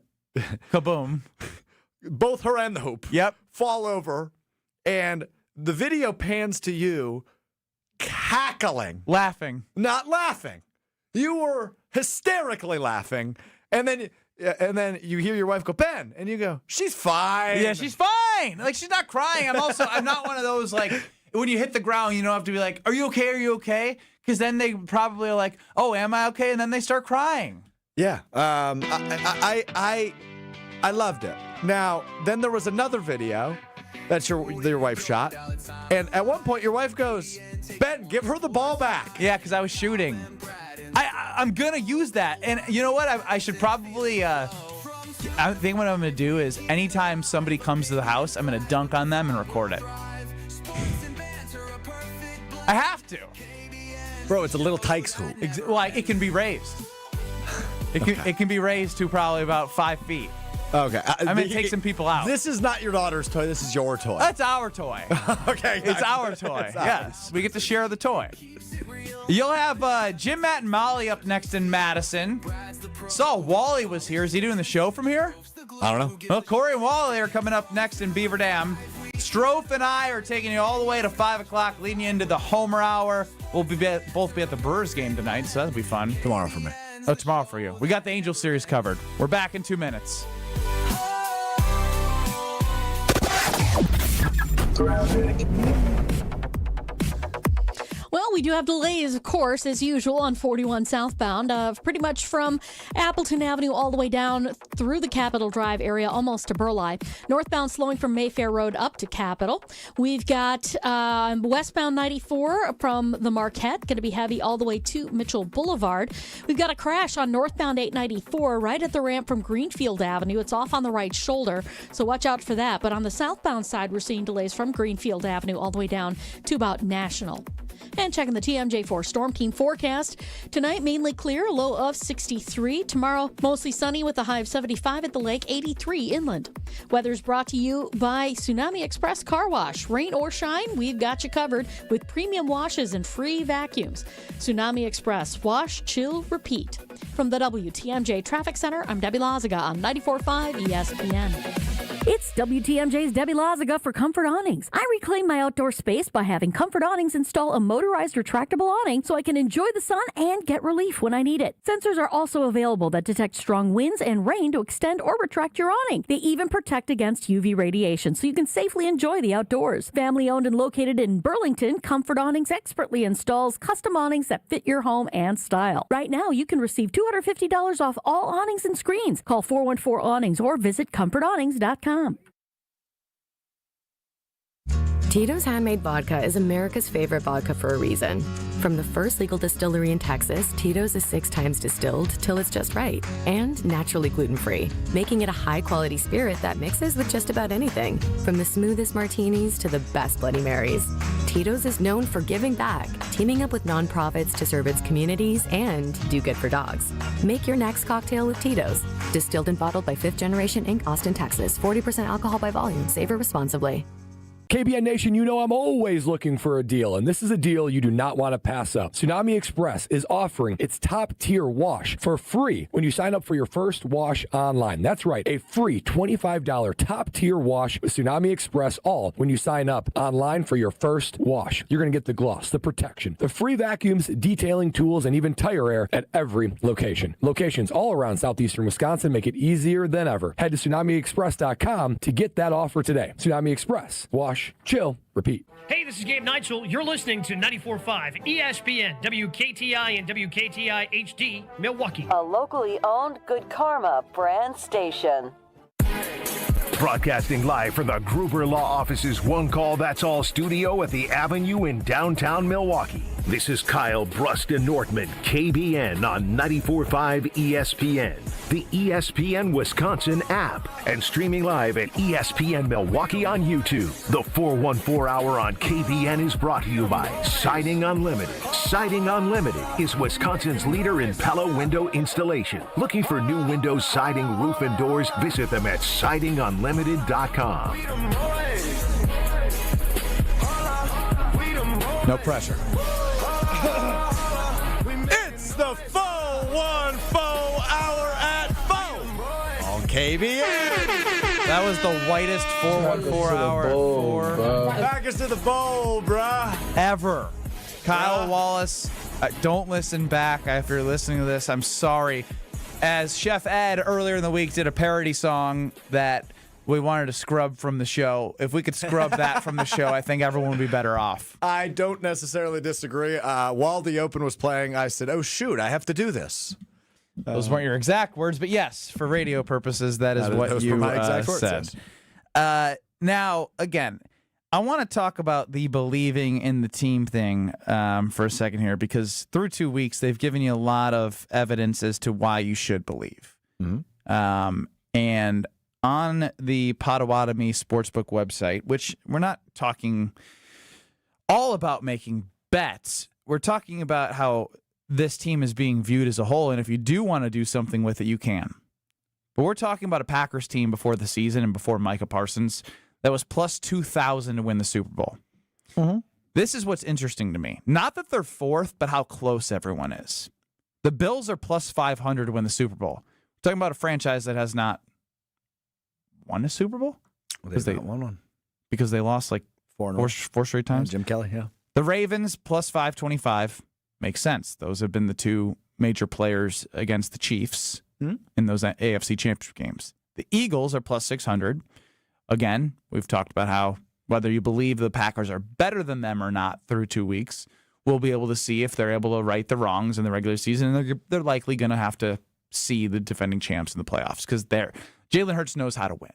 kaboom! Both her and the hoop, fall over, and the video pans to you, cackling, laughing, not laughing. You were hysterically laughing, and then you hear your wife go, Ben, and you go, she's fine. Yeah, she's fine. Like, she's not crying. I'm not one of those, like, when you hit the ground, you don't have to be like, are you okay? Are you okay? Because then they probably are like, oh, am I okay? And then they start crying. Yeah. I loved it. Now, then there was another video that your wife shot. And at one point, your wife goes, Ben, give her the ball back. Yeah, because I was shooting. I'm going to use that. And you know what? I should probably, I think what I'm going to do is anytime somebody comes to the house, I'm going to dunk on them and record it. I have to. Bro, it's a little Tykes hoop. It can be raised. It can be raised to probably about 5 feet. Okay. I'm going to take some people out. This is not your daughter's toy. This is your toy. That's our toy. Okay. It's our toy. Yes. We get to share the toy. You'll have Jim, Matt, and Molly up next in Madison. Saw Wally was here. Is he doing the show from here? I don't know. Well, Corey and Wally are coming up next in Beaver Dam. Strofe and I are taking you all the way to 5 o'clock, leading you into the Homer Hour. We'll both be at the Brewers game tonight, so that'll be fun. Tomorrow for me. Oh, tomorrow for you. We got the Angel Series covered. We're back in 2 minutes. Well, we do have delays, of course, as usual, on 41 southbound, pretty much from Appleton Avenue all the way down through the Capitol Drive area, almost to Burleigh. Northbound slowing from Mayfair Road up to Capitol. We've got westbound 94 from the Marquette, going to be heavy all the way to Mitchell Boulevard. We've got a crash on northbound 894 right at the ramp from Greenfield Avenue. It's off on the right shoulder, so watch out for that. But on the southbound side, we're seeing delays from Greenfield Avenue all the way down to about National. And checking the TMJ4 Storm Team forecast. Tonight, mainly clear, a low of 63. Tomorrow, mostly sunny with a high of 75 at the lake, 83 inland. Weather's brought to you by Tsunami Express Car Wash. Rain or shine, we've got you covered with premium washes and free vacuums. Tsunami Express, wash, chill, repeat. From the WTMJ Traffic Center, I'm Debbie Lazaga on 94.5 ESPN. It's WTMJ's Debbie Lazaga for Comfort Awnings. I reclaim my outdoor space by having Comfort Awnings install a motorized retractable awning so I can enjoy the sun and get relief when I need it. Sensors are also available that detect strong winds and rain to extend or retract your awning. They even protect against UV radiation so you can safely enjoy the outdoors. Family owned and located in Burlington, Comfort Awnings expertly installs custom awnings that fit your home and style. Right now, you can receive $250 off all awnings and screens. Call 414-AWNINGS or visit comfortawnings.com. Tito's Handmade Vodka is America's favorite vodka for a reason. From the first legal distillery in Texas, Tito's is 6 times distilled till it's just right, and naturally gluten-free, making it a high-quality spirit that mixes with just about anything, from the smoothest martinis to the best Bloody Marys. Tito's is known for giving back, teaming up with nonprofits to serve its communities and do good for dogs. Make your next cocktail with Tito's. Distilled and bottled by 5th Generation Inc., Austin, Texas. 40% alcohol by volume. Savor responsibly. KBN Nation, you know I'm always looking for a deal, and this is a deal you do not want to pass up. Tsunami Express is offering its top-tier wash for free when you sign up for your first wash online. That's right, a free $25 top-tier wash with Tsunami Express, all when you sign up online for your first wash. You're going to get the gloss, the protection, the free vacuums, detailing tools, and even tire air at every location. Locations all around southeastern Wisconsin make it easier than ever. Head to TsunamiExpress.com to get that offer today. Tsunami Express. Wash, chill, repeat. Hey, this is Gabe Neitzel. You're listening to 94.5 ESPN, WKTI and WKTI HD, Milwaukee. A locally owned Good Karma brand station. Broadcasting live from the Gruber Law Office's One Call That's All studio at the Avenue in downtown Milwaukee. This is Kyle, Brust, and Nortman, KBN on 94.5 ESPN, the ESPN Wisconsin app, and streaming live at ESPN Milwaukee on YouTube. The 414 Hour on KBN is brought to you by Siding Unlimited. Siding Unlimited is Wisconsin's leader in Pella window installation. Looking for new windows, siding, roof, and doors? Visit them at sidingunlimited.com. No pressure. It's the 414 Hour at 4 on KBN. That was the whitest 414 Hour at 4. Back us to the bowl, bruh. Ever. Kyle Wallace, don't listen back after listening to this. I'm sorry. As Chef Ed earlier in the week did a parody song that we wanted to scrub from the show. If we could scrub that from the show, I think everyone would be better off. I don't necessarily disagree. While the Open was playing, I said, oh, shoot, I have to do this. Those weren't your exact words, but yes, for radio purposes, that is what you said. Now, again, I want to talk about the believing in the team thing for a second here, because through 2 weeks, they've given you a lot of evidence as to why you should believe. Mm-hmm. And on the Potawatomi Sportsbook website, which we're not talking all about making bets, we're talking about how this team is being viewed as a whole, and if you do want to do something with it, you can. But we're talking about a Packers team before the season and before Micah Parsons that was plus 2,000 to win the Super Bowl. Mm-hmm. This is what's interesting to me. Not that they're fourth, but how close everyone is. The Bills are plus 500 to win the Super Bowl. We're talking about a franchise that has not won a Super Bowl? Well, they won one. Because they lost like four straight times? Jim Kelly, yeah. The Ravens, plus 525. Makes sense. Those have been the two major players against the Chiefs in those AFC Championship games. The Eagles are plus 600. Again, we've talked about how whether you believe the Packers are better than them or not through 2 weeks, we'll be able to see if they're able to right the wrongs in the regular season, and they're likely going to have to see the defending champs in the playoffs because Jalen Hurts knows how to win.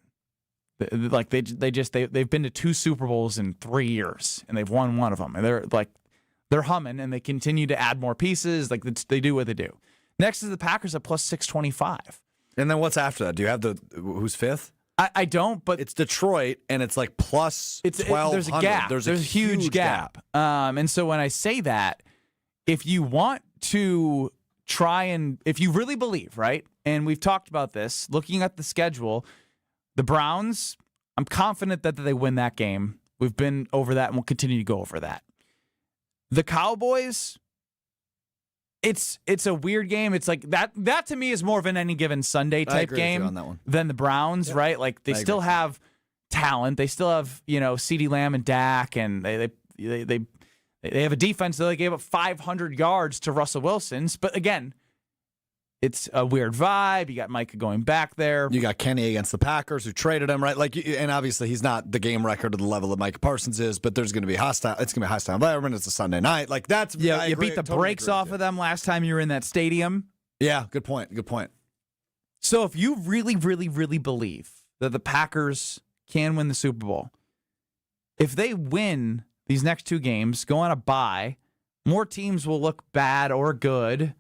They've been to 2 Super Bowls in 3 years, and they've won one of them, and they're humming, and they continue to add more pieces. Like they do what they do. Next is the Packers at plus 625. And then what's after that? Do you have who's fifth? I don't, but it's Detroit, and it's like plus 1,200. There's a gap. There's a huge gap. And so when I say that, if you want to try and if you really believe, right, and we've talked about this, looking at the schedule, the Browns, I'm confident that they win that game. We've been over that, and we'll continue to go over that. The Cowboys, it's a weird game. It's like that to me is more of an any given Sunday type game on that one. than the Browns, right? Like they still have talent. They still have, CeeDee Lamb and Dak, and they have a defense that they gave up 500 yards to Russell Wilson's. But again, it's a weird vibe. You got Micah going back there. You got Kenny against the Packers, who traded him, right? And obviously he's not the game record of the level that Micah Parsons is, but there's going to be hostile. It's going to be a hostile environment. It's a Sunday night. You beat the brakes off of them last time you were in that stadium. Yeah, good point. Good point. So if you really, really, really believe that the Packers can win the Super Bowl, if they win these next 2 games, go on a bye, more teams will look bad or good,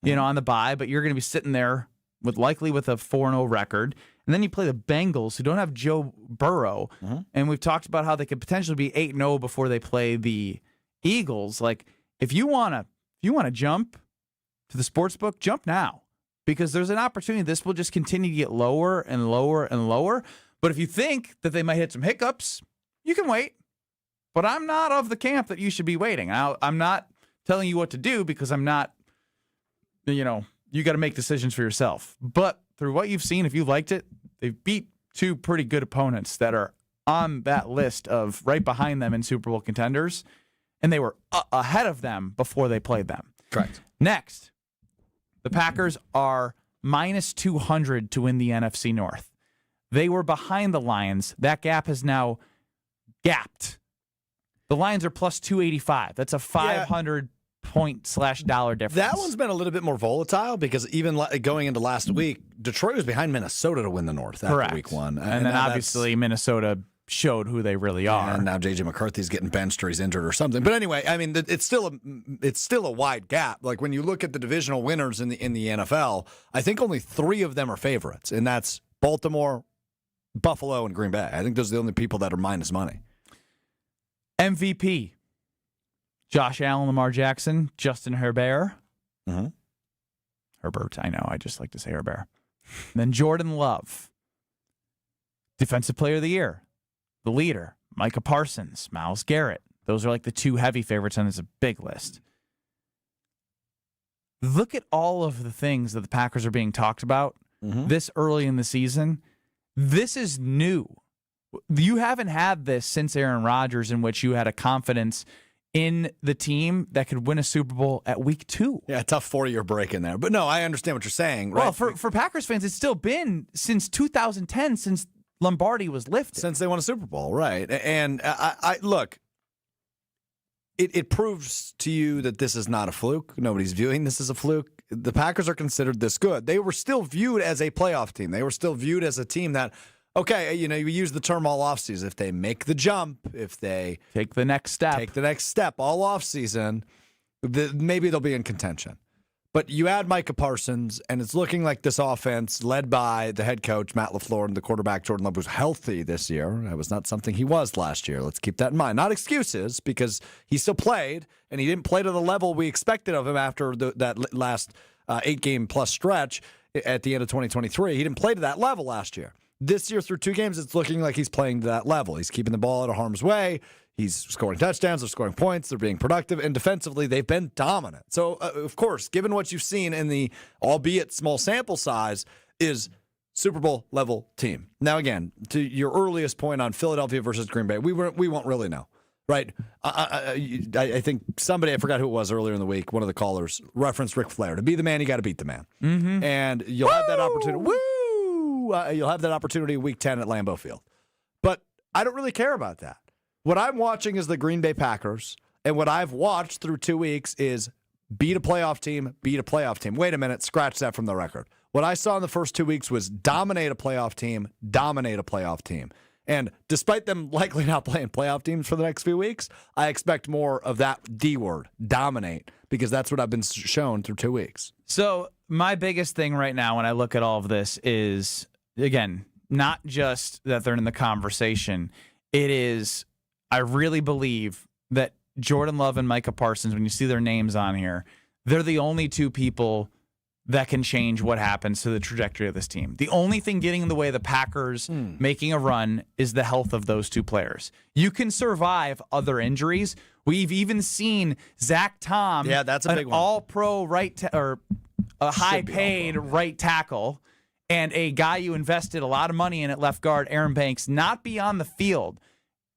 on the bye, but you're going to be sitting there likely with a 4-0 record. And then you play the Bengals, who don't have Joe Burrow. And we've talked about how they could potentially be 8-0 before they play the Eagles. Like, if you want to jump to the sports book, jump now. Because there's an opportunity. This will just continue to get lower and lower and lower. But if you think that they might hit some hiccups, you can wait. But I'm not of the camp that you should be waiting. I'm not telling you what to do because I'm not, you got to make decisions for yourself. But through what you've seen, if you liked it, they've beat 2 pretty good opponents that are on that list of right behind them in Super Bowl contenders. And they were ahead of them before they played them. Correct. Next, the Packers are minus 200 to win the NFC North. They were behind the Lions. That gap has now gapped. The Lions are plus 285. That's a 500 point/dollar difference. That one's been a little bit more volatile because even going into last week, Detroit was behind Minnesota to win the North after week 1. And then obviously Minnesota showed who they really are. And now J.J. McCarthy's getting benched or he's injured or something. But anyway, I mean, it's still a wide gap. Like when you look at the divisional winners in the NFL, I think only 3 of them are favorites, and that's Baltimore, Buffalo, and Green Bay. I think those are the only people that are minus money. MVP. Josh Allen, Lamar Jackson, Justin Herbert. Herbert, I know. I just like to say Herbert. And then Jordan Love. Defensive Player of the Year. The leader, Micah Parsons, Myles Garrett. Those are like the 2 heavy favorites, and it's a big list. Look at all of the things that the Packers are being talked about this early in the season. This is new. You haven't had this since Aaron Rodgers, in which you had a confidence in the team that could win a Super Bowl at week 2. Yeah, tough 4-year break in there. But no, I understand what you're saying. Right? Well, for Packers fans, it's still been since 2010, since Lombardi was lifted. Since they won a Super Bowl, right. And I look, it proves to you that this is not a fluke. Nobody's viewing this as a fluke. The Packers are considered this good. They were still viewed as a playoff team. They were still viewed as a team that, okay, you use the term all offseason. If they make the jump, if they take the next step all offseason, maybe they'll be in contention. But you add Micah Parsons, and it's looking like this offense, led by the head coach, Matt LaFleur, and the quarterback, Jordan Love, was healthy this year. That was not something he was last year. Let's keep that in mind. Not excuses, because he still played, and he didn't play to the level we expected of him after that last 8-game-plus stretch at the end of 2023. He didn't play to that level last year. This year, through 2 games, it's looking like he's playing to that level. He's keeping the ball out of harm's way. He's scoring touchdowns. They're scoring points. They're being productive. And defensively, they've been dominant. So, of course, given what you've seen in the, albeit small sample size, is Super Bowl level team. Now, again, to your earliest point on Philadelphia versus Green Bay, we won't really know, right? I think somebody, I forgot who it was earlier in the week, one of the callers referenced Ric Flair. To be the man, you got to beat the man. And you'll have that opportunity. You'll have that opportunity week 10 at Lambeau Field. But I don't really care about that. What I'm watching is the Green Bay Packers, And what I've watched through 2 weeks is beat a playoff team, beat a playoff team. Wait a minute, scratch that from the record. What I saw in the first 2 weeks was dominate a playoff team, dominate a playoff team. And despite them likely not playing playoff teams for the next few weeks, I expect more of that D word, dominate, because that's what I've been shown through 2 weeks. So my biggest thing right now when I look at all of this is, again, not just that they're in the conversation. It is, I really believe that Jordan Love and Micah Parsons, when you see their names on here, they're the only two people that can change what happens to the trajectory of this team. The only thing getting in the way of the Packers making a run is the health of those two players. You can survive other injuries. We've even seen Zach Tom, that's a big one. all-pro or a high-paid right tackle, and a guy you invested a lot of money in at left guard, Aaron Banks, not be on the field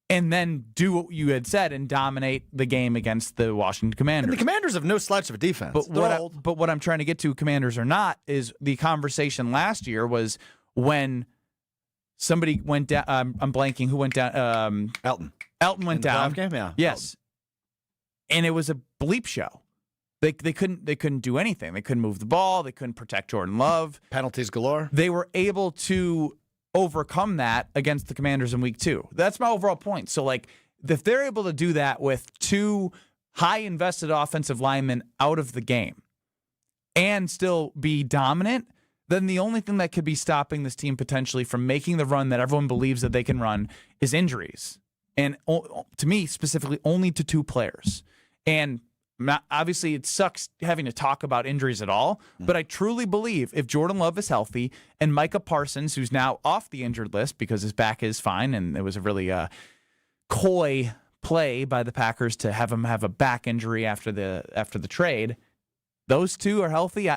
and then do what you had said and dominate the game against the Washington Commanders. And the Commanders have no slouch of a defense. But what I'm trying to get to, Commanders or not, is the conversation last year was when somebody went down. I'm blanking. Who went down? Elton. Elton went down. Game? Yeah. Yes. And it was a bleep show. They couldn't do anything. They couldn't move the ball. They couldn't protect Jordan Love. Penalties galore. They were able to overcome that against the Commanders in week 2. That's my overall point. So, like, if they're able to do that with two high-invested offensive linemen out of the game and still be dominant, then the only thing that could be stopping this team potentially from making the run that everyone believes that they can run is injuries. And to me, specifically, only to two players. And obviously, it sucks having to talk about injuries at all, but I truly believe if Jordan Love is healthy and Micah Parsons, who's now off the injured list because his back is fine, and it was a really coy play by the Packers to have him have a back injury after the trade, those two are healthy.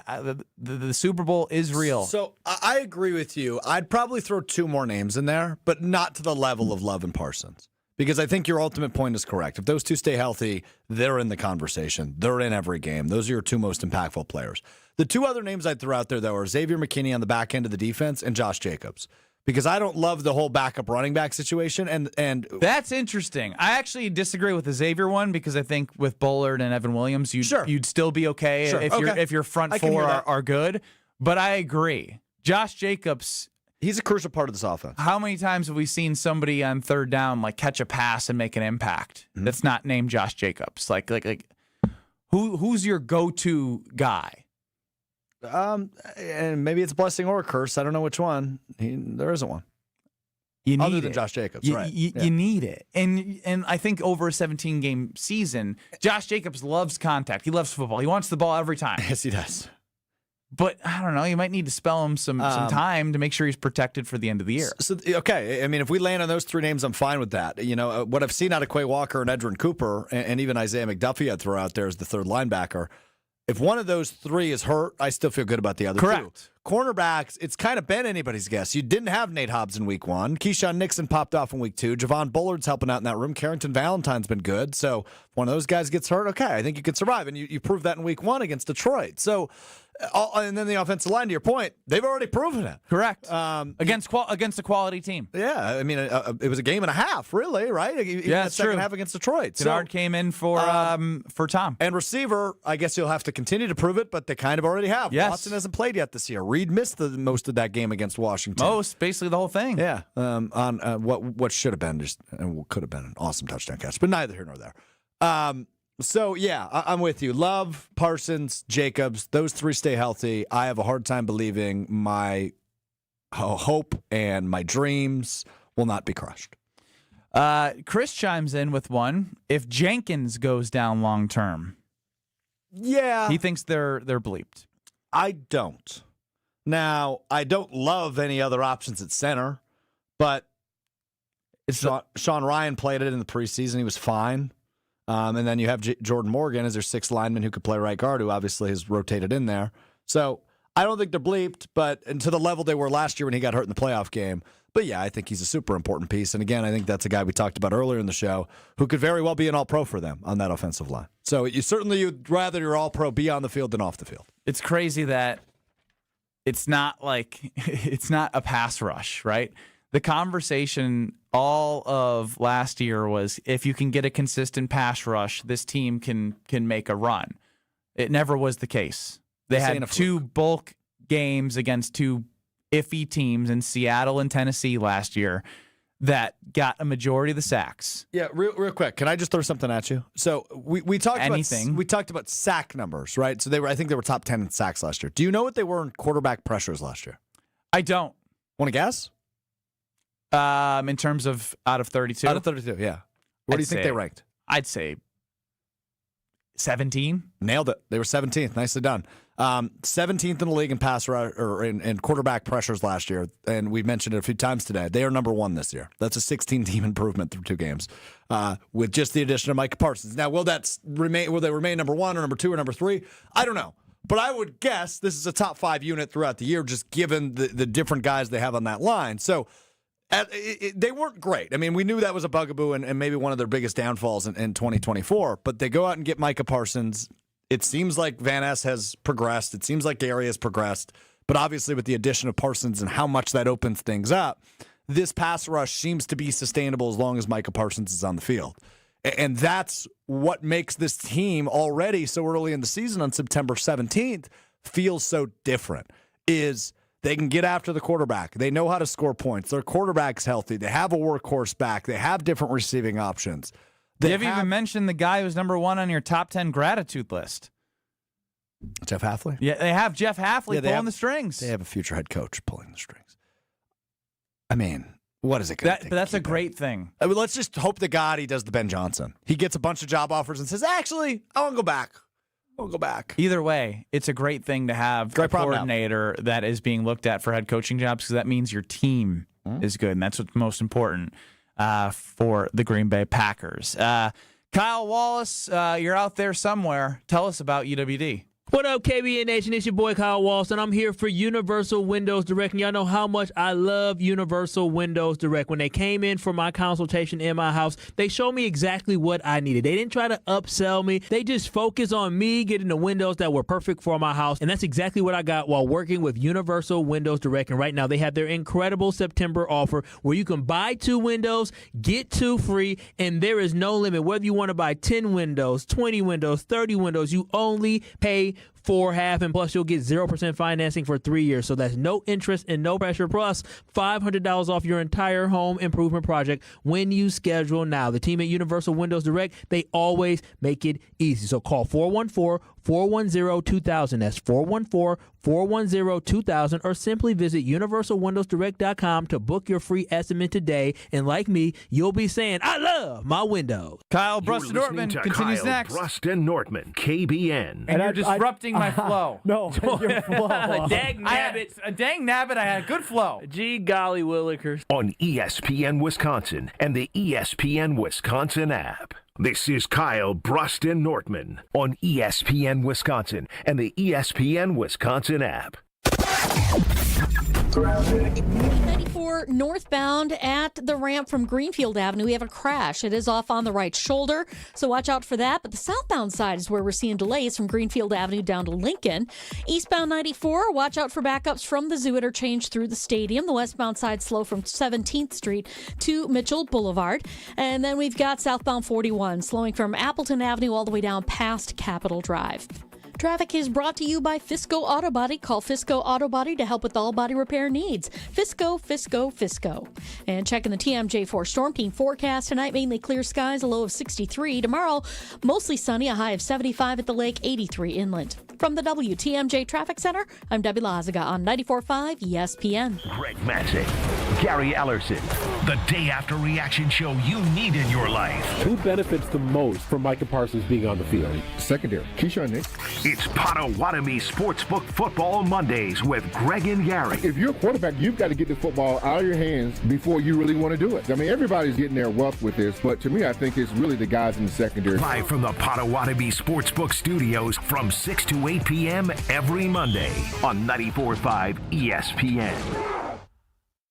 The Super Bowl is real. So I agree with you. I'd probably throw two more names in there, but not to the level of Love and Parsons. Because I think your ultimate point is correct. If those two stay healthy, they're in the conversation. They're in every game. Those are your two most impactful players. The two other names I'd throw out there, though, are Xavier McKinney on the back end of the defense and Josh Jacobs. Because I don't love the whole backup running back situation. And that's interesting. I actually disagree with the Xavier one because I think with Bullard and Evan Williams, you'd still be okay if your front four are good. But I agree. Josh Jacobs, he's a crucial part of this offense. How many times have we seen somebody on third down like catch a pass and make an impact that's not named Josh Jacobs? Like who's your go-to guy? And maybe it's a blessing or a curse. I don't know which one. There isn't one. You need other than it. Josh Jacobs, You, right? You need it, and I think over a 17-game season, Josh Jacobs loves contact. He loves football. He wants the ball every time. Yes, he does. But I don't know. You might need to spell him some time to make sure he's protected for the end of the year. So okay, I mean, if we land on those three names, I'm fine with that. You know, what I've seen out of Quay Walker and Edrin Cooper, and even Isaiah McDuffie, I'd throw out there as the third linebacker. If one of those three is hurt, I still feel good about the other two. Cornerbacks, it's kind of been anybody's guess. You didn't have Nate Hobbs in week 1. Keyshawn Nixon popped off in week 2. Javon Bullard's helping out in that room. Carrington Valentine's been good. So if one of those guys gets hurt, okay, I think you can survive. And you proved that in week 1 against Detroit. So, and then the offensive line, to your point, they've already proven it. Correct. Against a quality team. Yeah, I mean, it was a game and a half, really, right? Even that's second true. half against Detroit. Kennard came in for Tom. And receiver, I guess you'll have to continue to prove it, but they kind of already have. Yes. Watson hasn't played yet this year. Reed missed most of that game against Washington. Basically the whole thing. Yeah, on what should have been just and what could have been an awesome touchdown catch, but neither here nor there. So, yeah, I'm with you. Love, Parsons, Jacobs, those three stay healthy. I have a hard time believing my hope and my dreams will not be crushed. Chris chimes in with one. If Jenkins goes down long term, yeah, he thinks they're bleeped. I don't. Now, I don't love any other options at center, but Sean Ryan played it in the preseason. He was fine. And then you have Jordan Morgan as their sixth lineman who could play right guard, who obviously has rotated in there. So I don't think they're bleeped, and to the level they were last year when he got hurt in the playoff game. But yeah, I think he's a super important piece. And again, I think that's a guy we talked about earlier in the show who could very well be an all-pro for them on that offensive line. So you'd rather your all-pro be on the field than off the field. It's crazy that it's not a pass rush, right? the conversation all of last year was if you can get a consistent pass rush, this team can make a run. It never was the case. They had 2 bulk games against 2 iffy teams in Seattle and Tennessee last year that got a majority of the sacks. Yeah, real quick. Can I just throw something at you? So we talked about sack numbers, right? So I think they were top 10 in sacks last year. Do you know what they were in quarterback pressures last year? I don't. Want to guess? In terms of out of 32? Out of 32, yeah. Where do you think they ranked? I'd say 17. Nailed it. They were 17th. Nicely done. 17th in the league in pass rush or in quarterback pressures last year, and we mentioned it a few times today. They are number 1 this year. That's a 16-team improvement through 2 games, with just the addition of Micah Parsons. Now, will they remain number 1 or number 2 or number 3? I don't know, but I would guess this is a top 5 unit throughout the year, just given the different guys they have on that line. So. They weren't great. I mean, we knew that was a bugaboo and maybe one of their biggest downfalls in 2024, but they go out and get Micah Parsons. It seems like Van Ness has progressed. It seems like Gary has progressed, but obviously with the addition of Parsons and how much that opens things up, this pass rush seems to be sustainable as long as Micah Parsons is on the field. And that's what makes this team already so early in the season on September 17th feel so different, is they can get after the quarterback. They know how to score points. Their quarterback's healthy. They have a workhorse back. They have different receiving options. You haven't even mentioned the guy who's number 1 on your top 10 gratitude list. Jeff Hafley? Yeah, they have Jeff Hafley pulling the strings. They have a future head coach pulling the strings. I mean, what is it going to take? But that's a great thing. I mean, let's just hope to God he does the Ben Johnson. He gets a bunch of job offers and says, actually, I want to go back. I'll go back. Either way, it's a great thing to have a coordinator that is being looked at for head coaching jobs, because that means your team is good, and that's what's most important for the Green Bay Packers. Kyle Wallace, you're out there somewhere. Tell us about UWD. What up, KBN Nation? It's your boy Kyle Walsh, and I'm here for Universal Windows Direct. And y'all know how much I love Universal Windows Direct. When they came in for my consultation in my house, they showed me exactly what I needed. They didn't try to upsell me. They just focused on me getting the windows that were perfect for my house. And that's exactly what I got while working with Universal Windows Direct. And right now, they have their incredible September offer where you can buy 2 windows, get 2 free, and there is no limit. Whether you want to buy 10 windows, 20 windows, 30 windows, you only pay for half, and plus you'll get 0% financing for 3 years. So that's no interest and no pressure, plus $500 off your entire home improvement project when you schedule now. The team at Universal Windows Direct, they always make it easy. So call 414-410-2000. That's 414-410-2000, or simply visit universalwindowsdirect.com to book your free estimate today. And like me, you'll be saying, I love my windows. Kyle Brust and Nortman continues Kyle next. Brust and Nortman, KBN. And you're disrupting my flow. No, your flow. Dang nabbit. Dang nabbit, I had a good flow. Gee golly willikers. On ESPN Wisconsin and the ESPN Wisconsin app. This is Kyle Brust and Nortman on ESPN Wisconsin and the ESPN Wisconsin app. 94 northbound at the ramp from Greenfield Avenue. We have a crash. It is off on the right shoulder, so watch out for that. But the southbound side is where we're seeing delays from Greenfield Avenue down to Lincoln. Eastbound 94, watch out for backups from the Zoo Interchange through the stadium. The westbound side slow from 17th Street to Mitchell Boulevard. And then we've got southbound 41 slowing from Appleton Avenue all the way down past Capitol Drive. Traffic is brought to you by Fisco Auto Body. Call Fisco Auto Body to help with all body repair needs. Fisco, Fisco, Fisco. And checking the TMJ4 Storm Team forecast tonight, mainly clear skies, a low of 63. Tomorrow, mostly sunny, a high of 75 at the lake, 83 inland. From the WTMJ Traffic Center, I'm Debbie Lazaga on 94.5 ESPN. Greg Matzik, Gary Ellerson, the day after reaction show you need in your life. Who benefits the most from Micah Parsons being on the field? Secondary. Keyshawn Nix. It's Potawatomi Sportsbook Football Mondays with Greg and Gary. If you're a quarterback, you've got to get the football out of your hands before you really want to do it. I mean, everybody's getting their wealth with this, but to me, I think it's really the guys in the secondary. Live from the Potawatomi Sportsbook Studios from 6 to 8 p.m. every Monday on 94.5 ESPN.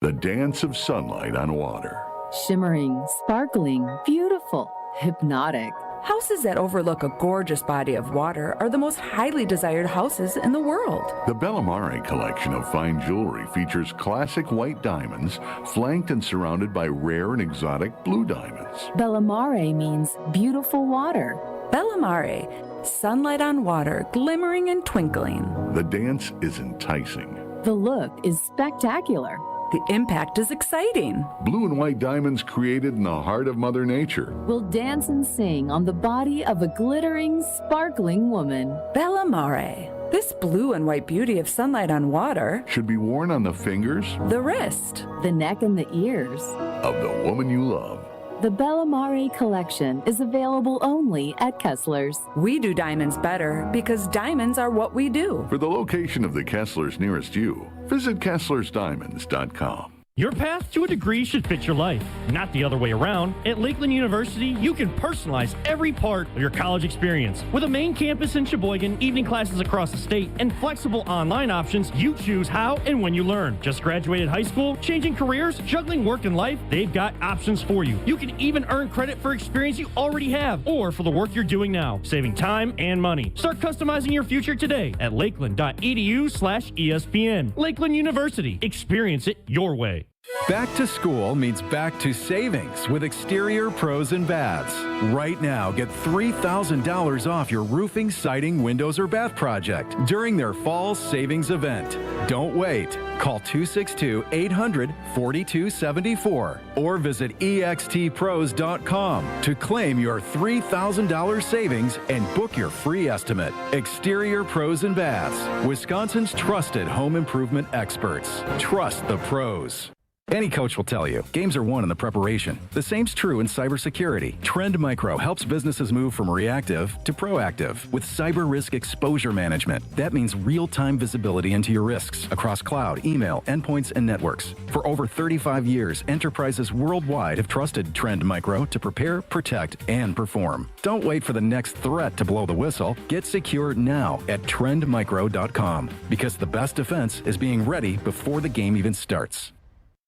The dance of sunlight on water. Shimmering, sparkling, beautiful, hypnotic. Houses that overlook a gorgeous body of water are the most highly desired houses in the world. The Bellamare collection of fine jewelry features classic white diamonds flanked and surrounded by rare and exotic blue diamonds. Bellamare means beautiful water. Bellamare, sunlight on water, glimmering and twinkling. The dance is enticing. The look is spectacular. The impact is exciting. Blue and white diamonds created in the heart of Mother Nature. Will dance and sing on the body of a glittering, sparkling woman. Bellamare. This blue and white beauty of sunlight on water should be worn on the fingers, the wrist, the neck, and the ears of the woman you love. The Bellamare collection is available only at Kessler's. We do diamonds better because diamonds are what we do. For the location of the Kesslers nearest you, visit KesslersDiamonds.com. Your path to a degree should fit your life, not the other way around. At Lakeland University, you can personalize every part of your college experience. With a main campus in Sheboygan, evening classes across the state, and flexible online options, you choose how and when you learn. Just graduated high school, changing careers, juggling work and life, they've got options for you. You can even earn credit for experience you already have or for the work you're doing now, saving time and money. Start customizing your future today at lakeland.edu/ESPN. Lakeland University. Experience it your way. Back to school means back to savings with Exterior Pros and Baths. Right now, get $3,000 off your roofing, siding, windows, or bath project during their fall savings event. Don't wait. Call 262-800-4274 or visit extpros.com to claim your $3,000 savings and book your free estimate. Exterior Pros and Baths, Wisconsin's trusted home improvement experts. Trust the pros. Any coach will tell you, games are won in the preparation. The same's true in cybersecurity. Trend Micro helps businesses move from reactive to proactive with cyber risk exposure management. That means real-time visibility into your risks across cloud, email, endpoints, and networks. For over 35 years, enterprises worldwide have trusted Trend Micro to prepare, protect, and perform. Don't wait for the next threat to blow the whistle. Get secure now at trendmicro.com because the best defense is being ready before the game even starts.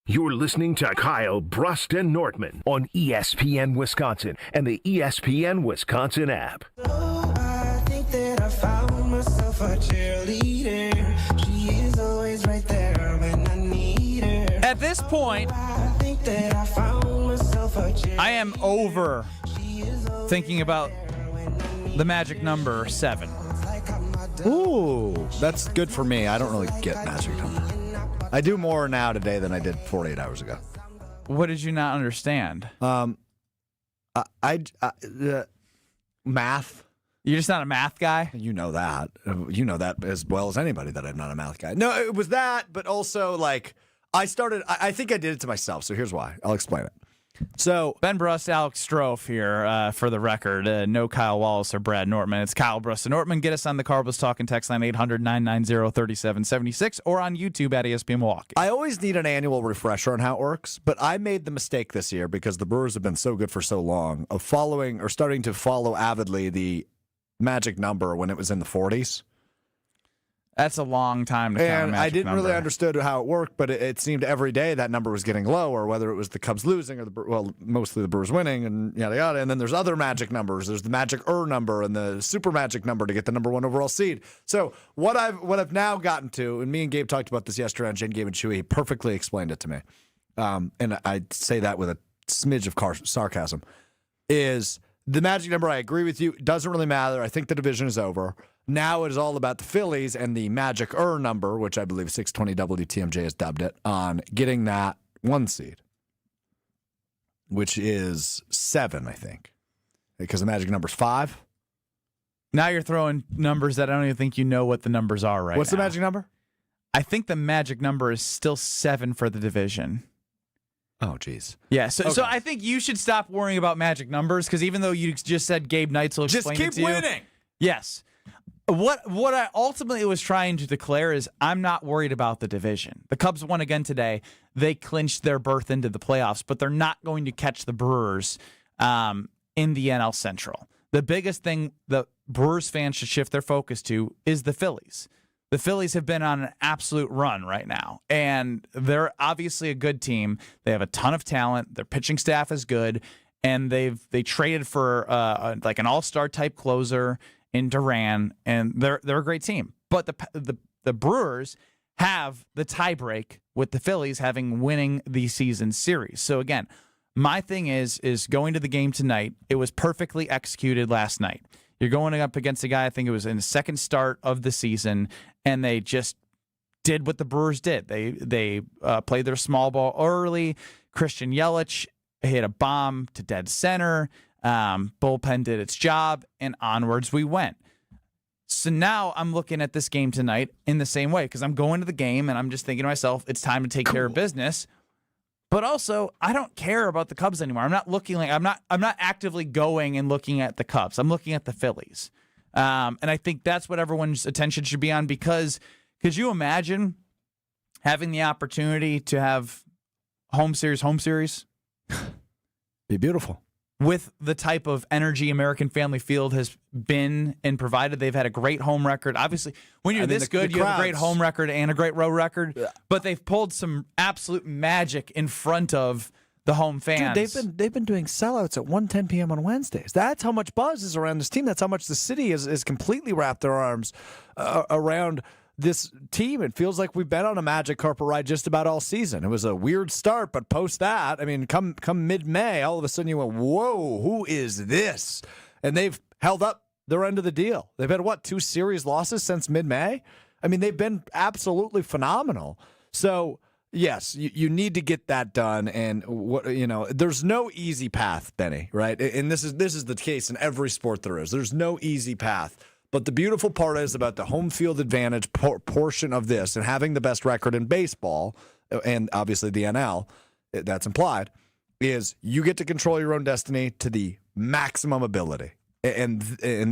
You're listening to Kyle, Brust, and Nortman on ESPN Wisconsin and the ESPN Wisconsin app. I think that I found myself a cheerleader. She is always right there when I need her. At this point, I think that I found myself a cheerleader. I am over thinking about the magic number 7. Ooh, that's good for me. I don't really get magic number. I do more now today than I did 48 hours ago. What did you not understand? Math. You're just not a math guy? You know that. You know that as well as anybody that I'm not a math guy. No, it was that, but also like I think I did it to myself. So here's why. I'll explain it. So Ben Brust, Alex Strofe here for the record. No Kyle Wallace or Brad Nortman. It's Kyle Brust and Nortman. Get us on the Carbless Talking text line 800-990-3776 or on YouTube at ESPN Milwaukee. I always need an annual refresher on how it works, but I made the mistake this year because the Brewers have been so good for so long of following or starting to follow avidly the magic number when it was in the 40s. That's a long time to count a magic And I didn't number. really understand how it worked, but it seemed every day that number was getting lower, whether it was the Cubs losing or mostly the Brewers winning and yada yada. And then there's other magic numbers. There's the magic number and the super magic number to get the number 1 overall seed. So what I've now gotten to, and me and Gabe talked about this yesterday on Jane, Gabe, and Chewy, he perfectly explained it to me. And I say that with a smidge of sarcasm, is the magic number. I agree with you. It doesn't really matter. I think the division is over. Now it is all about the Phillies and the magic number, which I believe 620 WTMJ has dubbed it, on getting that 1 seed, which is 7, I think, because the magic number is 5. Now you're throwing numbers that I don't even think you know what the numbers are right What's now. the magic number? I think the magic number is still 7 for the division. Oh, geez. Yeah, so I think you should stop worrying about magic numbers because even though you just said Gabe Knights will explain it to you. Just keep winning. Yes. What I ultimately was trying to declare is I'm not worried about the division. The Cubs won again today. They clinched their berth into the playoffs, but they're not going to catch the Brewers in the NL Central. The biggest thing the Brewers fans should shift their focus to is the Phillies. The Phillies have been on an absolute run right now, and they're obviously a good team. They have a ton of talent. Their pitching staff is good. and they traded for like an all-star type closer in Duran, and they're a great team. But the Brewers have the tiebreak with the Phillies having winning the season series. So again, my thing is going to the game tonight. It was perfectly executed last night. You're going up against a guy, I think it was in the second start of the season, and they just did what the Brewers did. They played their small ball early. Christian Yelich hit a bomb to dead center. Bullpen did its job, and onwards we went. So now I'm looking at this game tonight in the same way because I'm going to the game and I'm just thinking to myself, it's time to take care of business. But also, I don't care about the Cubs anymore. I'm not actively going and looking at the Cubs. I'm looking at the Phillies. And I think that's what everyone's attention should be on, because could you imagine having the opportunity to have home series? Be beautiful. With the type of energy American Family Field has been and provided. They've had a great home record. Obviously, when you're this good, you have a great home record and a great road record. Yeah. But they've pulled some absolute magic in front of the home fans. Dude, they've been doing sellouts at 1:10 p.m. on Wednesdays. That's how much buzz is around this team. That's how much the city is completely wrapped their arms around this team. It feels like we've been on a magic carpet ride just about all season. It was a weird start, but post that, I mean, come mid-May, all of a sudden you went, whoa, who is this? And they've held up their end of the deal. They've had, 2 series losses since mid-May? I mean, they've been absolutely phenomenal. So, yes, you need to get that done. And, there's no easy path, Benny, right? And this is the case in every sport there is. There's no easy path. But the beautiful part is about the home field advantage portion of this and having the best record in baseball, and obviously the NL, that's implied, is you get to control your own destiny to the maximum ability. And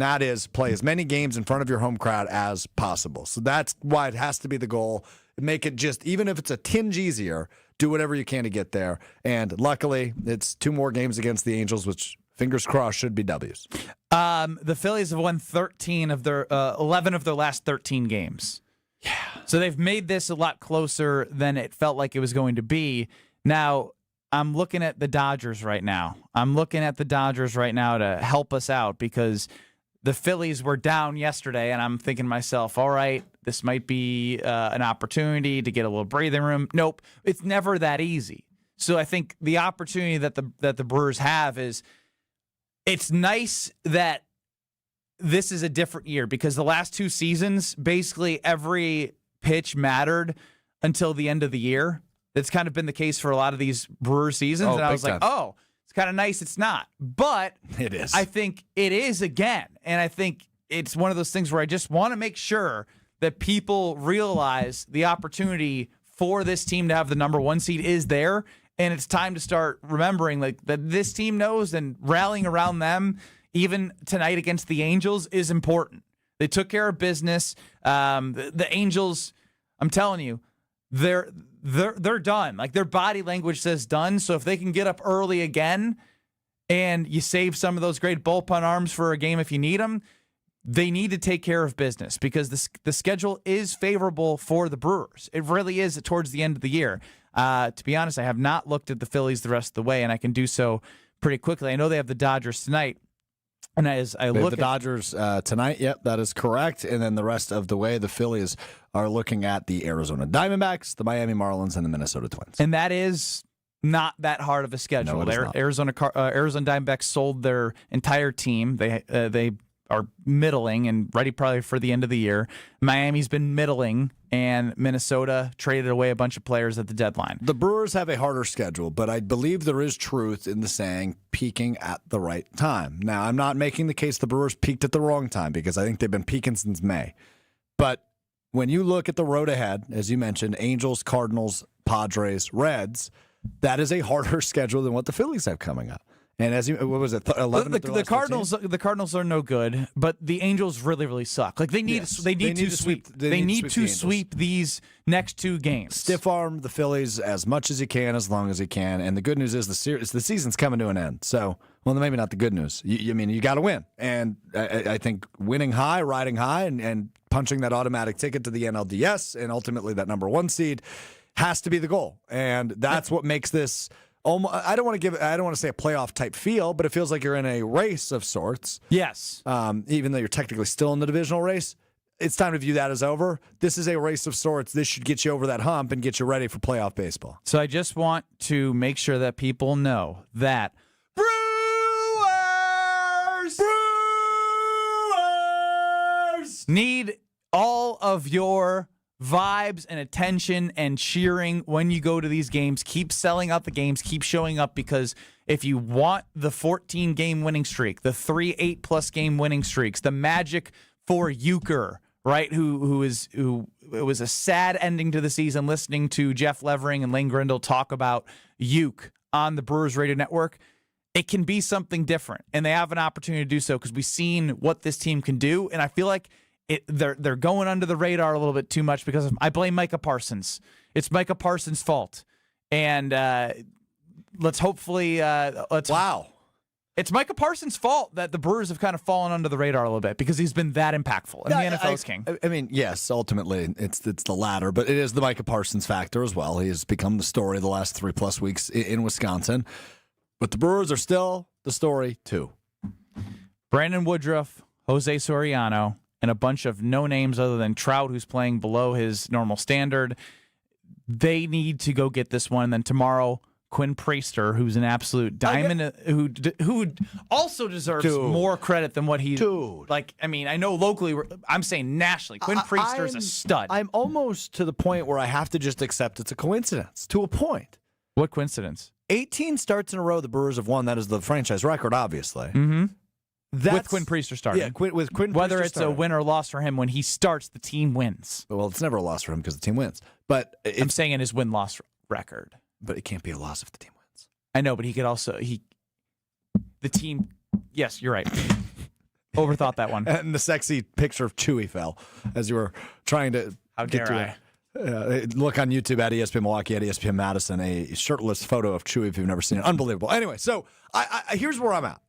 that is play as many games in front of your home crowd as possible. So that's why it has to be the goal. Make it just, even if it's a tinge easier, do whatever you can to get there. And luckily, it's 2 more games against the Angels, which, fingers crossed, should be W's. The Phillies have won 11 of their last 13 games. Yeah. So they've made this a lot closer than it felt like it was going to be. Now, I'm looking at the Dodgers right now. To help us out, because the Phillies were down yesterday, and I'm thinking to myself, all right, this might be an opportunity to get a little breathing room. Nope, it's never that easy. So I think the opportunity that the Brewers have is, it's nice that this is a different year, because the last 2 seasons, basically every pitch mattered until the end of the year. That's kind of been the case for a lot of these Brewer seasons. And I was like, it's kind of nice it's not. But it is. I think it is again. And I think it's one of those things where I just want to make sure that people realize the opportunity for this team to have the number 1 seed is there. And it's time to start remembering that this team knows, and rallying around them, even tonight against the Angels, is important. They took care of business. The Angels, I'm telling you, they're done. Like, their body language says done. So if they can get up early again, and you save some of those great bullpen arms for a game if you need them, they need to take care of business, because the schedule is favorable for the Brewers. It really is towards the end of the year. To be honest, I have not looked at the Phillies the rest of the way, and I can do so pretty quickly. I know they have the Dodgers tonight, and as I look at the Dodgers tonight, yep, that is correct. And then the rest of the way, the Phillies are looking at the Arizona Diamondbacks, the Miami Marlins, and the Minnesota Twins. And that is not that hard of a schedule. No, Arizona Diamondbacks sold their entire team. They are middling and ready probably for the end of the year. Miami's been middling, and Minnesota traded away a bunch of players at the deadline. The Brewers have a harder schedule, but I believe there is truth in the saying peaking at the right time. Now, I'm not making the case the Brewers peaked at the wrong time, because I think they've been peaking since May. But when you look at the road ahead, as you mentioned, Angels, Cardinals, Padres, Reds, that is a harder schedule than what the Phillies have coming up. And as what was it? 11. The Cardinals are no good, but the Angels really, really suck. Like, they need to sweep these next 2 games. Stiff arm the Phillies as much as you can, as long as you can. And the good news is the season's coming to an end. So, well, maybe not the good news. You got to win, and I think winning high, riding high, and punching that automatic ticket to the NLDS, and ultimately that number 1 seed has to be the goal. And that's what makes this I don't want to say a playoff type feel, but it feels like you're in a race of sorts. Yes. Even though you're technically still in the divisional race, it's time to view that as over. This is a race of sorts. This should get you over that hump and get you ready for playoff baseball. So I just want to make sure that people know that Brewers need all of your vibes and attention and cheering when you go to these games. Keep selling out the games. Keep showing up, because if you want the 14-game winning streak, the 3 8+ game winning streaks, the magic for Euchre, right? It was a sad ending to the season listening to Jeff Levering and Lane Grindle talk about Euchre on the Brewers Radio Network. It can be something different, and they have an opportunity to do so because we've seen what this team can do, and I feel like they're going under the radar a little bit too much because I blame Micah Parsons. It's Micah Parsons' fault, and let's hopefully wow. It's Micah Parsons' fault that the Brewers have kind of fallen under the radar a little bit because he's been that impactful. And the NFL's king. I mean, yes, ultimately it's the latter, but it is the Micah Parsons factor as well. He has become the story the last 3+ weeks in Wisconsin. But the Brewers are still the story, too. Brandon Woodruff, Jose Soriano, and a bunch of no names other than Trout, who's playing below his normal standard. They need to go get this one. And then tomorrow, Quinn Priester, who's an absolute diamond, who also deserves more credit than what he's like. I mean, I know locally, I'm saying nationally, Quinn Priester is a stud. I'm almost to the point where I have to just accept it's a coincidence. To a point. What coincidence? 18 starts in a row the Brewers have won. That is the franchise record, obviously. Mm-hmm. With Quinn Priester starting. Yeah, with Quinn Whether Priester it's starting. a win or loss for him, when he starts, the team wins. Well, it's never a loss for him because the team wins. But I'm saying in his win-loss record. But it can't be a loss if the team wins. I know, but he could also the team. Yes, you're right. Overthought that one. And the sexy picture of Chewy fell as you were trying to get to it. Look on YouTube at ESPN Milwaukee, at ESPN Madison, a shirtless photo of Chewy if you've never seen it. Unbelievable. Anyway, so I here's where I'm at.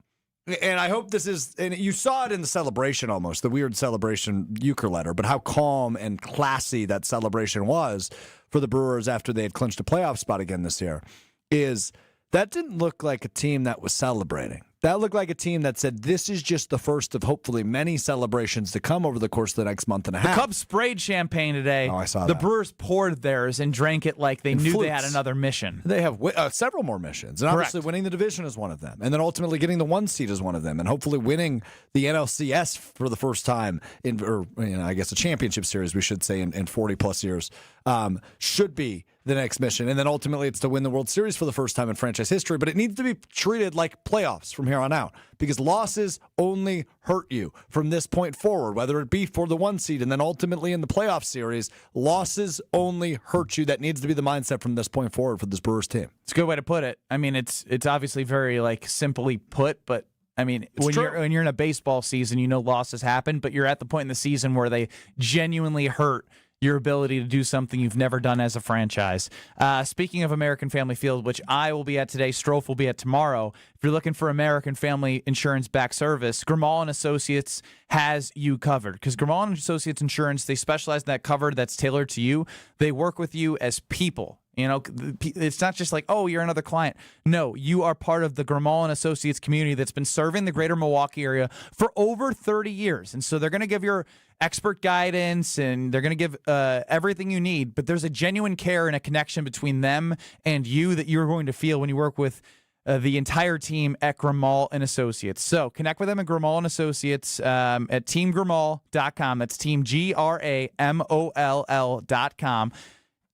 And I hope this is, and you saw it in the celebration almost, the weird celebration Euchre letter, but how calm and classy that celebration was for the Brewers after they had clinched a playoff spot again this year, is that didn't look like a team that was celebrating. That looked like a team that said, this is just the first of hopefully many celebrations to come over the course of the next month and a half. The Cubs sprayed champagne today. Oh, I saw the that. Brewers poured theirs and drank it like they knew flutes. they had another mission. They have several more missions. And obviously winning the division is one of them. And then ultimately getting the 1 seed is one of them. And hopefully winning the NLCS for the first time I guess a championship series, we should say, in 40+ years, should be the next mission. And then ultimately it's to win the World Series for the first time in franchise history. But it needs to be treated like playoffs from here on out, because losses only hurt you from this point forward, whether it be for the 1 seed and then ultimately in the playoff series. Losses only hurt you. That needs to be the mindset from this point forward for this Brewers team. It's a good way to put it. I mean, it's obviously very simply put, but I mean, when you're in a baseball season, you know losses happen, but you're at the point in the season where they genuinely hurt your ability to do something you've never done as a franchise. Speaking of American Family Field, which I will be at today, Strofe will be at tomorrow. If you're looking for American Family Insurance back service, Grimal & Associates has you covered. Because Grimal & Associates Insurance, they specialize in that cover that's tailored to you. They work with you as people. You know, it's not just like, oh, you're another client. No, you are part of the Grimal & Associates community that's been serving the greater Milwaukee area for over 30 years. And so they're going to give your expert guidance and they're going to give everything you need. But there's a genuine care and a connection between them and you that you're going to feel when you work with the entire team at Grimal & Associates. So connect with them at Grimal & Associates at teamgrimal.com. That's team GRAMOLL.com.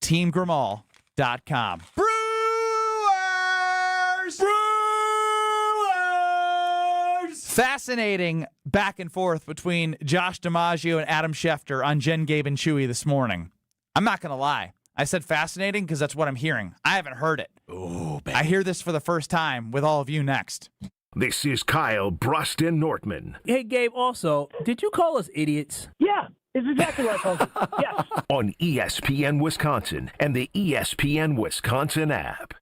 teamgrimal.com. Brewers! Fascinating back and forth between Josh DiMaggio and Adam Schefter on Jen, Gabe, and Chewy this morning. I'm not going to lie. I said fascinating because that's what I'm hearing. I haven't heard it. Oh, I hear this for the first time with all of you next. This is Kyle, Brust, and Nortman. Hey, Gabe, also, did you call us idiots? Yeah, it's exactly what I called you. Yes. On ESPN Wisconsin and the ESPN Wisconsin app.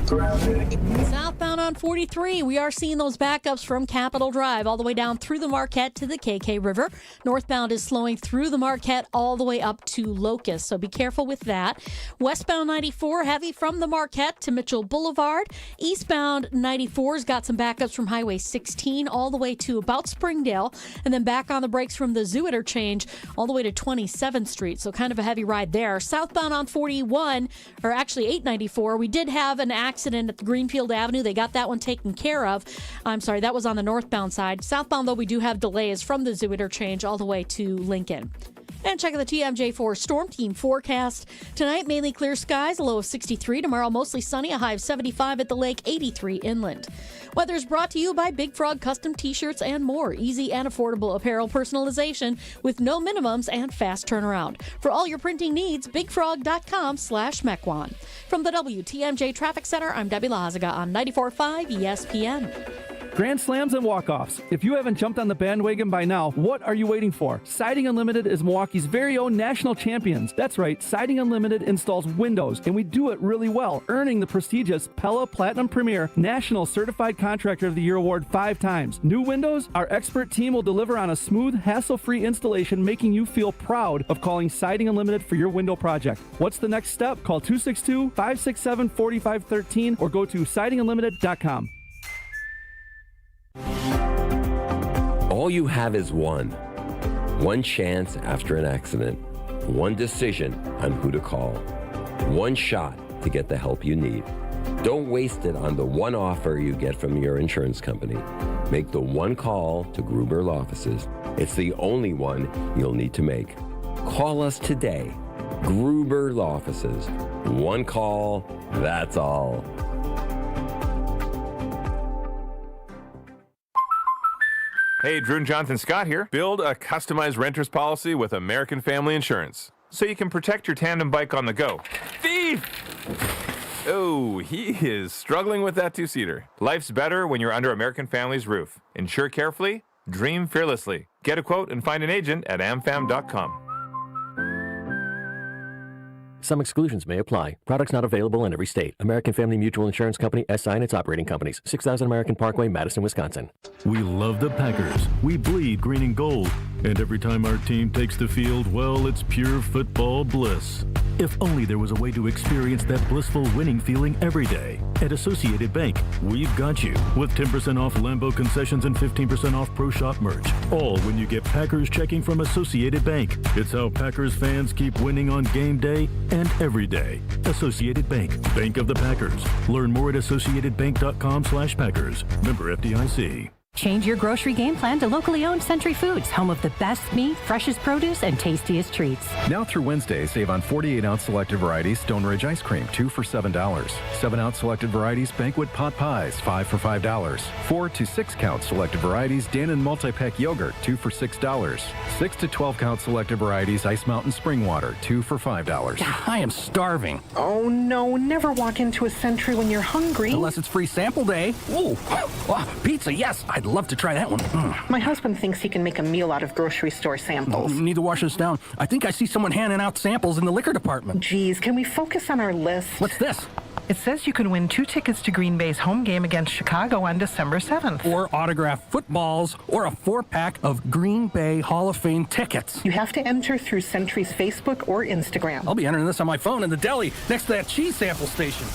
Southbound Westbound on 43, we are seeing those backups from Capitol Drive all the way down through the Marquette to the KK River. Northbound is slowing through the Marquette all the way up to Locust, so be careful with that. Westbound 94, heavy from the Marquette to Mitchell Boulevard. Eastbound 94's got some backups from Highway 16 all the way to about Springdale, and then back on the brakes from the Zoo Interchange all the way to 27th Street, so kind of a heavy ride there. Southbound on 41, or actually 894, we did have an accident at the Greenfield Avenue. They got that one taken care of. I'm sorry, that was on the northbound side. Southbound, though, we do have delays from the Zoo Interchange all the way to Lincoln. And check out the TMJ4 Storm Team forecast. Tonight, mainly clear skies, a low of 63. Tomorrow, mostly sunny, a high of 75 at the lake, 83 inland. Weather is brought to you by Big Frog Custom T-shirts and more. Easy and affordable apparel personalization with no minimums and fast turnaround. For all your printing needs, bigfrog.com/Mequon. From the WTMJ Traffic Center, I'm Debbie Lazaga on 94.5 ESPN. Grand Slams and Walk-Offs. If you haven't jumped on the bandwagon by now, what are you waiting for? Siding Unlimited is Milwaukee's very own national champions. That's right, Siding Unlimited installs windows, and we do it really well, earning the prestigious Pella Platinum Premier National Certified Contractor of the Year award 5 times. New windows? Our expert team will deliver on a smooth, hassle-free installation, making you feel proud of calling Siding Unlimited for your window project. What's the next step? Call 262-567-4513 or go to sidingunlimited.com. All you have is one chance after an accident, one decision on who to call, one shot to get the help you need. Don't waste it on the one offer you get from your insurance company. Make the one call to Gruber Law Offices. It's the only one you'll need to make. Call us today. Gruber Law Offices. One call, that's all. Hey, Drew and Jonathan Scott here. Build a customized renter's policy with American Family Insurance so you can protect your tandem bike on the go. Thief! Oh, he is struggling with that two-seater. Life's better when you're under American Family's roof. Insure carefully, dream fearlessly. Get a quote and find an agent at amfam.com. Some exclusions may apply. Products not available in every state. American Family Mutual Insurance Company, SI and its operating companies. 6000 American Parkway, Madison, Wisconsin. We love the Packers. We bleed green and gold. And every time our team takes the field, well, it's pure football bliss. If only there was a way to experience that blissful winning feeling every day. At Associated Bank, we've got you with 10% off Lambeau concessions and 15% off Pro Shop merch. All when you get Packers checking from Associated Bank. It's how Packers fans keep winning on game day and every day. Associated Bank, Bank of the Packers. Learn more at associatedbank.com/Packers. Member FDIC. Change your grocery game plan to locally owned Century Foods, home of the best meat, freshest produce, and tastiest treats. Now through Wednesday, save on 48-ounce selected varieties Stone Ridge ice cream, 2 for $7. 7-ounce selected varieties Banquet pot pies, 5 for $5. 4 to 6 count selected varieties Dannon multi-pack yogurt, 2 for $6. 6 to 12 count selected varieties Ice Mountain spring water, 2 for $5. I am starving. Oh no, never walk into a Century when you're hungry. Unless it's free sample day. Ooh, pizza, yes. I'd love to try that one. My husband thinks he can make a meal out of grocery store samples. Need to wash this down. I think I see someone handing out samples in the liquor department. Geez, can we focus on our list? What's this? It says you can win 2 tickets to Green Bay's home game against Chicago on December 7th. Or autographed footballs, or a 4-pack of Green Bay Hall of Fame tickets. You have to enter through Century's Facebook or Instagram. I'll be entering this on my phone in the deli next to that cheese sample station.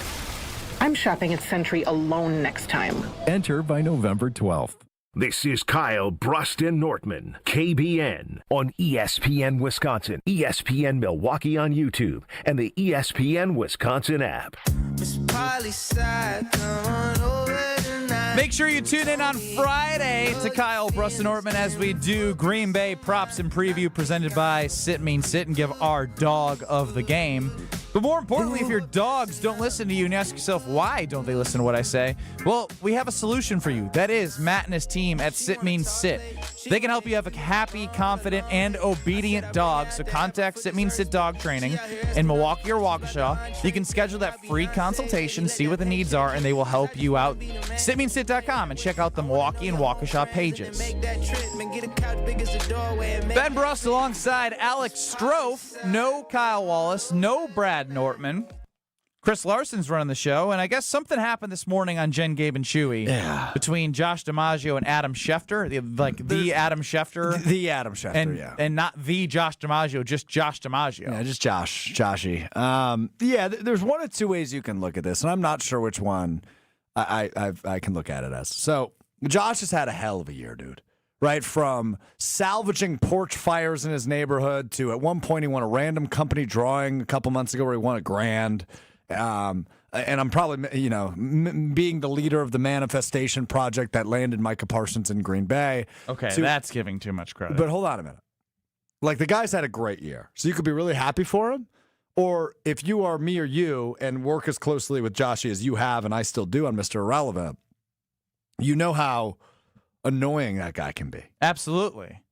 I'm shopping at Century alone next time. Enter by November 12th. This is Kyle, Brust, and Nortman, KBN, on ESPN Wisconsin, ESPN Milwaukee on YouTube, and the ESPN Wisconsin app. Make sure you tune in on Friday to Kyle, Brust, and Nortman as we do Green Bay props and preview presented by Sit Mean Sit and give our dog of the game. But more importantly, if your dogs don't listen to you and you ask yourself, why don't they listen to what I say? Well, we have a solution for you. That is Matt and his team at Sit Means Sit. They can help you have a happy, confident, and obedient dog. So contact Sit Means Sit Dog Training in Milwaukee or Waukesha. You can schedule that free consultation, see what the needs are, and they will help you out. SitMeansSit.com and check out the Milwaukee and Waukesha pages. Ben Brust alongside Alex Strofe. No Kyle Wallace. No Brad Nortman. Chris Larson's running the show, and I guess something happened this morning on Jen, Gabe, and Chewy between Josh DiMaggio and Adam Schefter, the Adam Schefter. The Adam Schefter, and not the Josh DiMaggio, just Josh DiMaggio. Yeah, just Joshy. There's one of two ways you can look at this, and I'm not sure which one I can look at it as. So Josh has had a hell of a year, dude. Right, from salvaging porch fires in his neighborhood to at one point he won a random company drawing a couple months ago where he won $1,000. And I'm probably, being the leader of the manifestation project that landed Micah Parsons in Green Bay. Okay, that's giving too much credit. But hold on a minute. Like, the guy's had a great year, so you could be really happy for him. Or if you are me or you and work as closely with Joshy as you have, and I still do on Mr. Irrelevant, you know how annoying that guy can be. Absolutely.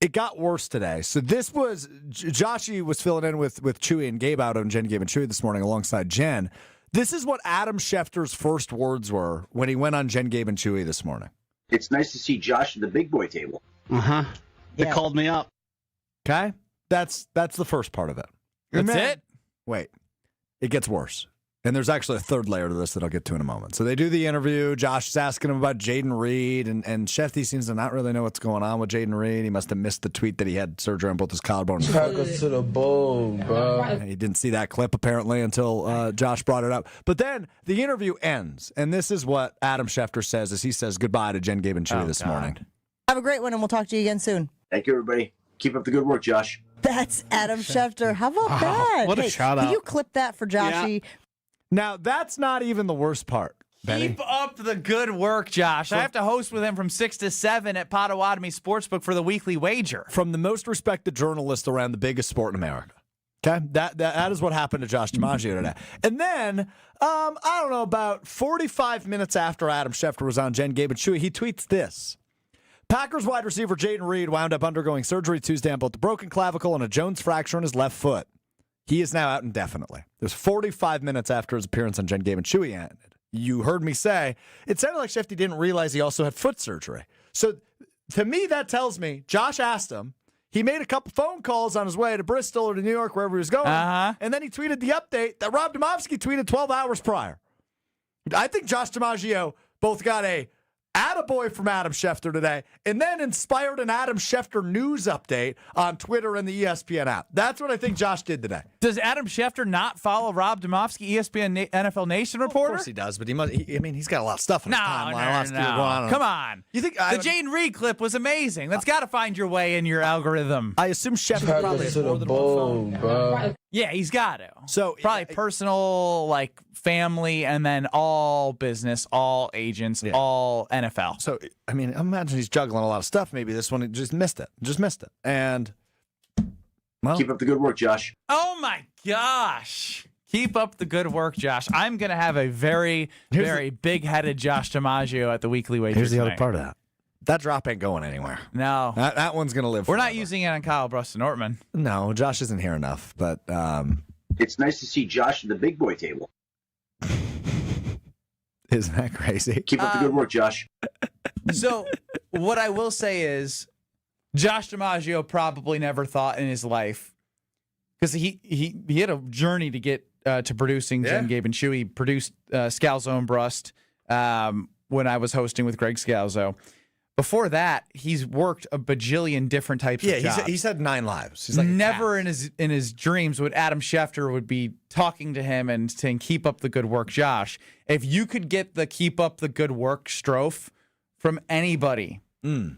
It got worse today. So this was, Joshy was filling in with Chewy and Gabe out on Jen, Gabe, and Chewy this morning alongside Jen. This is what Adam Schefter's first words were when he went on Jen, Gabe, and Chewy this morning. It's nice to see Josh at the big boy table. They called me up. Okay? That's the first part of it. That's it? Wait. It gets worse. And there's actually a third layer to this that I'll get to in a moment. So they do the interview. Josh is asking him about Jaden Reed, and Shefty seems to not really know what's going on with Jaden Reed. He must have missed the tweet that he had surgery on both his collarbone. Pack us to the bowl, bro. He didn't see that clip, apparently, until Josh brought it up. But then the interview ends, and this is what Adam Schefter says as he says goodbye to Jen, Gabe, and Chewy this morning. Have a great one, and we'll talk to you again soon. Thank you, everybody. Keep up the good work, Josh. That's Adam Schefter. How about that? What a shout out. Can you clip that for Joshy? Yeah. Now, that's not even the worst part, Benny. Keep up the good work, Josh. I have to host with him from 6 to 7 at Potawatomi Sportsbook for the weekly wager. From the most respected journalist around the biggest sport in America. Okay? That is what happened to Josh DiMaggio today. And then, I don't know, about 45 minutes after Adam Schefter was on Jen, Gabe, and Chewy, he tweets this. Packers wide receiver Jaden Reed wound up undergoing surgery Tuesday on both the broken clavicle and a Jones fracture in his left foot. He is now out indefinitely. There's 45 minutes after his appearance on Jen, Gabe, and Chewy ended. You heard me say, it sounded like Shefty didn't realize he also had foot surgery. So to me, that tells me, Josh asked him, he made a couple phone calls on his way to Bristol or to New York, wherever he was going, and then he tweeted the update that Rob Demovsky tweeted 12 hours prior. I think Josh DiMaggio both got a attaboy from Adam Schefter today, and then inspired an Adam Schefter news update on Twitter and the ESPN app. That's what I think Josh did today. Does Adam Schefter not follow Rob Demovsky, ESPN NFL Nation reporter? Of course he does, but he's got a lot of stuff on his timeline. No. Come on. You think the Jaden Reed clip was amazing. That's got to find your way in your algorithm. I assume Schefter probably has more than one phone. Bro. Yeah, he's got to. So probably personal, like family, and then all business, all agents, all NFL. So I imagine he's juggling a lot of stuff. Maybe this one just missed it. And keep up the good work, Josh. Oh my gosh. Keep up the good work, Josh. I'm going to have a very, very big-headed Josh DiMaggio at the weekly wager. Here's the other part of that. That drop ain't going anywhere. No. That one's going to live forever. We're not using it on Kyle Brust and Nortman. No, Josh isn't here enough, but it's nice to see Josh at the big boy table. Isn't that crazy? Keep up the good work, Josh. So what I will say is Josh DiMaggio probably never thought in his life, because he had a journey to get to producing Jen, Gabe, and Chewy. Produced Scalzo and Brust when I was hosting with Greg Scalzo. Before that, he's worked a bajillion different types of jobs. He's had 9 lives. He's like never in his dreams would Adam Schefter would be talking to him and saying, keep up the good work, Josh. If you could get the keep up the good work strophe from anybody, who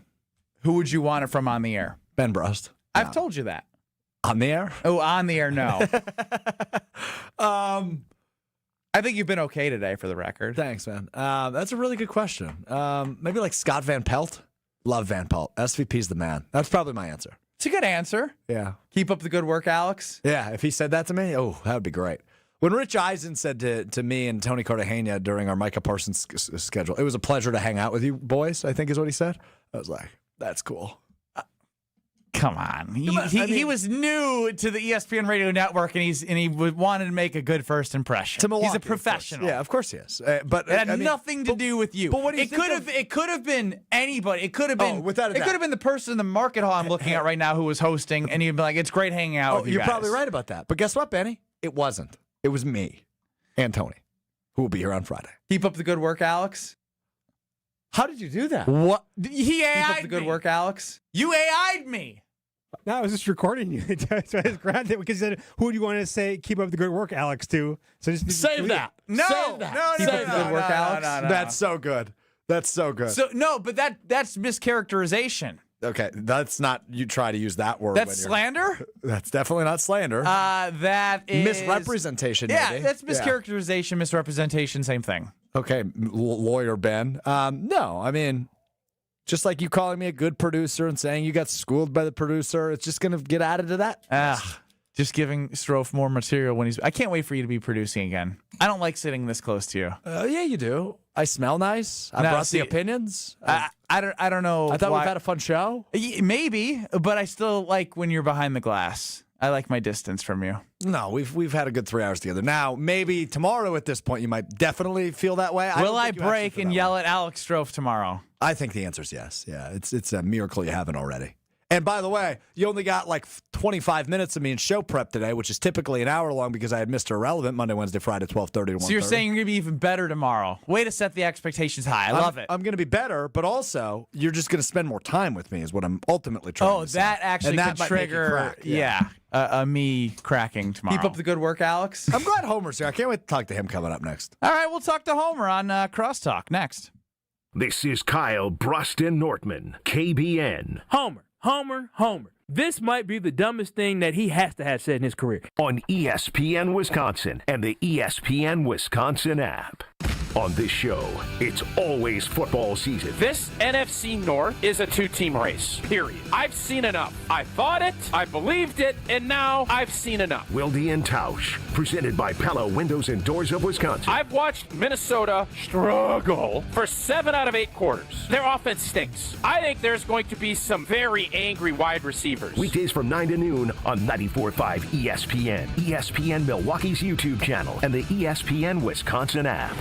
would you want it from on the air? Ben Brust. I've told you that. On the air? Oh, on the air, no. I think you've been okay today, for the record. Thanks, man. That's a really good question. Maybe like Scott Van Pelt. Love Van Pelt. SVP's the man. That's probably my answer. It's a good answer. Yeah. Keep up the good work, Alex. Yeah, if he said that to me, that would be great. When Rich Eisen said to me and Tony Cartagena during our Micah Parsons schedule, it was a pleasure to hang out with you boys, I think is what he said. I was like, that's cool. Come on. He was new to the ESPN radio network, and he wanted to make a good first impression. To Milwaukee, he's a professional. Yeah, of course he is. But it had nothing to do with you. But what do you it could have been anybody. It could have been without a doubt. It could have been the person in the market hall I'm looking at right now who was hosting, and you'd be like, "It's great hanging out with you You're guys." probably right about that. But guess what, Benny? It wasn't. It was me. and Tony, who will be here on Friday. Keep up the good work, Alex. How did you do that? What? He AI'd Keep up the good work, Alex. You AI'd me. No, I was just recording you. So I just grabbed it because he said, who do you want to say keep up the good work, Alex, to? So just Save that. No, Save that. no, Keep no, up no, the good work, no, Alex. no, no. That's so good. That's so good. So no, but that's mischaracterization. Okay, that's not. You try to use that word. That's slander. That's definitely not slander. That is misrepresentation. Yeah, maybe. that's mischaracterization, misrepresentation, same thing. Okay, lawyer Ben. No, I mean, just like you calling me a good producer and saying you got schooled by the producer, it's just going to get added to that. Just giving Strofe more material when he's. I can't wait for you to be producing again. I don't like sitting this close to you. Yeah, you do. I smell nice. I brought the opinions. I don't know. I thought why. we've had a fun show. Maybe, but I still like when you're behind the glass. I like my distance from you. No, we've had a good 3 hours together. Now, maybe tomorrow at this point, you might definitely feel that way. Will I break and yell at Alex Strofe tomorrow? I think the answer is yes. Yeah, it's a miracle you haven't already. And by the way, you only got like 25 minutes of me in show prep today, which is typically an hour long because I had Mr. Irrelevant Monday, Wednesday, Friday, 12:30 to 1:30. So you're saying you're going to be even better tomorrow. Way to set the expectations high. I love it. I'm going to be better, but also you're just going to spend more time with me is what I'm ultimately trying to say. Oh, that actually And could trigger, me cracking tomorrow. Keep up the good work, Alex. I'm glad Homer's here. I can't wait to talk to him coming up next. All right, we'll talk to Homer on Crosstalk next. This is Kyle, Brust, and Nortman, KBN. Homer. This might be the dumbest thing that he has to have said in his career. On ESPN Wisconsin and the ESPN Wisconsin app. On this show, it's always football season. This NFC North is a two-team race, period. I've seen enough. I thought it, I believed it, and now I've seen enough. Wilde and Tausch, presented by Pella Windows and Doors of Wisconsin. I've watched Minnesota struggle for 7 out of 8 quarters. Their offense stinks. I think there's going to be some very angry wide receivers. Weekdays from 9 to noon on 94.5 ESPN, ESPN Milwaukee's YouTube channel, and the ESPN Wisconsin app.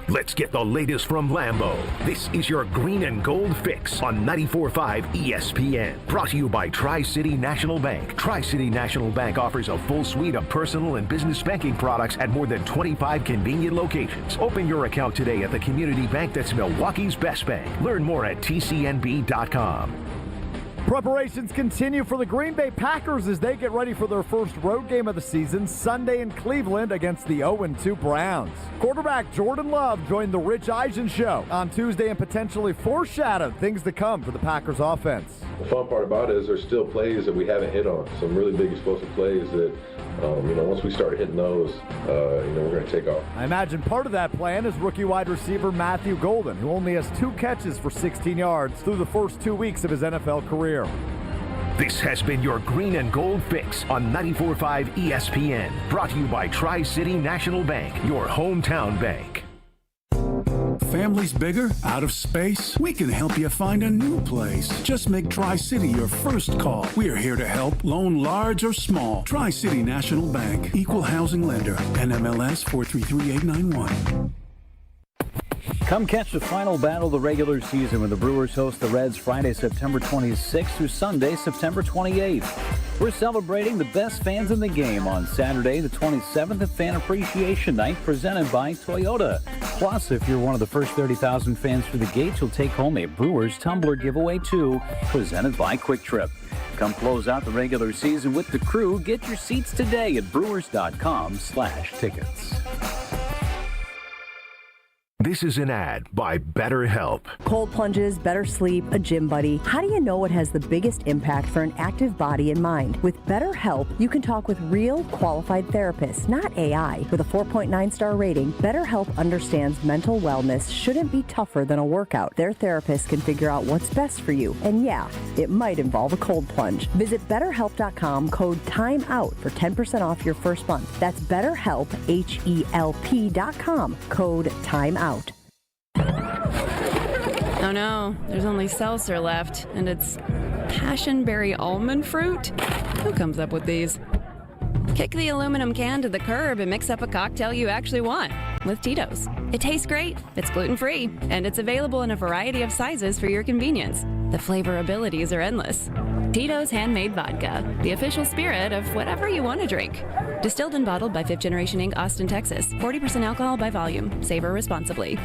Let's get the latest from Lambeau. This is your green and gold fix on 94.5 ESPN. Brought to you by Tri-City National Bank. Tri-City National Bank offers a full suite of personal and business banking products at more than 25 convenient locations. Open your account today at the community bank that's Milwaukee's best bank. Learn more at tcnb.com. Preparations continue for the Green Bay Packers as they get ready for their first road game of the season Sunday in Cleveland against the 0-2 Browns. Quarterback Jordan Love joined the Rich Eisen Show on Tuesday and potentially foreshadowed things to come for the Packers offense. The fun part about it is there's still plays that we haven't hit on. Some really big explosive plays that, once we start hitting those, we're going to take off. I imagine part of that plan is rookie wide receiver Matthew Golden, who only has 2 catches for 16 yards through the first 2 weeks of his NFL career. This has been your green and gold fix on 94.5 ESPN. Brought to you by Tri-City National Bank, your hometown bank. Family's bigger? Out of space? We can help you find a new place. Just make Tri-City your first call. We're here to help, loan large or small. Tri-City National Bank, equal housing lender, NMLS 433891. Come catch the final battle of the regular season when the Brewers host the Reds Friday, September 26th through Sunday, September 28th. We're celebrating the best fans in the game on Saturday, the 27th at Fan Appreciation Night, presented by Toyota. Plus, if you're one of the first 30,000 fans through the gates, you'll take home a Brewers tumbler giveaway too, presented by Quick Trip. Come close out the regular season with the crew. Get your seats today at brewers.com/tickets. This is an ad by BetterHelp. Cold plunges, better sleep, a gym buddy. How do you know what has the biggest impact for an active body and mind? With BetterHelp, you can talk with real, qualified therapists, not AI. With a 4.9-star rating, BetterHelp understands mental wellness shouldn't be tougher than a workout. Their therapists can figure out what's best for you. And yeah, it might involve a cold plunge. Visit BetterHelp.com, code TIMEOUT for 10% off your first month. That's BetterHelp, HELP.com, code TIMEOUT. Oh no, there's only seltzer left, and it's passionberry almond fruit? Who comes up with these? Kick the aluminum can to the curb and mix up a cocktail you actually want with Tito's. It tastes great, it's gluten-free, and it's available in a variety of sizes for your convenience. The flavor abilities are endless. Tito's Handmade Vodka, the official spirit of whatever you want to drink. Distilled and bottled by 5th Generation Inc., Austin, Texas. 40% alcohol by volume. Savor responsibly.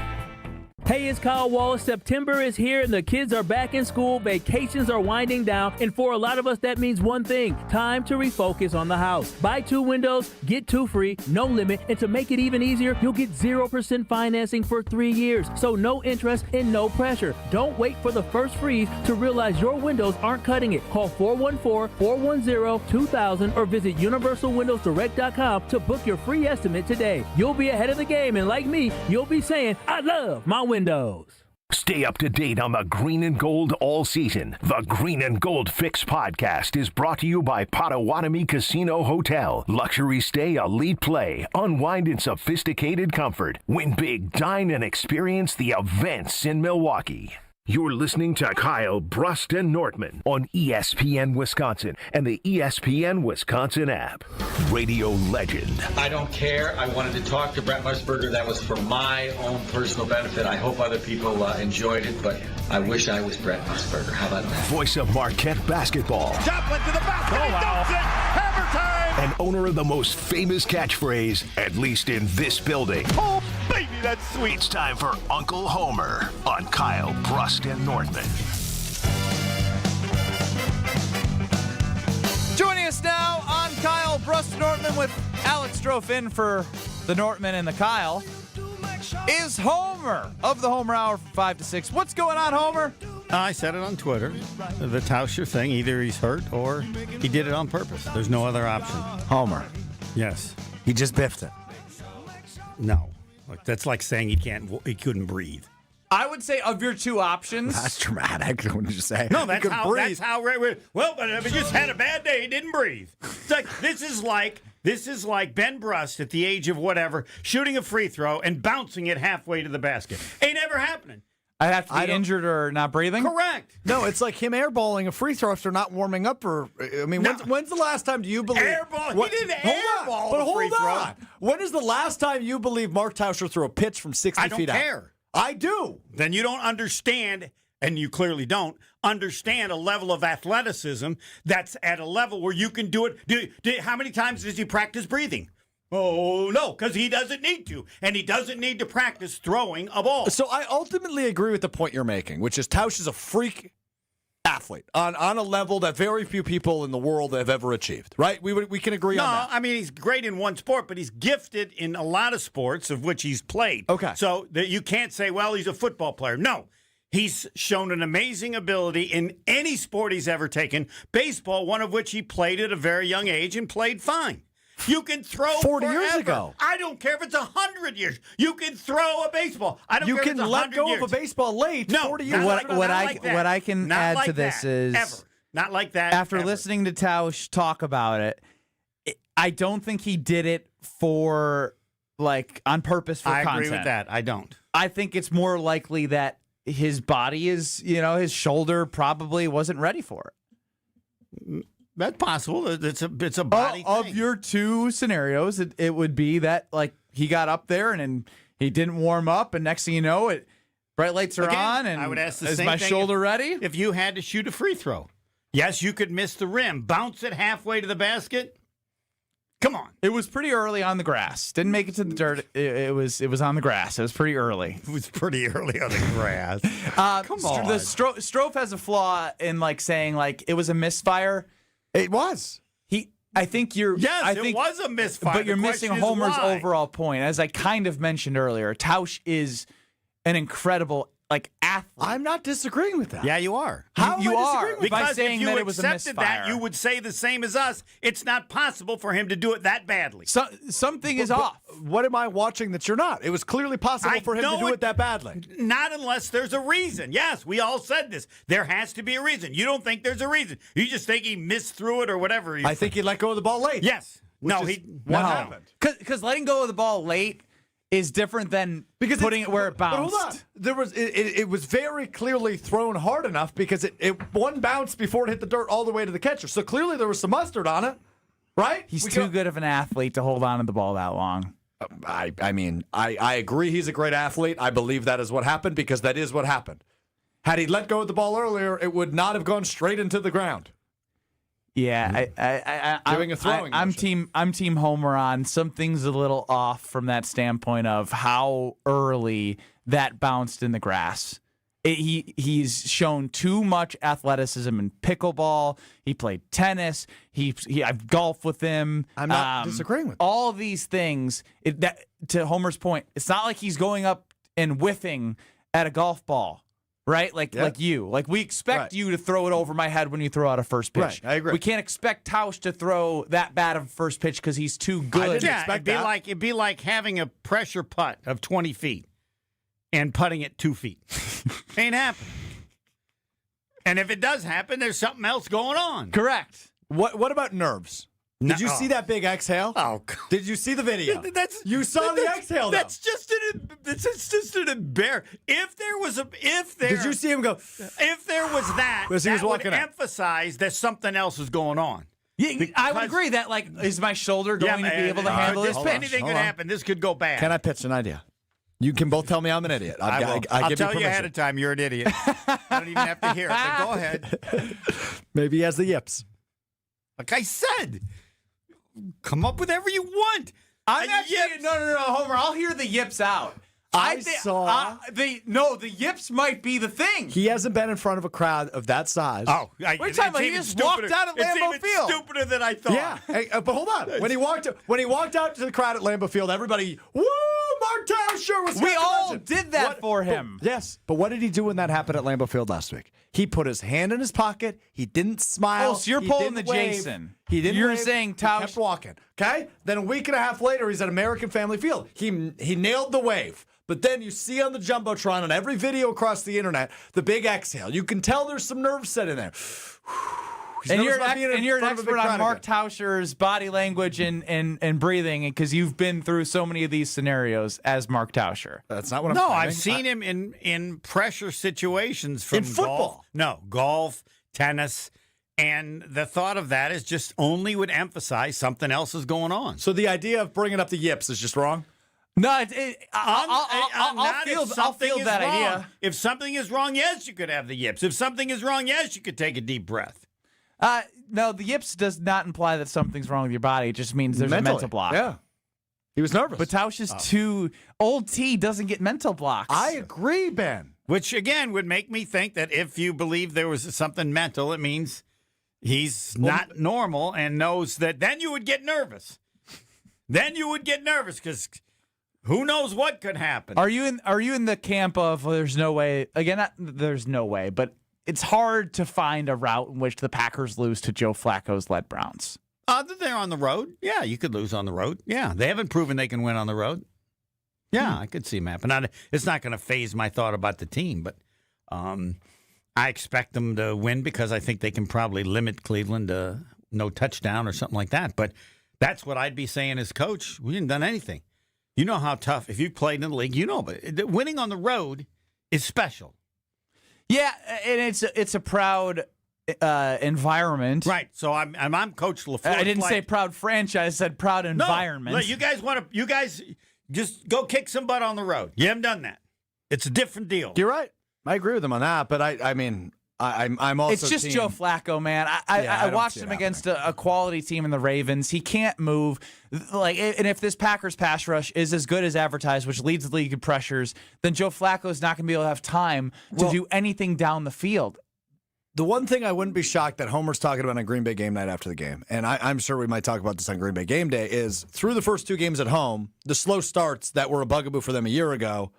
Hey, it's Kyle Wallace. September is here and the kids are back in school. Vacations are winding down. And for a lot of us, that means one thing: time to refocus on the house. Buy 2 windows, get 2 free, no limit. And to make it even easier, you'll get 0% financing for 3 years. So no interest and no pressure. Don't wait for the first freeze to realize your windows aren't cutting it. Call 414-410-2000 or visit universalwindowsdirect.com to book your free estimate today. You'll be ahead of the game, and like me, you'll be saying, I love my windows. Stay up to date on the green and gold all season. The Green and Gold Fix podcast is brought to you by Potawatomi Casino Hotel. Luxury stay, elite play, unwind in sophisticated comfort. Win big, dine, and experience the events in Milwaukee. You're listening to Kyle, Brust, and Nortman on ESPN Wisconsin and the ESPN Wisconsin app. Radio legend. I don't care. I wanted to talk to Brent Musburger. That was for my own personal benefit. I hope other people enjoyed it, but I wish I was Brent Musburger. How about that? Voice of Marquette basketball. Joplin to the basket. Oh, wow. He dunks it. Hammer time. And owner of the most famous catchphrase, at least in this building. Oh, baby, that's sweet. It's time for Uncle Homer on Kyle, Brust, and Nortman. Joining us now on Kyle, Brust, Nortman with Alex Strofe in for the Nortman and the Kyle is Homer of the Homer Hour from 5 to 6. What's going on, Homer? I said it on Twitter. The Tauscher thing, either he's hurt or he did it on purpose. There's no other option. Homer. Yes. He just biffed it. No. Like, that's like saying he couldn't breathe. I would say of your 2 options. That's dramatic. What did you say? No, that's how. Well, but if he just had a bad day, he didn't breathe. It's like this is like Ben Brust at the age of whatever shooting a free throw and bouncing it halfway to the basket. Ain't ever happening. I'd have to be injured or not breathing? Correct. No, it's like him airballing a free throw after not warming up. When's the last time do you believe... Airball? He didn't airball But a free throw. hold on. When is the last time you believe Mark Tauscher threw a pitch from 60 feet out? I don't care. I do. Then you don't understand, and you clearly don't, understand a level of athleticism that's at a level where you can do it. How many times does he practice breathing? Oh, no, because he doesn't need to. And he doesn't need to practice throwing a ball. So I ultimately agree with the point you're making, which is Tausch is a freak athlete on a level that very few people in the world have ever achieved, right? We can agree on that. No, I mean, he's great in one sport, but he's gifted in a lot of sports of which he's played. Okay. So that you can't say, well, he's a football player. No. He's shown an amazing ability in any sport he's ever taken. Baseball, one of which he played at a very young age and played fine. You can throw 40 forever. years ago. I don't care if it's 100 years. You can throw a baseball. I don't care if it's 100 years. You can let go of a baseball late 40 years. What I can add to this is ever. Not like that. After listening to Tausch talk about it, I don't think he did it for on purpose for content. I agree with that. I don't. I think it's more likely that his body is, his shoulder probably wasn't ready for it. That's possible. It's a body thing. Of your 2 scenarios, it would be that he got up there and he didn't warm up, and next thing you know, bright lights are on, and I would ask the is same my thing shoulder ready? If you had to shoot a free throw, yes, you could miss the rim, bounce it halfway to the basket. Come on. It was pretty early on the grass. Didn't make it to the dirt. It was on the grass. It was pretty early. It was pretty early on the grass. Come on. The Strofe has a flaw in saying it was a misfire. It was. I think you're. Yes, I think, it was a misfire. But you're missing Homer's why. overall point. As I kind of mentioned earlier, Tausch is an incredible athlete. I'm not disagreeing with that. Yeah, you are. How you am I are disagreeing with because by saying if you that it was a accepted misfire. that, you would say the same as us. It's not possible for him to do it that badly. Something is off. What am I watching that you're not? It was clearly possible for him to do it that badly. Not unless there's a reason. Yes, we all said this. There has to be a reason. You don't think there's a reason. You just think he missed through it or whatever. I think he let go of the ball late. Yes. What happened? Because letting go of the ball late is different than putting it where it bounced. But hold on. There was it was very clearly thrown hard enough because it one bounced before it hit the dirt all the way to the catcher. So clearly there was some mustard on it, right? He's too good of an athlete to hold on to the ball that long. I mean, I agree he's a great athlete. I believe that is what happened because that is what happened. Had he let go of the ball earlier, it would not have gone straight into the ground. Yeah, Doing a throwing I'm motion. team Homer on something's a little off from that standpoint of how early that bounced in the grass. He's shown too much athleticism in pickleball. He played tennis. I've golfed with him. I'm not disagreeing with all these things. To Homer's point, it's not like he's going up and whiffing at a golf ball. Right? Like we expect you to throw it over my head when you throw out a first pitch. Right, I agree. We can't expect Tausch to throw that bad of a first pitch because he's too good. It'd be like having a pressure putt of 20 feet and putting it 2 feet. Ain't happening. And if it does happen, there's something else going on. Correct. What about nerves? Did you see that big exhale? Oh, did you see the video? You saw the exhale. That's just an embarrassment. Did you see him go? If there was that, Because he was that would walking up. emphasize that something else is going on. Yeah, I would agree that is my shoulder going to be able to handle this pitch? Anything could happen. This could go bad. Can I pitch an idea? You can both tell me I'm an idiot. I'll give tell you permission. ahead of time you're an idiot. I don't even have to hear it, but go ahead. Maybe he has the yips. Like I said, come up with whatever you want. I'm actually no, Homer. I'll hear the yips out. The yips might be the thing. He hasn't been in front of a crowd of that size. Oh, what are you talking about? He just walked out at Lambeau Field. It's stupider than I thought. Yeah, but hold on. When he walked out to the crowd at Lambeau Field, everybody, woo, Mark Tauscher was. We all did that for him. Yes, but what did he do when that happened at Lambeau Field last week? He put his hand in his pocket. He didn't smile. Oh, so you're he pulling the didn't wave. Jason. He didn't. You're wave. saying He Tausch kept walking. Okay. Then a week and a half later, he's at American Family Field. He nailed the wave. But then you see on the Jumbotron on every video across the internet the big exhale. You can tell there's some nerves set in there. And you're an expert on Mark Tauscher's body language and breathing because you've been through so many of these scenarios as Mark Tauscher. That's not what I'm saying. saying. No, I've seen him in pressure situations from in football. Golf, tennis. And the thought of that is just only would emphasize something else is going on. So the idea of bringing up the yips is just wrong? No, I'll feel that idea. If something is wrong, yes, you could have the yips. If something is wrong, yes, you could take a deep breath. No, the yips does not imply that something's wrong with your body. It just means there's a mental block. Yeah. He was nervous. But Tausch is too old. T doesn't get mental blocks. I agree, Ben. Which, again, would make me think that if you believe there was something mental, it means he's not normal and knows that. Then you would get nervous. Because who knows what could happen? Are you in the camp of there's no way? Again, there's no way, but it's hard to find a route in which the Packers lose to Joe Flacco's led Browns. They're on the road. Yeah, you could lose on the road. Yeah, they haven't proven they can win on the road. Yeah, I could see them happen. It's not going to phase my thought about the team, but I expect them to win because I think they can probably limit Cleveland to no touchdown or something like that. But that's what I'd be saying as coach. We didn't done anything. You know how tough, if you played in the league, you know, but winning on the road is special. Yeah, and it's a proud environment. Right. So I'm Coach LaFleur. I didn't say proud franchise, I said proud environment. No, you guys just go kick some butt on the road. You haven't done that. It's a different deal. You're right. I agree with him on that, but I'm also. It's just Joe Flacco, man. I watched him against a quality team in the Ravens. He can't move. And if this Packers pass rush is as good as advertised, which leads the league in pressures, then Joe Flacco is not going to be able to have time to do anything down the field. The one thing I wouldn't be shocked that Homer's talking about on Green Bay game night after the game, and I'm sure we might talk about this on Green Bay game day, is through the first two games at home, the slow starts that were a bugaboo for them a year ago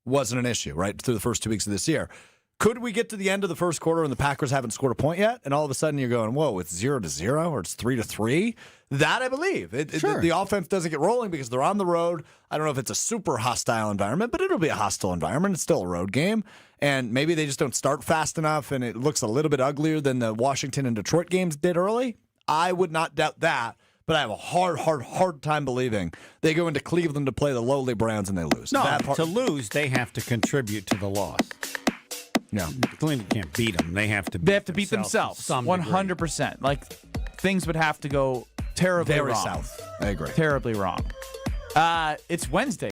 wasn't an issue, right, through the first 2 weeks of this year. Could we get to the end of the first quarter and the Packers haven't scored a point yet, and all of a sudden you're going, whoa, it's 0-0 or it's 3-3? That I believe. The offense doesn't get rolling because they're on the road. I don't know if it's a super hostile environment, but it'll be a hostile environment. It's still a road game, and maybe they just don't start fast enough, and it looks a little bit uglier than the Washington and Detroit games did early. I would not doubt that, but I have a hard time believing they go into Cleveland to play the lowly Browns and they lose. No, to lose, they have to contribute to the loss. No, Cleveland can't beat them. They have to beat themselves 100%. Like, things would have to go terribly Very wrong. south. I agree. Terribly wrong. It's Wednesday.